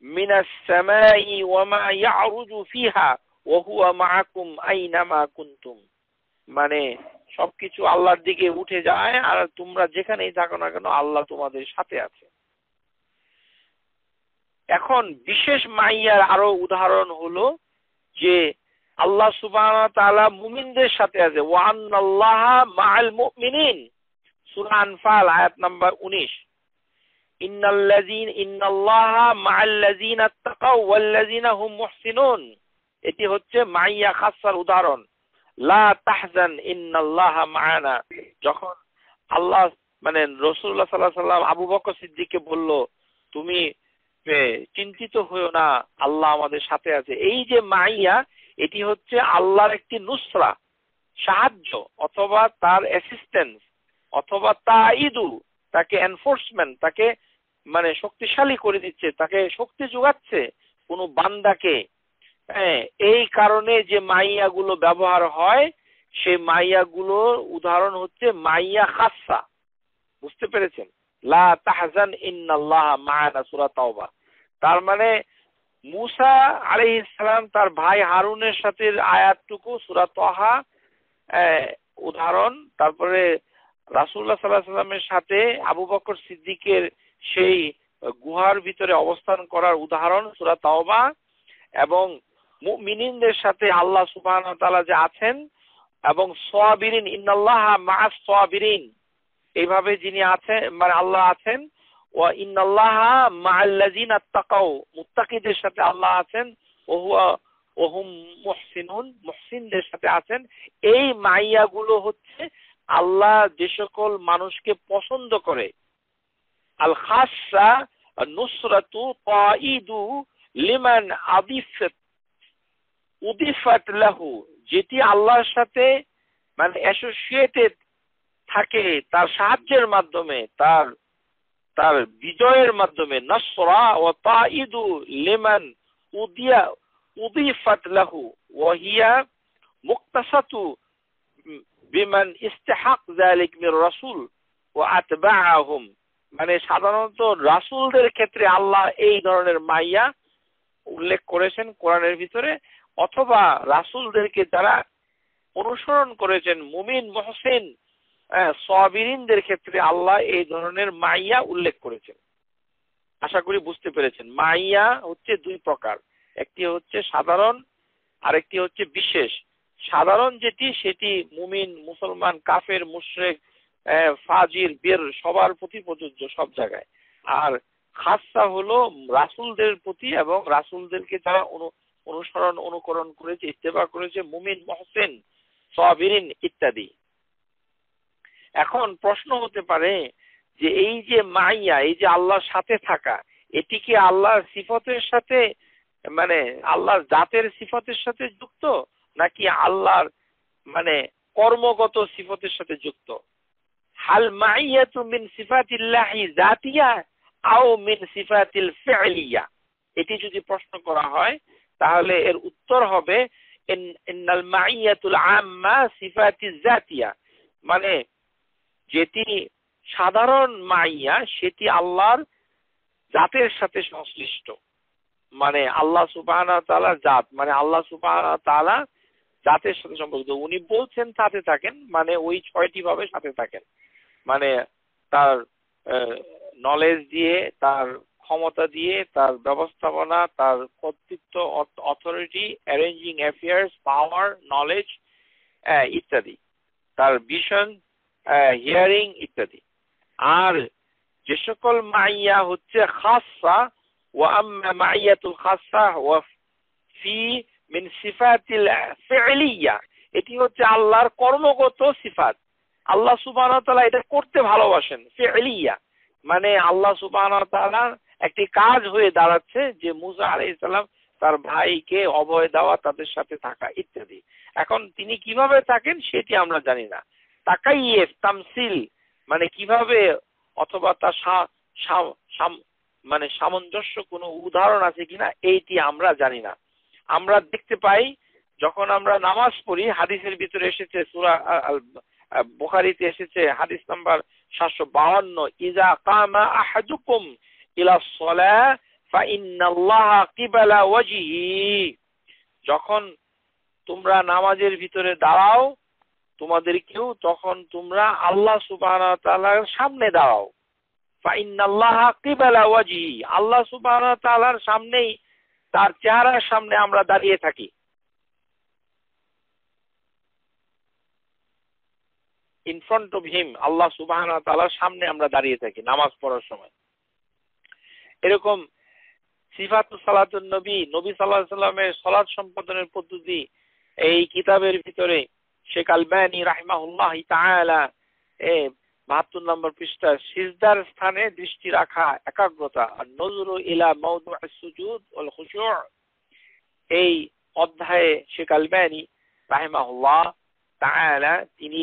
মিনাস সামাই ওয়া মা ইয়ারুজু ফিহা ওয়া হুয়া মাআকুম আইনামা কুনতুম। মানে সবকিছু আল্লাহর দিকে উঠে যায় আর তোমরা যেখানেই থাকো না কেন আল্লাহ তোমাদের সাথে আছে। এখন বিশেষ মাইয়ার আরো উদাহরণ হলো যে আল্লাহ সুবহানাহু ওয়া তাআলা মুমিনদের সাথে আছে, ওয়া আন্নাল্লাহা মাআল মুমিনিন, সূরা আনফাল আয়াত নাম্বার 19। ইন্নাল্লাহা মাআল্লাযীনা তাকাও ওয়াল্লাযীনা হুম মুহসিনুন। এটি হচ্ছে মাইয়া খাসসার উদাহরণ। লা তাহজান ইন্নাল্লাহা মাআনা, যখন আল্লাহ মানে রাসূলুল্লাহ সাল্লাল্লাহু আলাইহি ওয়াসাল্লাম আবু বকর সিদ্দিককে বলল তুমি চিন্তিত হয়ো না, আল্লাহ আমাদের সাথে আছে। এই যে মাইয়া, এটি হচ্ছে আল্লাহর একটি নুসরা, সাহায্য অথবা তার অ্যাসিস্ট্যান্স অথবা তাইদু, তাকে এনফোর্সমেন্ট, তাকে মানে শক্তিশালী করে দিচ্ছে, তাকে শক্তি যোগাচ্ছে কোনো বান্দাকে। এই কারণে যে মাইয়াগুলো ব্যবহার হয় সেই মাইয়াগুলোর উদাহরণ হচ্ছে মাইয়া খাসসা। বুঝতে পেরেছেন? লা তাহজান ইন্নাল্লাহা মা'ানা, সূরা তাওবা। তার মানে মূসা আলাইহিস সালাম তার ভাই হারুনের সাথে আয়াতটুকু সূরা তাহা উদাহরণ, তারপরে রাসূলুল্লাহ সাল্লাল্লাহু আলাইহি ওয়াসাল্লামের সাথে আবু বকর সিদ্দিকের সেই গুহার ভিতরে অবস্থান করার উদাহরণ সূরা তাওবা, এবং মুমিনিনদের সাথে আল্লাহ সুবহানাহু ওয়া তাআলা যে আছেন, এবং সাবিরিন ইন্নাল্লাহা মা'আস সাবিরিন, এইভাবে যিনি আছেন মানে আল্লাহ আছেন, ওয়া ইন্নাল্লাহা মা'আল্লাযীনা তাকাও, মুত্তাকিদের সাথে আল্লাহ আছেন, ওয়া হুম মুহসিনুন, মুহসিনদের সাথে আছেন। এই মাইয়াগুলো হচ্ছে আল্লাহ যে সকল মানুষকে পছন্দ করে। আল খাসসা নুসরাতু তাইদু লিমান উদিফাত লাহু, যেটি আল্লাহর সাথে মানে অ্যাসোসিয়েটেড থাকে তার সাহায্যের মাধ্যমে, তার বিজয়ের মাধ্যমে। নাসরা ওয়া তাইদু লিমান উদিফাত লাহু ওয়া হিয়া মুক্তাসাতু বিমান ইস্তাহাক যালিক মির রাসূল ওয়া আতবাআহুম। মানে সাধারণত রাসূলদের ক্ষেত্রে আল্লাহ এই ধরনের মাইয়া উল্লেখ করেছেন কোরআনের ভিতরে, অথবা রাসূলদেরকে যারা অনুসরণ করেছেন মুমিন মুহসিন সাবিরিনদের ক্ষেত্রে আল্লাহ এই ধরনের মাইয়া উল্লেখ করেছেন। আশা করি বুঝতে পেরেছেন। মাইয়া হচ্ছে দুই প্রকার, একটি হচ্ছে সাধারণ, আরেকটি হচ্ছে বিশেষ। সাধারণ যেটি সেটি মুমিন মুসলমান কাফের মুশরিক ফাজির বের সবার প্রতি প্রযোজ্য সব জায়গায়। আর খাসসা হলো রাসূলদের প্রতি এবং রাসূলদেরকে যারা অনুকরণ করেছে, ইত্তেবা করেছে, মুমিন মুহসিন সাবিরিন ইত্যাদি। এখন প্রশ্ন হতে পারে যে এই যে মাইয়া, এই যে আল্লাহর সাথে থাকা, এটি কি আল্লাহর সিফতের সাথে মানে আল্লাহর জাতের সিফতের সাথে যুক্ত, নাকি আল্লাহর মানে কর্মগত সিফতের সাথে যুক্ত? হাল মাইয়াতু মিন সিফাতিল্লাহি জাতিয়া আও মিন সিফাতিল ফি'লিয়া, এটি যদি প্রশ্ন করা হয় তাহলে এর উত্তর হবে ইন্নাল মাইয়াতুল আম্মা সিফাতিজ জাতিয়া, মানে যেটি সাধারণ মাইয়া সেটি আল্লাহর জাতের সাথে সংশ্লিষ্ট। মানে আল্লাহ সুবহানাহু ওয়া তাআলার জাত, মানে আল্লাহ সুবহানাহু ওয়া তাআলা জাতের সাথে সম্পর্কিত। উনি বলছেন সাথে থাকেন, মানে ওই ৬টি ভাবে সাথে থাকেন, মানে তার নলেজ দিয়ে, তার ক্ষমতা দিয়ে, তার ব্যবস্থাপনা, তার কর্তৃত্ব, অথরিটি, অ্যারেঞ্জিং অ্যাফেয়ার্স, পাওয়ার, নলেজ ইত্যাদি, তার ভিশন, হিয়ারিং ইত্যাদি। আর যে সকল মাইয়া হচ্ছে খাসসা, ওয়া আম্মা মাইয়াতুল খাসসা ওয়া ফি মিন সিফাতিল ফি'লিয়া, এটি হচ্ছে আল্লাহর কর্মগত সিফাত। আল্লাহ সুবহানাহু ওয়া তাআলা এটা করতে ভালোবাসেন। ফি'লিয়া মানে আল্লাহ সুবহানাহু ওয়া তাআলা একটি কাজ হয়ে দাঁড়াচ্ছে যে মুসা আলাইহিস সালাম তার ভাইকে অভয় দেওয়া, তাদের সাথে থাকা ইত্যাদি। এখন তিনি কিভাবে থাকেন সেটি আমরা জানি না। তাকাইয়েফ তামসিল মানে কিভাবে, অথবা তার মানে সামঞ্জস্য কোনো উদাহরণ আছে কিনা এইটি আমরা জানি না। আমরা দেখতে পাই যখন আমরা নামাজ পড়ি, হাদিসের ভিতরে এসেছে, সূরা বুখারীতে এসেছে হাদিস নাম্বার 752, ইজা কামা আহাদুকুম ইলা সলাহ ফাইন্নাল্লাহা কিবালা ওয়াজহি, যখন তোমরা নামাজের ভিতরে দাঁড়াও তোমাদেরকেও, তখন তোমরা আল্লাহ সুবহানাহু ওয়া তাআলার সামনে দাঁড়াও। ফাইন্নাল্লাহা কিবালা ওয়াজহি, আল্লাহ সুবহানাহু ওয়া তাআলার সামনেই, তার চেহারার সামনে আমরা দাঁড়িয়ে থাকি। ইন ফ্রন্ট অফ হিম, আল্লাহ সুবহানাহু ওয়া তাআলার সামনে আমরা দাঁড়িয়ে থাকি নামাজ পড়ার সময়। এরকম সিফাতুস সালাতুন নবী, নবী সাল্লাল্লাহু আলাইহি সাল্লামের সালাত সম্পাদনের পদ্ধতি এই কিতাবের ভিতরে শেখ আলবানী রাহিমাহুল্লাহ তাআলা 72 নম্বর পৃষ্ঠা, সিজদার স্থানে দৃষ্টি রাখা, একাগ্রতা, আর নজরু ইলা মাওদু'আস সুজুদ ওয়াল খুশু', এই অধ্যায়ে শেখ আলবানী রাহিমাহুল্লাহ তাআলা তিনি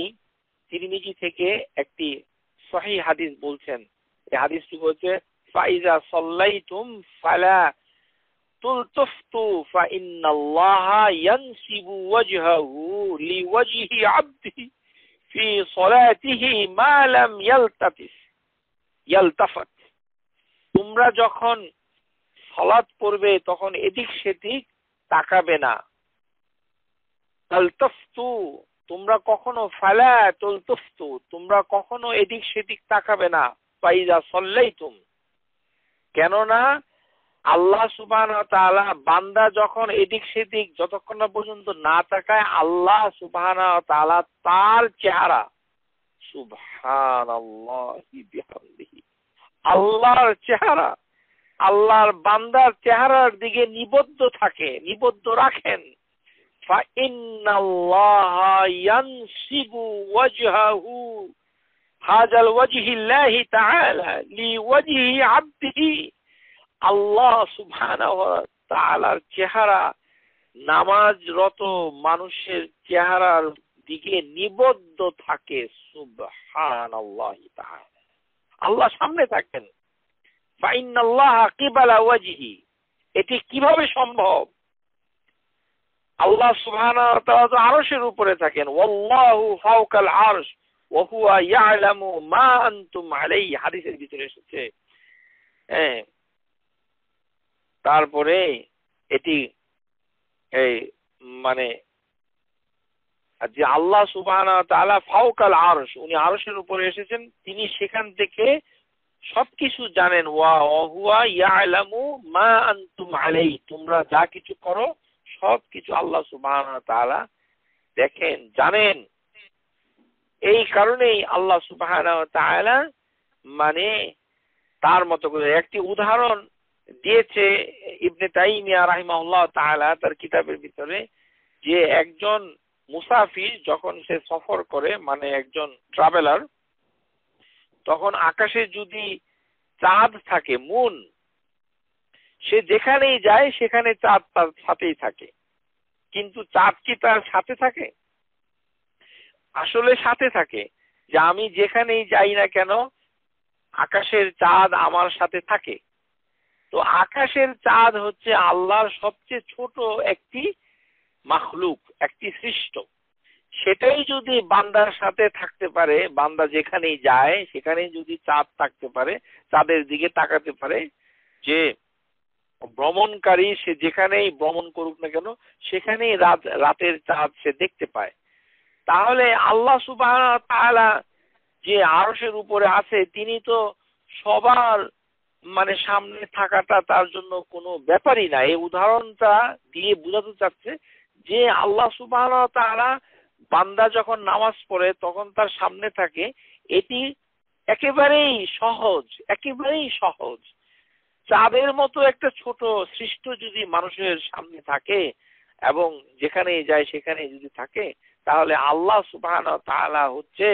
তিরমিজি থেকে একটি সহিহ হাদিস বলছেন। এই হাদিসটি বলছে, ফাইজা সাল্লাইতুম ফালা তুলতুফতু ফাইন্নাল্লাহা ইয়ানসিবু ওয়াজহাহু লিওয়াজহি আবদিহি ফি সালাতিহি মা লাম ইয়ালতাফাত, তোমরা যখন সালাত পড়বে তখন এদিক সেদিক তাকাবে না। তালতাফতু, তোমরা কখনো, ফালা তুলতুফতু, তোমরা কখনো এদিক সেদিক তাকাবে না। ফাইজা সাল্লাইতুম, কেননা আল্লাহ সুবহানাহু ওয়া তাআলা, বান্দা যখন এদিক সেদিক যতক্ষণ না পর্যন্ত না তাকায়, আল্লাহ সুবহানাহু ওয়া তাআলা তার চেহারা, সুবহানাল্লাহি বিহামদিহি, আল্লাহর চেহারা, আল্লাহর বান্দার চেহারার দিকে নিবদ্ধ থাকে, নিবদ্ধ রাখেন। ফাইন্নাল্লাহা ইয়ানসিবু ওয়াজহাহু হাযাল ওয়াজহিল্লাহি তাআলা লিওয়াজহি আবদিহি, আল্লাহ সুবহানাহু ওয়া তাআলার চেহারা নামাজরত মানুষের চেহারার দিকে নিবদ্ধ থাকে। সুবহানাল্লাহি তাআলা, আল্লাহ সামনে থাকেন। ফাইন্নাল্লাহা কিবালা ওয়াজহি, এটি কিভাবে সম্ভব? আল্লাহ সুবহানাহু ওয়া তাআলা তো আরশের উপরে থাকেন। ওয়াল্লাহু ফাওকাল আরশ ওয়া হুয়া ইয়ালামু মা আনতুম আলাইহি, হাদিসের ভিতরে এসেছে। তারপরে এটি মানে যে আল্লাহ সুবহানাহু ওয়া তাআলা ফাওকাল আরশ, উনি আরশের উপরে এসেছেন, তিনি সেখান থেকে সবকিছু জানেন। ওয়া হুয়া ইয়ালামু মা আনতুম আলাইহি, তোমরা যা কিছু করো সবকিছু আল্লাহ সুবহানাহু ওয়া তাআলা দেখেন, জানেন। এই কারণেই আল্লাহ সুবহানাহু ওয়া তাআলা মানে তার মতো করে একটি উদাহরণ দিয়েছে ইবনে তাইমিয়া রাহিমাহুল্লাহ তাআলা তার কিতাবের ভিতরে, যে একজন মুসাফির যখন সে সফর করে, মানে একজন ট্রাভেলার, তখন আকাশে যদি চাঁদ থাকে, মুন, সে যেখানেই যায় সেখানে চাঁদ তার সাথেই থাকে। কিন্তু চাঁদ কি তার সাথে থাকে? আসলে সাথে থাকে, যে আমি যেখানেই যাই না কেন আকাশের চাঁদ আমার সাথে থাকে। তো আকাশের চাঁদ হচ্ছে আল্লাহর সবচেয়ে ছোট একটি মাখলুক, একটি সৃষ্ট। সেটাই যদি বান্দার সাথে থাকতে পারে, বান্দা যেখানেই যায় সেখানেই যদি চাঁদ থাকতে পারে, চাঁদের দিকে তাকাতে পারে, যে ভ্রমণকারী সে যেখানেই ভ্রমণ করুক না কেন সেখানেই রাতের চাঁদ সে দেখতে পায়, তাহলে আল্লাহ সুবহানাহু ওয়া তাআলা যে আরশের উপরে আছে, তিনি তো সবার মানে সামনে থাকাটা তার জন্য কোনো ব্যাপারই না। এই উদাহরণটা দিয়ে বোঝাতে চাচ্ছে যে আল্লাহ সুবহানাহু ওয়া তাআলা বান্দা যখন নামাজ পড়ে তখন তার সামনে থাকে, এটি একেবারেই সহজ, একেবারেই সহজ। চাঁদের মতো একটা ছোট সৃষ্ট যদি মানুষের সামনে থাকে এবং যেখানেই যায় সেখানেই যদি থাকে, তাহলে আল্লাহ সুবহানাহু ওয়া তাআলা হচ্ছে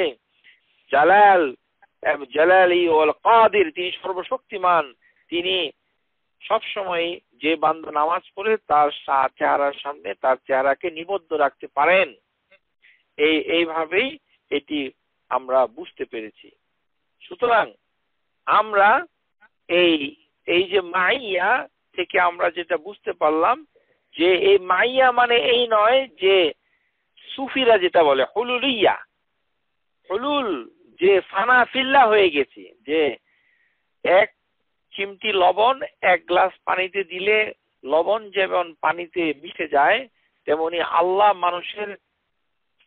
জালালি ওয়াল কাদির, তিনি সর্বশক্তিমান, তিনি সবসময় যে বান্দা নামাজ পড়ে তার চেহারার সামনে তার চেহারাকে নিবদ্ধ রাখতে পারেন, এইভাবেই এটি আমরা বুঝতে পেরেছি। সুতরাং আমরা এই এই যে মাইয়া থেকে আমরা যেটা বুঝতে পারলাম যে এই মাইয়া মানে এই নয় যে সুফিরা যেটা বলে হুলুলিয়া, হুলুল যে ফানা ফিল্লা হয়ে গেছে, যে এক চিমটি লবণ এক গ্লাস পানিতে দিলে লবণ যেমন পানিতে মিশে যায় তেমনি আল্লাহ মানুষের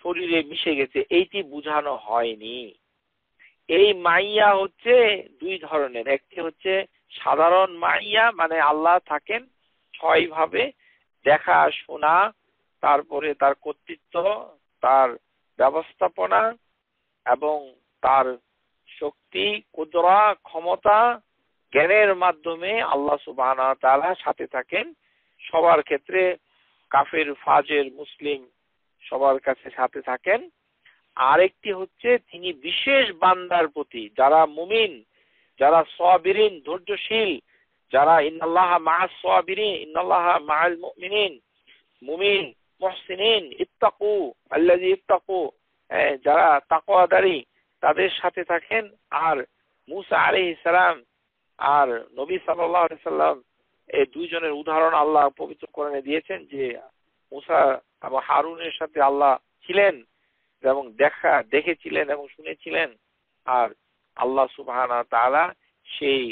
শরীরে মিশে গেছে, এইটি বুঝানো হয়নি। এই মাইয়া হচ্ছে দুই ধরনের। একটি হচ্ছে সাধারণ মাইয়া, মানে আল্লাহ থাকেন ছয় ভাবে, দেখা শোনা, তারপরে তার কর্তৃত্ব, তার ব্যবস্থাপনা এবং তার শক্তি, কুদরা, ক্ষমতা, জ্ঞানের মাধ্যমে আল্লাহ সুবহানাহু ওয়া তাআলা সাথে থাকেন সবার ক্ষেত্রে, কাফের ফাজের মুসলিম সবার কাছে সাথে থাকেন। আরেকটি হচ্ছে তিনি বিশেষ বান্দার প্রতি, যারা মুমিন, যারা সাবিরিন ধৈর্যশীল, যারা ইন্নাল্লাহা মাআস সাবিরিন ইন্নাল্লাহা মাআল মুমিনিন, মুমিন মুহসিনিন ইত্তাকু আল্লাযী ইত্তাকু, যারা তাকওয়াদারী তাদের সাথে থাকেন। আর মুসা আলাইহিস সালাম আর নবী সাল্লাল্লাহু আলাইহি সাল্লাম এই দুইজনের উদাহরণ আল্লাহ পবিত্র কোরআনে দিয়েছেন যে মুসা এবং হারুনের সাথে আল্লাহ ছিলেন এবং দেখেছিলেন এবং শুনেছিলেন। আর আল্লাহ সুবহানাহু ওয়া তাআলা সেই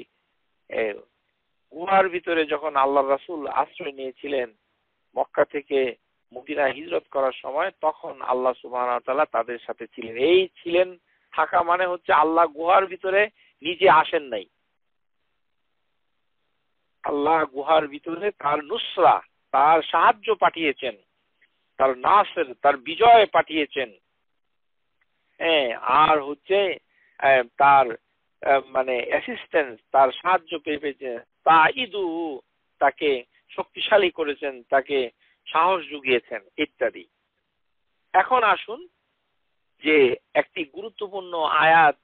গুহার ভিতরে যখন আল্লাহর রাসূল আশ্রয় নিয়েছিলেন মক্কা থেকে মদিনা হিজরত করার সময়, তখন আল্লাহ সুবহানাহু ওয়া তাআলা তাদের সাথে ছিলেন। এই ছিলেন থাকা মানে হচ্ছে আল্লাহ গুহার ভিতরে নিজে আসেন নাই, আল্লাহ গুহার ভিতরে তার নুসরা, তার সাহায্য পাঠিয়েছেন, তার নাসর, তার বিজয় পাঠিয়েছেন। আর হচ্ছে তার মানে অ্যাসিস্ট্যান্স, তার সাহায্য পেয়েছেন, তাইদু, তাকে শক্তিশালী করেছেন, তাকে সাহস জুগিয়েছেন ইত্যাদি। এখন আসুন যে একটি গুরুত্বপূর্ণ আয়াত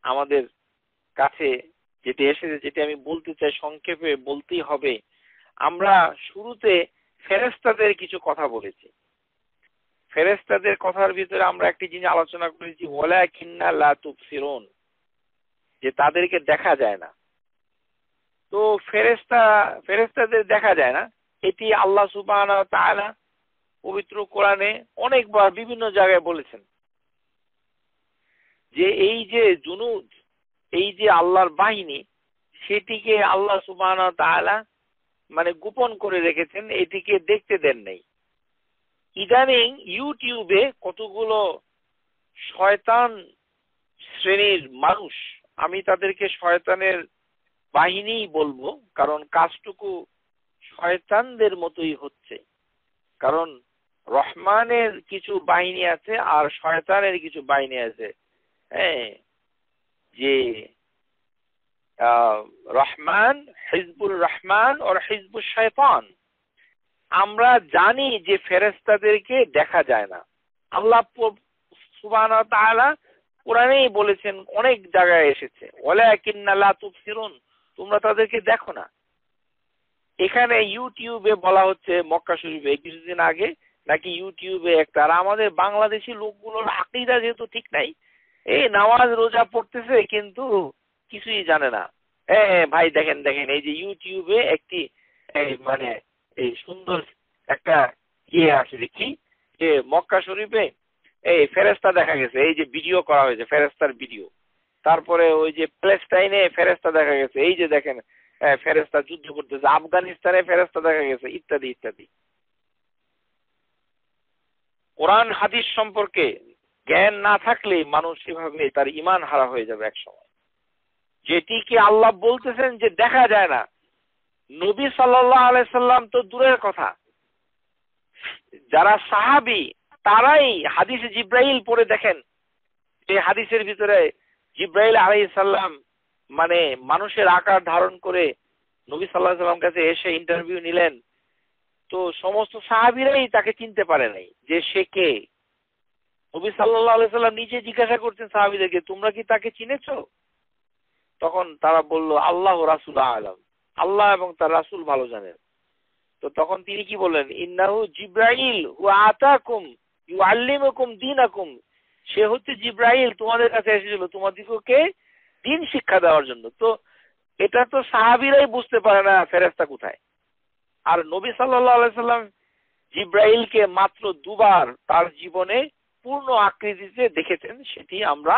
আমাদের কাছে যেটি এসেছে, যেটি আমি বলতে চাই, সংক্ষেপে বলতেই হবে। আমরা শুরুতে ফেরেশতাদের কিছু কথা বলেছি। ফেরেশতাদের কথার ভিতরে আমরা একটি জিনিস আলোচনা করেছি, ওয়ালাকিন্না লা তুবসিরুন, যে তাদেরকে দেখা যায় না। তো ফেরেশতাদের দেখা যায় না, এটি আল্লাহ সুবহানাহু ওয়া তাআলা পবিত্র কোরআনে অনেকবার বিভিন্ন জায়গায় বলেছেন যে এই যে জুনুদ, এই যে আল্লাহর বাহিনী, সেটিকে আল্লাহ সুবহানাহু ওয়া তাআলা মানে গোপন করে রেখেছেন, এটিকে দেখতে দেন নাই। ইদানিং ইউটিউবে কতগুলো শয়তান শ্রেণীর মানুষ, আমি তাদেরকে শয়তানের বাহিনীই বলবো, কারণ কাজটুকু শয়তানদের মতোই হচ্ছে। কারণ রহমানের কিছু বাহিনী আছে আর শয়তানের কিছু বাহিনী আছে। যে রহমান, হিজবুর রহমান আর হিজবুর শয়তান। আমরা জানি যে ফেরেশতাদেরকে দেখা যায় না। আল্লাহ সুবহানাহু ওয়া তাআলা কোরআনেই বলেছেন, অনেক জায়গায় এসেছে, ওয়ালাকিন্না লা তুবসিরুন, তোমরা তাদেরকে দেখো না। এখানে ইউটিউবে বলা হচ্ছে, মক্কা শরীফে কিছুদিন আগে নাকি ইউটিউবে একটা, আর আমাদের বাংলাদেশি লোকগুলোর আকীদা যেহেতু ঠিক নাই, এই নামাজ রোজা পড়তেছে কিন্তু কিছুই জানে না। ভাই দেখেন দেখেন, এই যে ইউটিউবে একটি মানে এই সুন্দর একটা আছে দেখি, যে মক্কা শরীফে এই ফেরেশতা দেখা গেছে, এই যে ভিডিও করা হয়েছে ফেরেশতার ভিডিও। তারপরে ওই যে প্যালেস্টাইনে ফেরেশতা দেখা গেছে, এই যে দেখেন ফেরেশতা যুদ্ধ করতেছে, আফগানিস্তানে ফেরেশতা দেখা গেছে, ইত্যাদি ইত্যাদি। কোরআন হাদিস সম্পর্কে জ্ঞান না থাকলে মানুষ এভাবে তার ঈমান হারা হয়ে যাবে একসময়। যেটিকে আল্লাহ বলতেছেন যে দেখা যায় না, নবী সাল্লাল্লাহু আলাইহি সাল্লাম তো দূরের কথা, যারা সাহাবী তারাই হাদিসে জিব্রাইল পড়ে দেখেন, এই হাদিসের ভিতরে জিব্রাইল আলাইহিস সালাম মানে মানুষের আকার ধারণ করে নবী সাল্লাল্লাহু আলাইহি সাল্লাম কাছে এসে ইন্টারভিউ নিলেন। তো সমস্ত সাহাবীরাই তাকে চিনতে পারে নাই যে সে কে। নবী সাল্লাল্লাহু আলাইহি সাল্লাম নিজে জিজ্ঞাসা করছেন সাহাবীদেরকে, তোমরা কি তাকে চিনেছো? তখন তারা বলল, আল্লাহ রাসূল আলাম, আল্লাহ এবং তার রাসূল ভালো জানেন। তো তখন তিনি কি বললেন, ইন্নাহু জিব্রাইল হুয়া আতাকুম ইউআল্লিমুকুম দীনাকুম, সে হচ্ছে জিব্রাইল, তোমাদের কাছে এসেছিল তোমাদেরকে দিন শিক্ষা দেওয়ার জন্য। তো এটা তো সাহাবীরাই বুঝতে পারে না ফেরেশতা কোথায়। আর নবী সাল্লাল্লাহু আলাইহি সাল্লাম জিব্রাইলকে মাত্র দুবার তার জীবনে পূর্ণ আকৃতিতে দেখেছেন, সেটি আমরা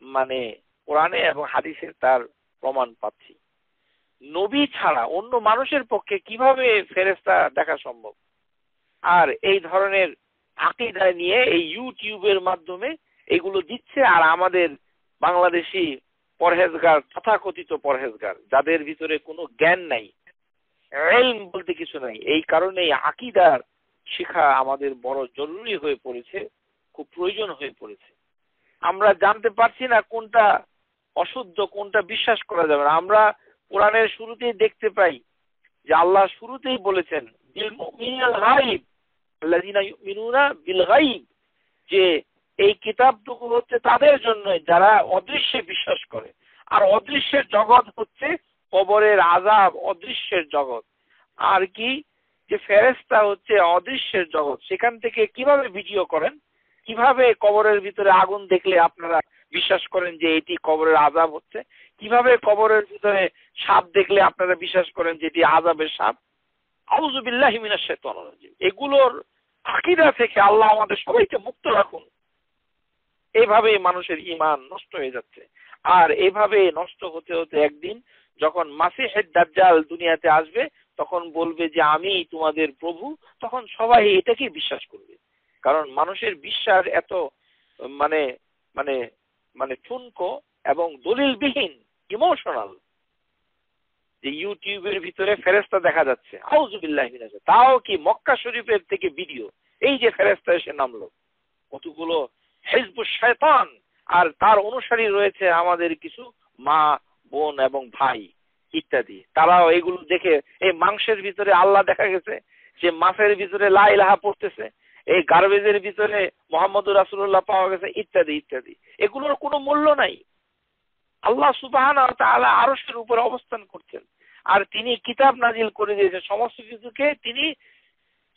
মানে কোরআনে এবং হাদিসে তার প্রমাণ পাচ্ছি। নবী ছাড়া অন্য মানুষের পক্ষে কিভাবে ফেরেশতা দেখা সম্ভব? আর এই ধরনের আকীদা নিয়ে এই ইউটিউবের মাধ্যমে এগুলো দিচ্ছে, আর আমাদের বাংলাদেশি পরহেজগার, তথাকথিত পরহেজগার, যাদের ভিতরে কোনো জ্ঞান নাই, ইলম বলতে কিছু নাই, এই কারণেই আকীদার শিক্ষা আমাদের বড় জরুরি হয়ে পড়েছে, খুব প্রয়োজন হয়ে পড়েছে। আমরা জানতে পারছি না কোনটা অশুদ্ধ, কোনটা বিশ্বাস করা যাবে না। আমরা কোরআনের শুরুতেই দেখতে পাই যে আল্লাহ শুরুতেই বলেছেন বিল মুমিনিনাল গায়ব আল্লাযিনা ইউমিনুনা বিল গায়ব, যে এই কিতাবটুকু হচ্ছে তাদের জন্য যারা অদৃশ্যে বিশ্বাস করে। আর অদৃশ্যের জগৎ হচ্ছে কবরের আযাব, অদৃশ্যের জগৎ। আর কি, যে ফেরেশতা হচ্ছে অদৃশ্যের জগৎ, সেখান থেকে কিভাবে ভিডিও করেন, কিভাবে কবরের ভিতরে আগুন দেখলে আপনারা বিশ্বাস করেন যে এটি কবরের আযাব হচ্ছে, কিভাবে কবরের ভিতরে সাপ দেখলে আপনারা বিশ্বাস করেন যে এটি আযাবের সাপ। আউযু বিল্লাহি মিনাশ শাইতানির রাজিম। এগুলোর আকীদা থেকে আল্লাহ আমাদের সবাইকে মুক্ত রাখুন। এইভাবে মানুষের ঈমান নষ্ট হয়ে যাচ্ছে। আর এইভাবে নষ্ট হতে হতে একদিন যখন মাসিহুদ দাজ্জাল দুনিয়াতে আসবে, তখন বলবে যে আমি তোমাদের প্রভু, তখন সবাই এটাকে বিশ্বাস করবে। কারণ মানুষের বিশ্বাস এত মানে মানে মানে ঠুনকো এবং দলিলবিহীন, ইমোশনাল, যে ইউটিউবের ভিতরে ফেরেশতা দেখা যাচ্ছে, আউযু বিল্লাহি মিনাশ, তাও কি মক্কা শরীফের থেকে ভিডিও, এই যে ফেরেশতা এসে নামলো, কতগুলো হিজবুশ শয়তান, আর তার অনুসারী রয়েছে আমাদের কিছু মা, বোন এবং ভাই ইত্যাদি। তারাও এগুলো দেখে, এই মাংসের ভিতরে আল্লাহ দেখা গেছে, যে মাছের ভিতরে লা ইলাহা পড়তেছে, এই গার্বেজের ভিতরে মুহাম্মদুর রাসূলুল্লাহ পাওয়া গেছে, ইত্যাদি ইত্যাদি। এগুলোর কোনো মূল্য নাই। আল্লাহ সুবহানাহু ওয়া তাআলা আরশের উপরে অবস্থান করছেন, আর তিনি কিতাব নাজিল করে দিয়েছেন, সমস্ত কিছুকে তিনি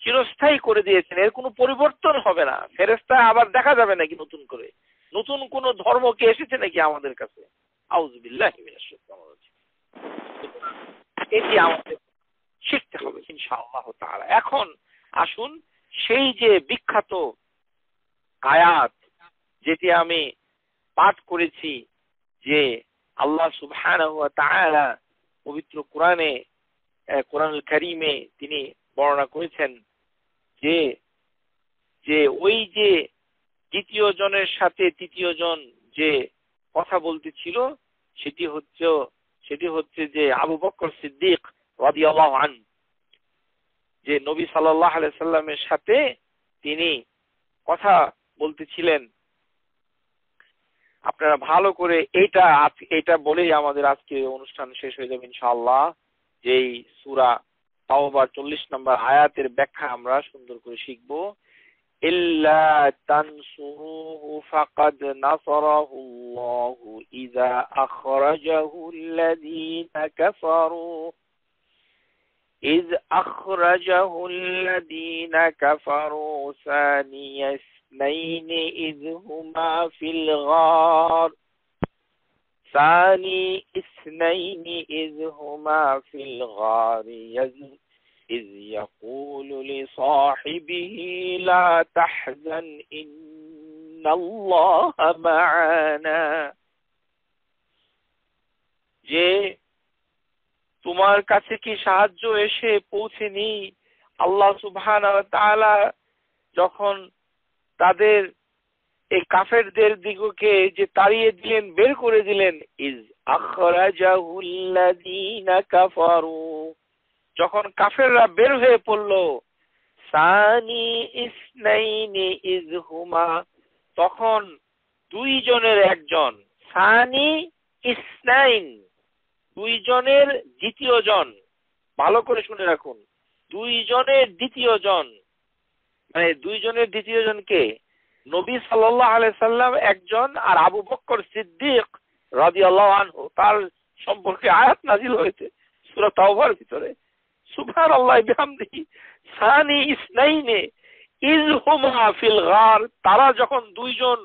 চিরস্থায়ী করে দিয়েছেন, এর কোনো পরিবর্তন হবে না। ফেরেশতা আবার দেখা যাবে নাকি নতুন করে? নতুন কোন ধর্ম কি এসেছে নাকি আমাদের কাছে? আউযু বিল্লাহি মিনাশ শাইতানির রাজিম। এটি আমাদের শিখতে হবে ইনশাআল্লাহ তাআলা। এখন আসুন সেই যে বিখ্যাত আয়াত যেটি আমি পাঠ করেছি, যে আল্লাহ সুবহানাহু ওয়া তাআলা পবিত্র কোরআনে, কোরআনুল কারীমে তিনি বর্ণনা করেছেন যে যে ওই যে দ্বিতীয় জনের সাথে তৃতীয় জন যে কথা বলতেছিল, সেটি হচ্ছে যে আবু বকর সিদ্দিক রাদিয়াল্লাহু আনহু, যে নবী সাল্লাল্লাহু আলাইহি সাল্লামের সাথে তিনি কথা বলতেছিলেন। আপনারা ভালো করে এটা বলেই আমাদের আজকে অনুষ্ঠান শেষ হয়ে যাবে ইনশাআল্লাহ। যেই সূরা তাওবার 40 নম্বর আয়াতের ব্যাখ্যা আমরা সুন্দর করে শিখব। ইল্লা তানসুরুহু ফাকাদ নাসারাহুল্লাহু ইযা আখরাজাহু আল্লাযীনা কাফারু সানিয়া اثنين إذ هما في الغار إذ يقول لصاحبه لا تحزن إن الله معنا, যে তোমার কাছে কি সাহায্য এসে পৌঁছেনি? আল্লাহ সুবহানাহু ওয়া তাআলা যখন তাদের এই কাফেরদের দিগকে যে তাড়িয়ে দিলেন, বের করে দিলেন, ইজ আখরাজাহুল্লাযীনা কাফারু, যখন কাফেররা বের হয়ে পড়ল, সানি ইসনাইনি ইজ হুমা, তখন দুইজনের একজন, সানি ইসনাইন, দুইজনের দ্বিতীয় জন, ভালো করে শুনে রাখুন, দুইজনের দ্বিতীয় জন, মানে দুইজনের দ্বিতীয় জনকে নবী সাল্লাল্লাহু আলাইহি সাল্লাম একজন, আর আবু বকর সিদ্দিক রাদিয়াল্লাহু আনহু, তার সম্পর্কে আয়াত নাযিল হয়েছে সূরা তাওবার ভিতরে সুবহানাল্লাহি বিহামদিহি সানি ইসনাইনে ইয হুমা ফিল গার, তারা যখন দুইজন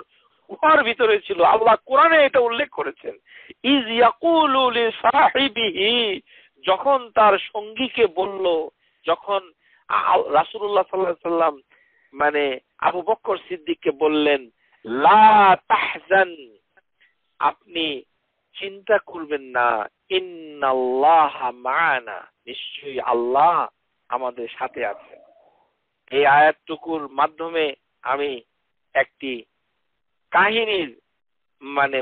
গুহার ভিতরে ছিল, আল্লাহ কোরআনে এটা উল্লেখ করেছেন, ইয ইয়াকুলু লিসাহিবিহি, যখন তার সঙ্গীকে বলল, যখন রাসূলুল্লাহ সাল্লাল্লাহু আলাইহি সাল্লাম মানে আবু বকর সিদ্দিককে বললেন, লা তাহজান, আপনি চিন্তা করবেন না, ইন্নাল্লাহা মা'ানা, নিশ্চয়ই আল্লাহ আমাদের সাথে আছেন। এই আয়াতটুকুর মাধ্যমে আমি একটি কাহিনীর মানে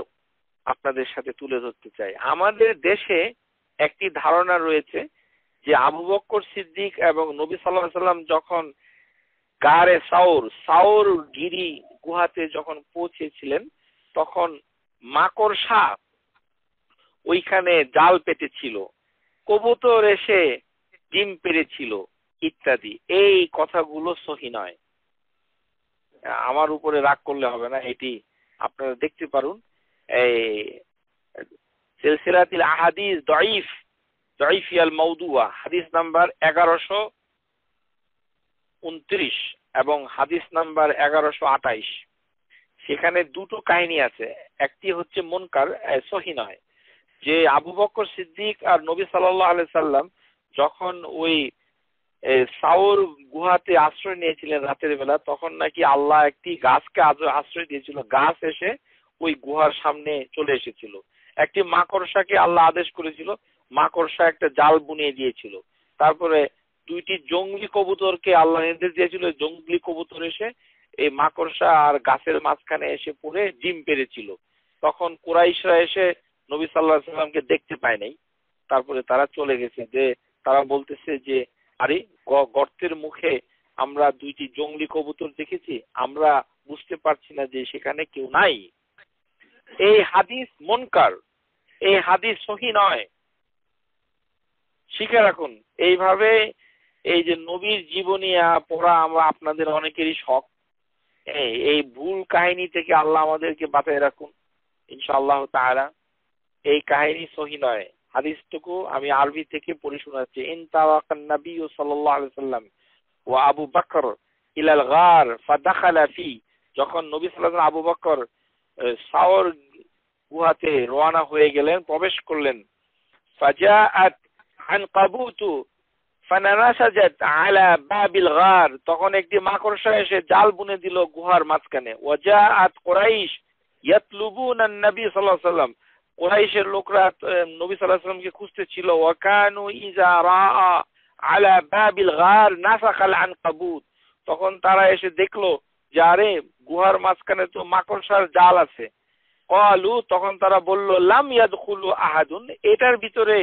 আপনাদের সাথে তুলে ধরতে চাই। আমাদের দেশে একটি ধারণা রয়েছে যে আবু বকর সিদ্দিক এবং নবী সাল্লাল্লাহু আলাইহি সাল্লাম যখন গারে সাউর গিরি গুহাতে যখন পৌঁছেছিলেন, তখন মাকড়সা ওইখানে জাল পেতেছিল, কবুতর এসে ডিম পেড়েছিল ইত্যাদি। এই কথাগুলো সহি নয়। আমার উপরে রাগ করলে হবে না, এটি আপনারা দেখতে পারুন। এই সিলসিলাতুল আহাদিস দাঈফিয়াল মাওদুয়া হাদিস নাম্বার 1129 এবং হাদিস নাম্বার 1128, সেখানে দুটো কাহিনী আছে। একটি হচ্ছে মুনকার, সহি নয়, যে আবু বকর সিদ্দিক আর নবী সাল্লাল্লাহু আলাইহি সাল্লাম যখন ওই সাউর গুহাতে আশ্রয় নিয়েছিলেন রাতের বেলা, তখন নাকি আল্লাহ একটি গাছকে আশ্রয় দিয়েছিল, গাছ এসে ওই গুহার সামনে চলে এসেছিল। একটি মাকড়সাকে আল্লাহ আদেশ করেছিল, মাকড়সা একটা জাল বুনিয়ে দিয়েছিল। তারপরে দুইটি জংলি কবুতরকে আল্লাহ নির্দেশ দিয়েছিল, জংলি কবুতর এসে এই মাকড়সা আর গাছের মাঝখানে এসে পড়ে ডিম পেড়েছিল। তখন কুরাইশরা এসে নবী সাল্লাল্লাহু আলাইহি সাল্লামকে দেখতে পায় নাই, তারপরে তারা চলে গেছে। যে তারা বলতেছে যে আরে গর্তের মুখে আমরা দুইটি জংলি কবুতর দেখেছি, আমরা বুঝতে পারছি না যে সেখানে কেউ নাই। এই হাদিস মুনকার, এই হাদিস সহি নয়, শিখে রাখুন। এইভাবে এই যে নবীর জীবনী পড়া আমরা আপনাদের অনেকেরই শখ, এই ভুল কাহিনী থেকে আল্লাহ আমাদেরকে বাঁচিয়ে রাখুন ইনশাআল্লাহ তাআলা। এই কাহিনী সহি নয়। হাদিসটুকু আমি আরবি থেকে পড়ে শোনাচ্ছি। ইনতাওয়াকান নবী সাল্লাল্লাহু আলাইহি সাল্লাম ওয়া আবু বকর ইলাল গার ফাদাখালা ফি, যখন নবী সাল্লাল্লাহু আলাইহি আবু বকর সাওর গুহাতে রওনা হয়ে গেলেন, প্রবেশ করলেন। ফাজাআত আনকাবুতু ফানারাসাজাত আলা বাবিল গার, তখন একটি মাকড়সা এসে জাল বুনে দিল গুহার মাঝখানে। ওয়াজাআত কুরাইশ ইয়াতলুবুনা নবী সাল্লাল্লাহু আলাইহি সাল্লাম, কুরাইশের লোকরা নবী সাল্লাল্লাহু আলাইহি সাল্লামকে খুঁজতেছিল। ওয়াকানু ইযা রাআ আলা বাবিল গার নাসাখাল আনকাবুত, তখন তারা এসে দেখলো যে আরে গুহার মাঝখানে তো মাকড়সার জাল আছে। ক্বালু, তখন তারা বলল, লাম ইয়াদখুলু আহাদুন, এটার ভিতরে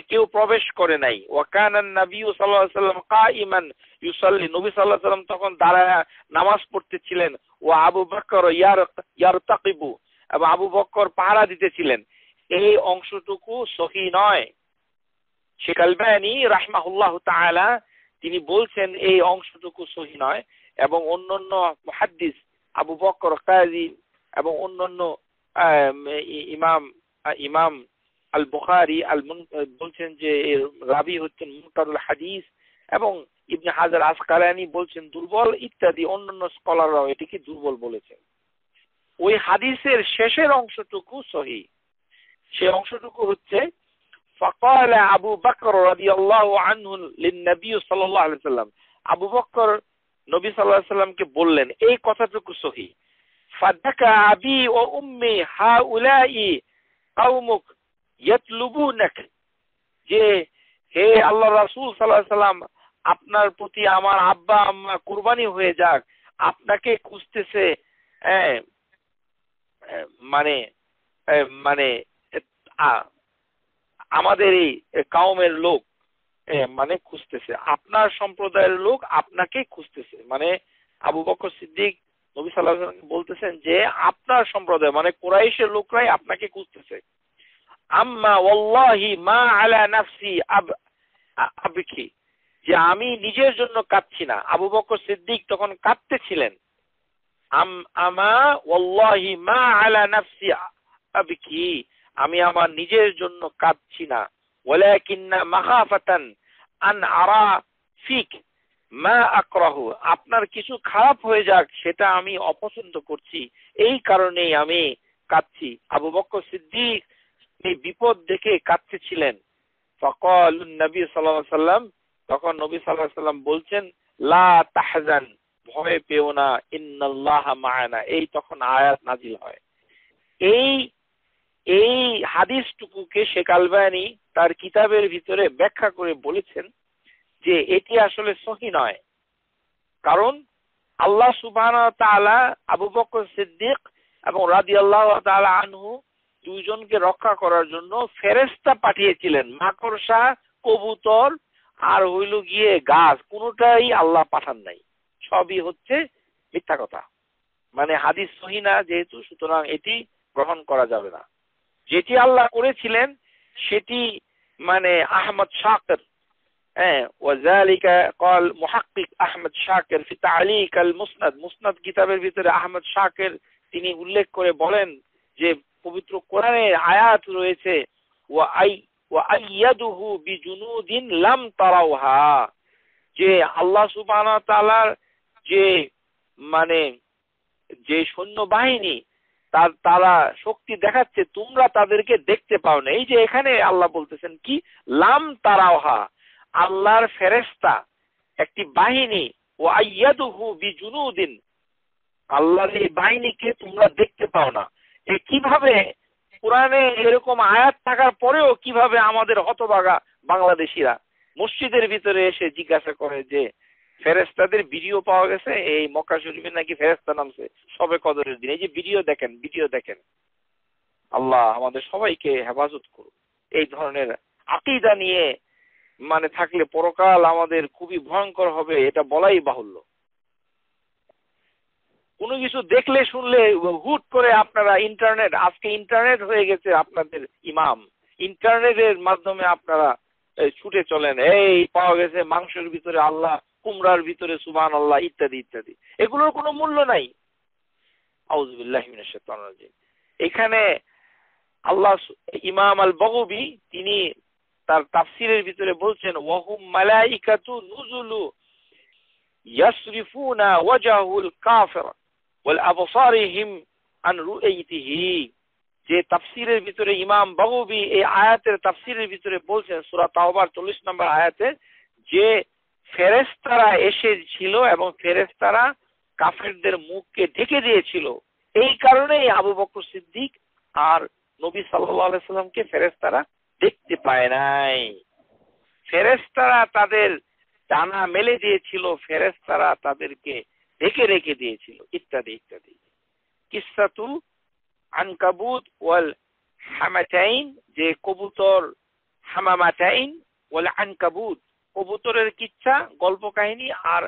কেউ প্রবেশ করে নাই। ওয়াকানান নবী সাল্লাল্লাহু আলাইহি সাল্লাম কাইমান ইউসাল্লি, নবী সাল্লাল্লাহু আলাইহি সাল্লাম তখন দাঁড়ায় নামাজ পড়তেছিলেন। ওয়া আবু বকর ইয়ারতাকিবু, এবং আবু বকর পাহারা দিতেছিলেন। এই অংশটুকু সহি নয়। শেখ আলবানী রাহিমাহুল্লাহ তাআলা তিনি বলছেন এই অংশটুকু সহি নয়, এবং অন্যান্য মুহাদ্দিস আবু বকর কাজী এবং অন্যান্য ইমাম আল বুখারী বলছেন যে রাবি হচ্ছেন মুনকারুল হাদিস, এবং ইবনে হাজার আসকালানী বলছেন দুর্বল, ইত্যাদি অন্যান্য স্কলাররাও এটিকে দুর্বল বলেছেন। ওই হাদিসের শেষের অংশটুকু সহি। সেই অংশটুকু হচ্ছে ফাকাল আবু বকর রাদিয়াল্লাহু আনহু লিন-নবী সাল্লাল্লাহু আলাইহি সাল্লাম, আবু বকর নবী সাল্লাল্লাহু আলাইহি সাল্লামকে বললেন, এই কথাটুকু সহি। ফাদাকা আবি ওয়া উম্মি হাউলাই কওমুক ইয়াতলুবুনাক, যে হে আল্লাহর রাসূল সাল্লাল্লাহু আলাইহি সাল্লাম, আপনার প্রতি আমার আব্বা আম্মা কুরবানি হয়ে যাক, আপনাকে খুঁজতেছে। মানে মানে আমাদের এই কওমের লোক মানে খুঁজতেছে, আপনার সম্প্রদায়ের লোক আপনাকে খুঁজতেছে। মানে আবু বকর সিদ্দিক নবী সাল্লাল্লাহু আলাইহি ওয়াসাল্লাম বলতেছেন যে আপনার সম্প্রদায় মানে কুরাইশের লোকরাই আপনাকে খুঁজতেছে। আম্মা ওয়াল্লাহি মা আলা নাফসি আবকি, যে আমি নিজের জন্য কাঁদছি না। আবু বকর সিদ্দিক তখন কাঁদতেছিলেন। আমা ওয়াল্লাহি মা আলা নাফসি আবকি, আমি আমার নিজের জন্য কাঁদছি না। ওয়ালাকিন্না মাখাফাতান আন আরা ফিক মা আকরাহু, আপনার কিছু খারাপ হয়ে যাক সেটা আমি অপছন্দ করছি, এই কারণেই আমি কাঁদছি। আবু বকর সিদ্দিক এই বিপদ দেখে কাঁদতেছিলেন। ফাকালুন নবী সাল্লাল্লাহু আলাইহি সাল্লাম, তখন নবী সাল্লাল্লাহু আলাইহি সাল্লাম বলছেন, লা তাহজান, ভয় পেও না, ইন্নাল্লাহা মা'ানা, এই তখন আয়াত নাজিল হয়। এই এই হাদিসটুকুকে শেখ আলবানী তার কিতাবের ভিতরে ব্যাখ্যা করে বলেছেন যে এটি আসলে সহিহ নয়। কারণ আল্লাহ সুবহানাহু ওয়া তাআলা আবু বকর সিদ্দিক এবং রাদিয়াল্লাহু তাআলা আনহু দুইজনকে রক্ষা করার জন্য ফেরেশতা পাঠিয়েছিলেন। মাকড়সা, কবুতর আর হইল গিয়ে গাছ, কোনোটাই আল্লাহ পাঠান নাই, সবই হচ্ছে মিথ্যা কথা। মানে হাদিস সহিহ না যেহেতু, সুতরাং এটি গ্রহণ করা যাবে না। যেটি আল্লাহ করেছিলেন সেটি মানে আহমদ শাকির, ওয়াযালিকা ক্বাল মুহাক্কিক আহমদ শাকির ফি তা'লিক আল মুসনাদ, মুসনাদ কিতাবের ভিতরে আহমদ শাকির তিনি উল্লেখ করে বলেন যে পবিত্র কোরআনের আয়াত রয়েছে ওয়া আইয়াদুহু বিজুনুদিন লাম তারাউহা, যে আল্লাহ সুবহানাহু ওয়া তাআলার যে মানে যে সৈন্যবাহিনী তারা শক্তি দেখাচ্ছে, তোমরা তাদেরকে দেখতে পাও না। এই যে এখানে আল্লাহ বলতেছেন কি, লাম তারাওহা, আল্লাহর ফেরেশতা একটি বাহিনী, ও আইয়াদুহু বিজুনুদিন, আল্লাহর এই বাহিনীকে তোমরা দেখতে পাও না। কিভাবে কোরআনে এরকম আয়াত থাকার পরেও কিভাবে আমাদের হতভাগা বাংলাদেশিরা মসজিদের ভিতরে এসে জিজ্ঞাসা করে যে ফেরেশতাদের ভিডিও পাওয়া গেছে, এই মক্কা শরীফে নাকি ফেরেশতা নামছে সবে কদরের দিন, এই যে ভিডিও দেখেন, ভিডিও দেখেন। আল্লাহ আমাদের সবাইকে হেফাজত করুন। এই ধরনের আকীদা নিয়ে মানে থাকলে পরকাল আমাদের খুবই ভয়ঙ্কর হবে, এটা বলাই বাহুল্য। কোনো কিছু দেখলে শুনলে হুট করে আপনারা ইন্টারনেট, আজকে ইন্টারনেট হয়ে গেছে আপনাদের ইমাম, ইন্টারনেটের মাধ্যমে আপনারা ছুটে চলেন, এই পাওয়া গেছে মাংসের ভিতরে আল্লাহ, কুমড়ার ভিতরে সুবহানাল্লাহ, ইত্যাদি ইত্যাদি। এগুলোর কোনো মূল্য নাই। আউযুবিল্লাহি মিনাশ শাইতানির রাজিম। এখানে আল্লাহ ইমাম আল বগবী তিনি তার তাফসীরের ভিতরে বলছেন, ওয়াহুম মালাইকাতু নুজুলু ইয়াসরিফুনা ওয়াজহুল কাফির ওয়াল আবসারিহিম আন রুয়াইতিহি। যে তাফসীরের ভিতরে ইমাম বগবী এই আয়াতের তাফসীরের ভিতরে বলছেন সূরা তাওবার 40 নম্বর আয়াতে, যে ফেরেশতারা এসেছিল এবং ফেরেশতারা কাফেরদের মুখকে ঢেকে দিয়েছিল, এই কারণেই আবু বকর সিদ্দিক আর নবী সাল্লাল্লাহু আলাইহি সাল্লামকে ফেরেশতারা দেখতে পায় নাই। ফেরেশতারা তাদের ডানা মেলে দিয়েছিল, ফেরেশতারা তাদেরকে ঢেকে রেখে দিয়েছিল, ইত্যাদি ইত্যাদি। কিসসাতু আনকাবুত ওয়াল হামাতাইন, যে কবুতর, হামামাতাইন ওয়াল আনকাবুত, কবুতরের কিচ্ছা গল্প কাহিনী আর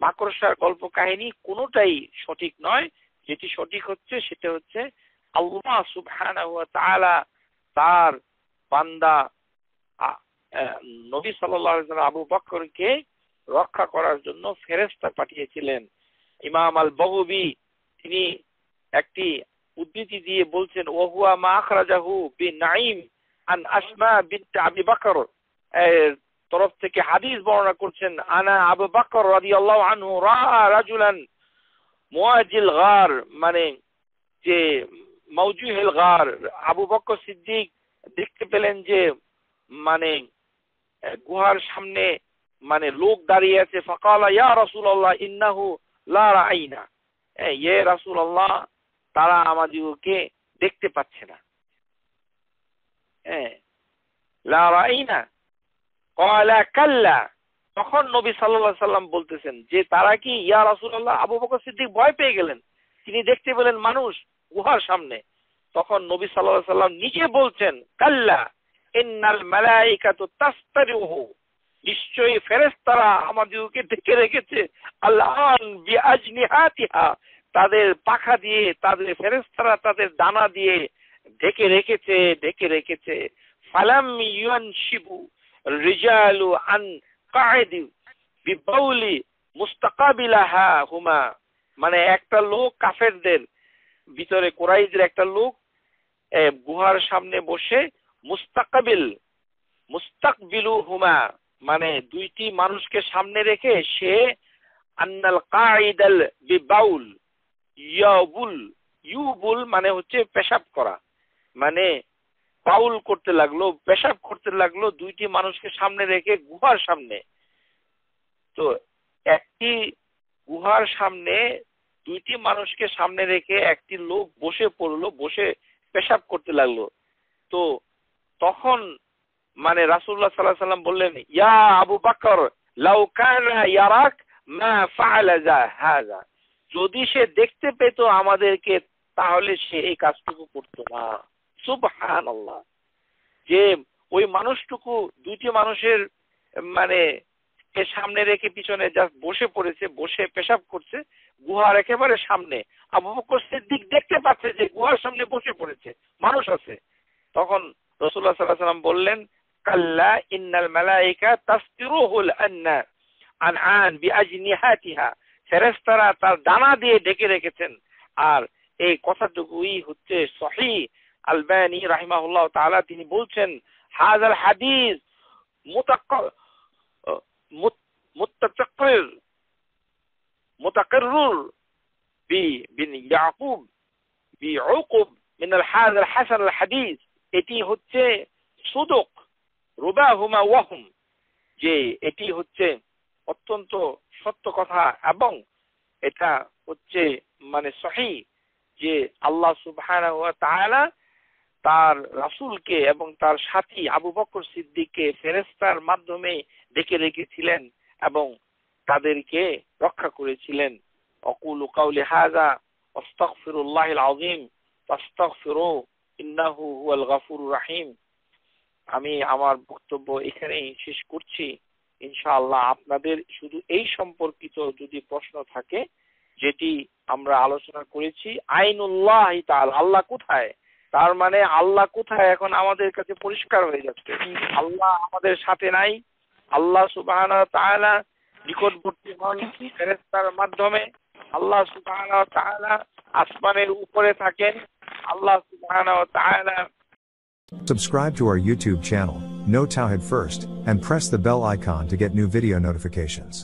মাকড়সার গল্প কাহিনী কোনোটাই সঠিক নয়। যেটি সঠিক হচ্ছে সেটা হচ্ছে আল্লাহ সুবহানাহু ওয়া তাআলা তার বান্দা নবী সাল্লাল্লাহু আলাইহি ওয়াসাল্লাম আবু বকরকে রক্ষা করার জন্য ফেরেশতা পাঠিয়েছিলেন। ইমাম আল বগবী তিনি একটি উদ্ধৃতি দিয়ে বলছেন, ওয়া হুয়া মা আখরাজাহু বিনাঈম আন আসমা বিনত আবি বকর, তরফ থেকে হাদিস বর্ণনা করছেন, আনা আবু বকর রাদিয়াল্লাহু আনহু রাআ রাজুলান মুআজিল গার, মানে যে মাওজুহিল গার, আবু বকর সিদ্দিক দেখতে পেলেন যে মানে গুহার সামনে মানে লোক দাঁড়িয়ে আছে। ফাকালা ইয়া রাসূলুল্লাহ ইন্নাহু লা রাআইনা, ইয়ে রাসূলুল্লাহ তারা আমাদেরকে দেখতে পাচ্ছে না। লা রাআইনা ক্বালা কাল্লা, তখন নবী সাল্লাল্লাহু আলাইহি সাল্লাম বলতেছেন যে তারা কি, ইয়া রাসূলুল্লাহ, আবু বকর সিদ্দিক ভয় পেয়ে গেলেন, তিনি দেখতে পেলেন মানুষ গুহার সামনে। তখন নবী সাল্লাল্লাহু আলাইহি সাল্লাম নিজে বলছেন, কাল্লা ইন্নাল মালাইকাতু তাস্তারিহু, নিশ্চয়ই ফেরেশতারা আমাদেরকে ঢেকে রেখেছে, আল্লান বিআজনিহাতিহা, তাদের পাখা দিয়ে, তাদের ফেরেশতারা তাদের ডানা দিয়ে ঢেকে রেখেছে, ঢেকে রেখেছে। ফালাম ইয়ানশিবু রিজালু আন কাঈদি বিবাউলি মুস্তাকাবিলাহা হুমা, মানে একটা লোক কাফেরদের ভিতরে, কুরাইশদের একটা লোক গুহার সামনে বসে মুস্তাকাবিল, মুস্তাকবিলুহুমা মানে দুইটি মানুষকে সামনে রেখে সে আন্নাল কাইদাল বিবাউল ইউবুল মানে হচ্ছে পেশাব করা, মানে বাউল করতে লাগলো, পেশাব করতে লাগলো দুইটি মানুষকে সামনে রেখে গুহার সামনে। তো একটি গুহার সামনে দুইটি মানুষকে সামনে রেখে একটি লোক বসে পড়লো, বসে পেশাব করতে লাগলো। তো তখন মানে রাসূলুল্লাহ সাল্লাল্লাহু আলাইহি সাল্লাম বললেন, ইয়া আবু বকর লাউ কানা ইয়ারাক মা ফাআলা হাযা, যদি সে দেখতে পেত আমাদেরকে তাহলে সে এই কাজটুকু করতো না। সুবহানাল্লাহ, যে ওই মানুষটুকু দুইটি মানুষের মানে এর সামনে রেখে পিছনে জাস্ট বসে পড়েছে, বসে পেশাব করছে গুহার একেবারে সামনে। আবু বকর সিদ্দিক দেখতে পাচ্ছে যে গুহার সামনে বসে পড়েছে, মানুষ আছে। তখন রাসূলুল্লাহ সাল্লাল্লাহু আলাইহি সাল্লাম বললেন, কাল্লা ইন্নাল মালায়েকা তাসতিরুহুল আনআন বিআজনিহাতিহা, ফেরেশতারা তার ডানা দিয়ে ঢেকে রেখেছেন। আর এই কথাটুকুই হচ্ছে সহিহ। আলবানী রাহিমাহুল্লাহ তাআলা তিনি বলছেন, হাযাল হাদিস মুতাকাররির বিন ইয়াকুব বিউকুব মিন হাযাল হাসান আল হাদিস, এটি হচ্ছে সুদুক রুবাহুমা ওয়াহুম, যে এটি হচ্ছে অত্যন্ত সত্য কথা এবং এটা হচ্ছে মানে সহিহ যে আল্লাহ সুবহানাহু ওয়া তাআলা তার রাসূলকে এবং তার সাথী আবু বকর সিদ্দিককে ফেরেশতার মাধ্যমে ডেকে রেখেছিলেন এবং তাদেরকে রক্ষা করেছিলেন। আকুলু কাউলি হাযা আস্তাগফিরুল্লাহিল আযীম ফাস্তাগফিরু ইন্নাহু হুয়াল গফুরুর রহিম। আমি আমার বক্তব্য এখানেই শেষ করছি। ইনশাআল্লাহ আপনাদের শুধু এই সম্পর্কিত যদি প্রশ্ন থাকে, যেটি আমরা আলোচনা করেছি, আইনুল্লাহি তাআলা, আল্লাহ কোথায়, তার মানে আল্লাহ কোথায় এখন আমাদের কাছে পরিষ্কার হয়ে যাচ্ছে। আল্লাহ আমাদের সাথে নাই, আল্লাহ সুবহানাহু ওয়া তাআলা নিকটবর্তী হন ফেরেশতার মাধ্যমে, আল্লাহ সুবহানাহু ওয়া তাআলা আসমানের উপরে থাকেন, আল্লাহ সুবহানাহু ওয়া তাআলা। Subscribe to our YouTube channel, Know Tawhid First, and press the bell icon to get new video notifications.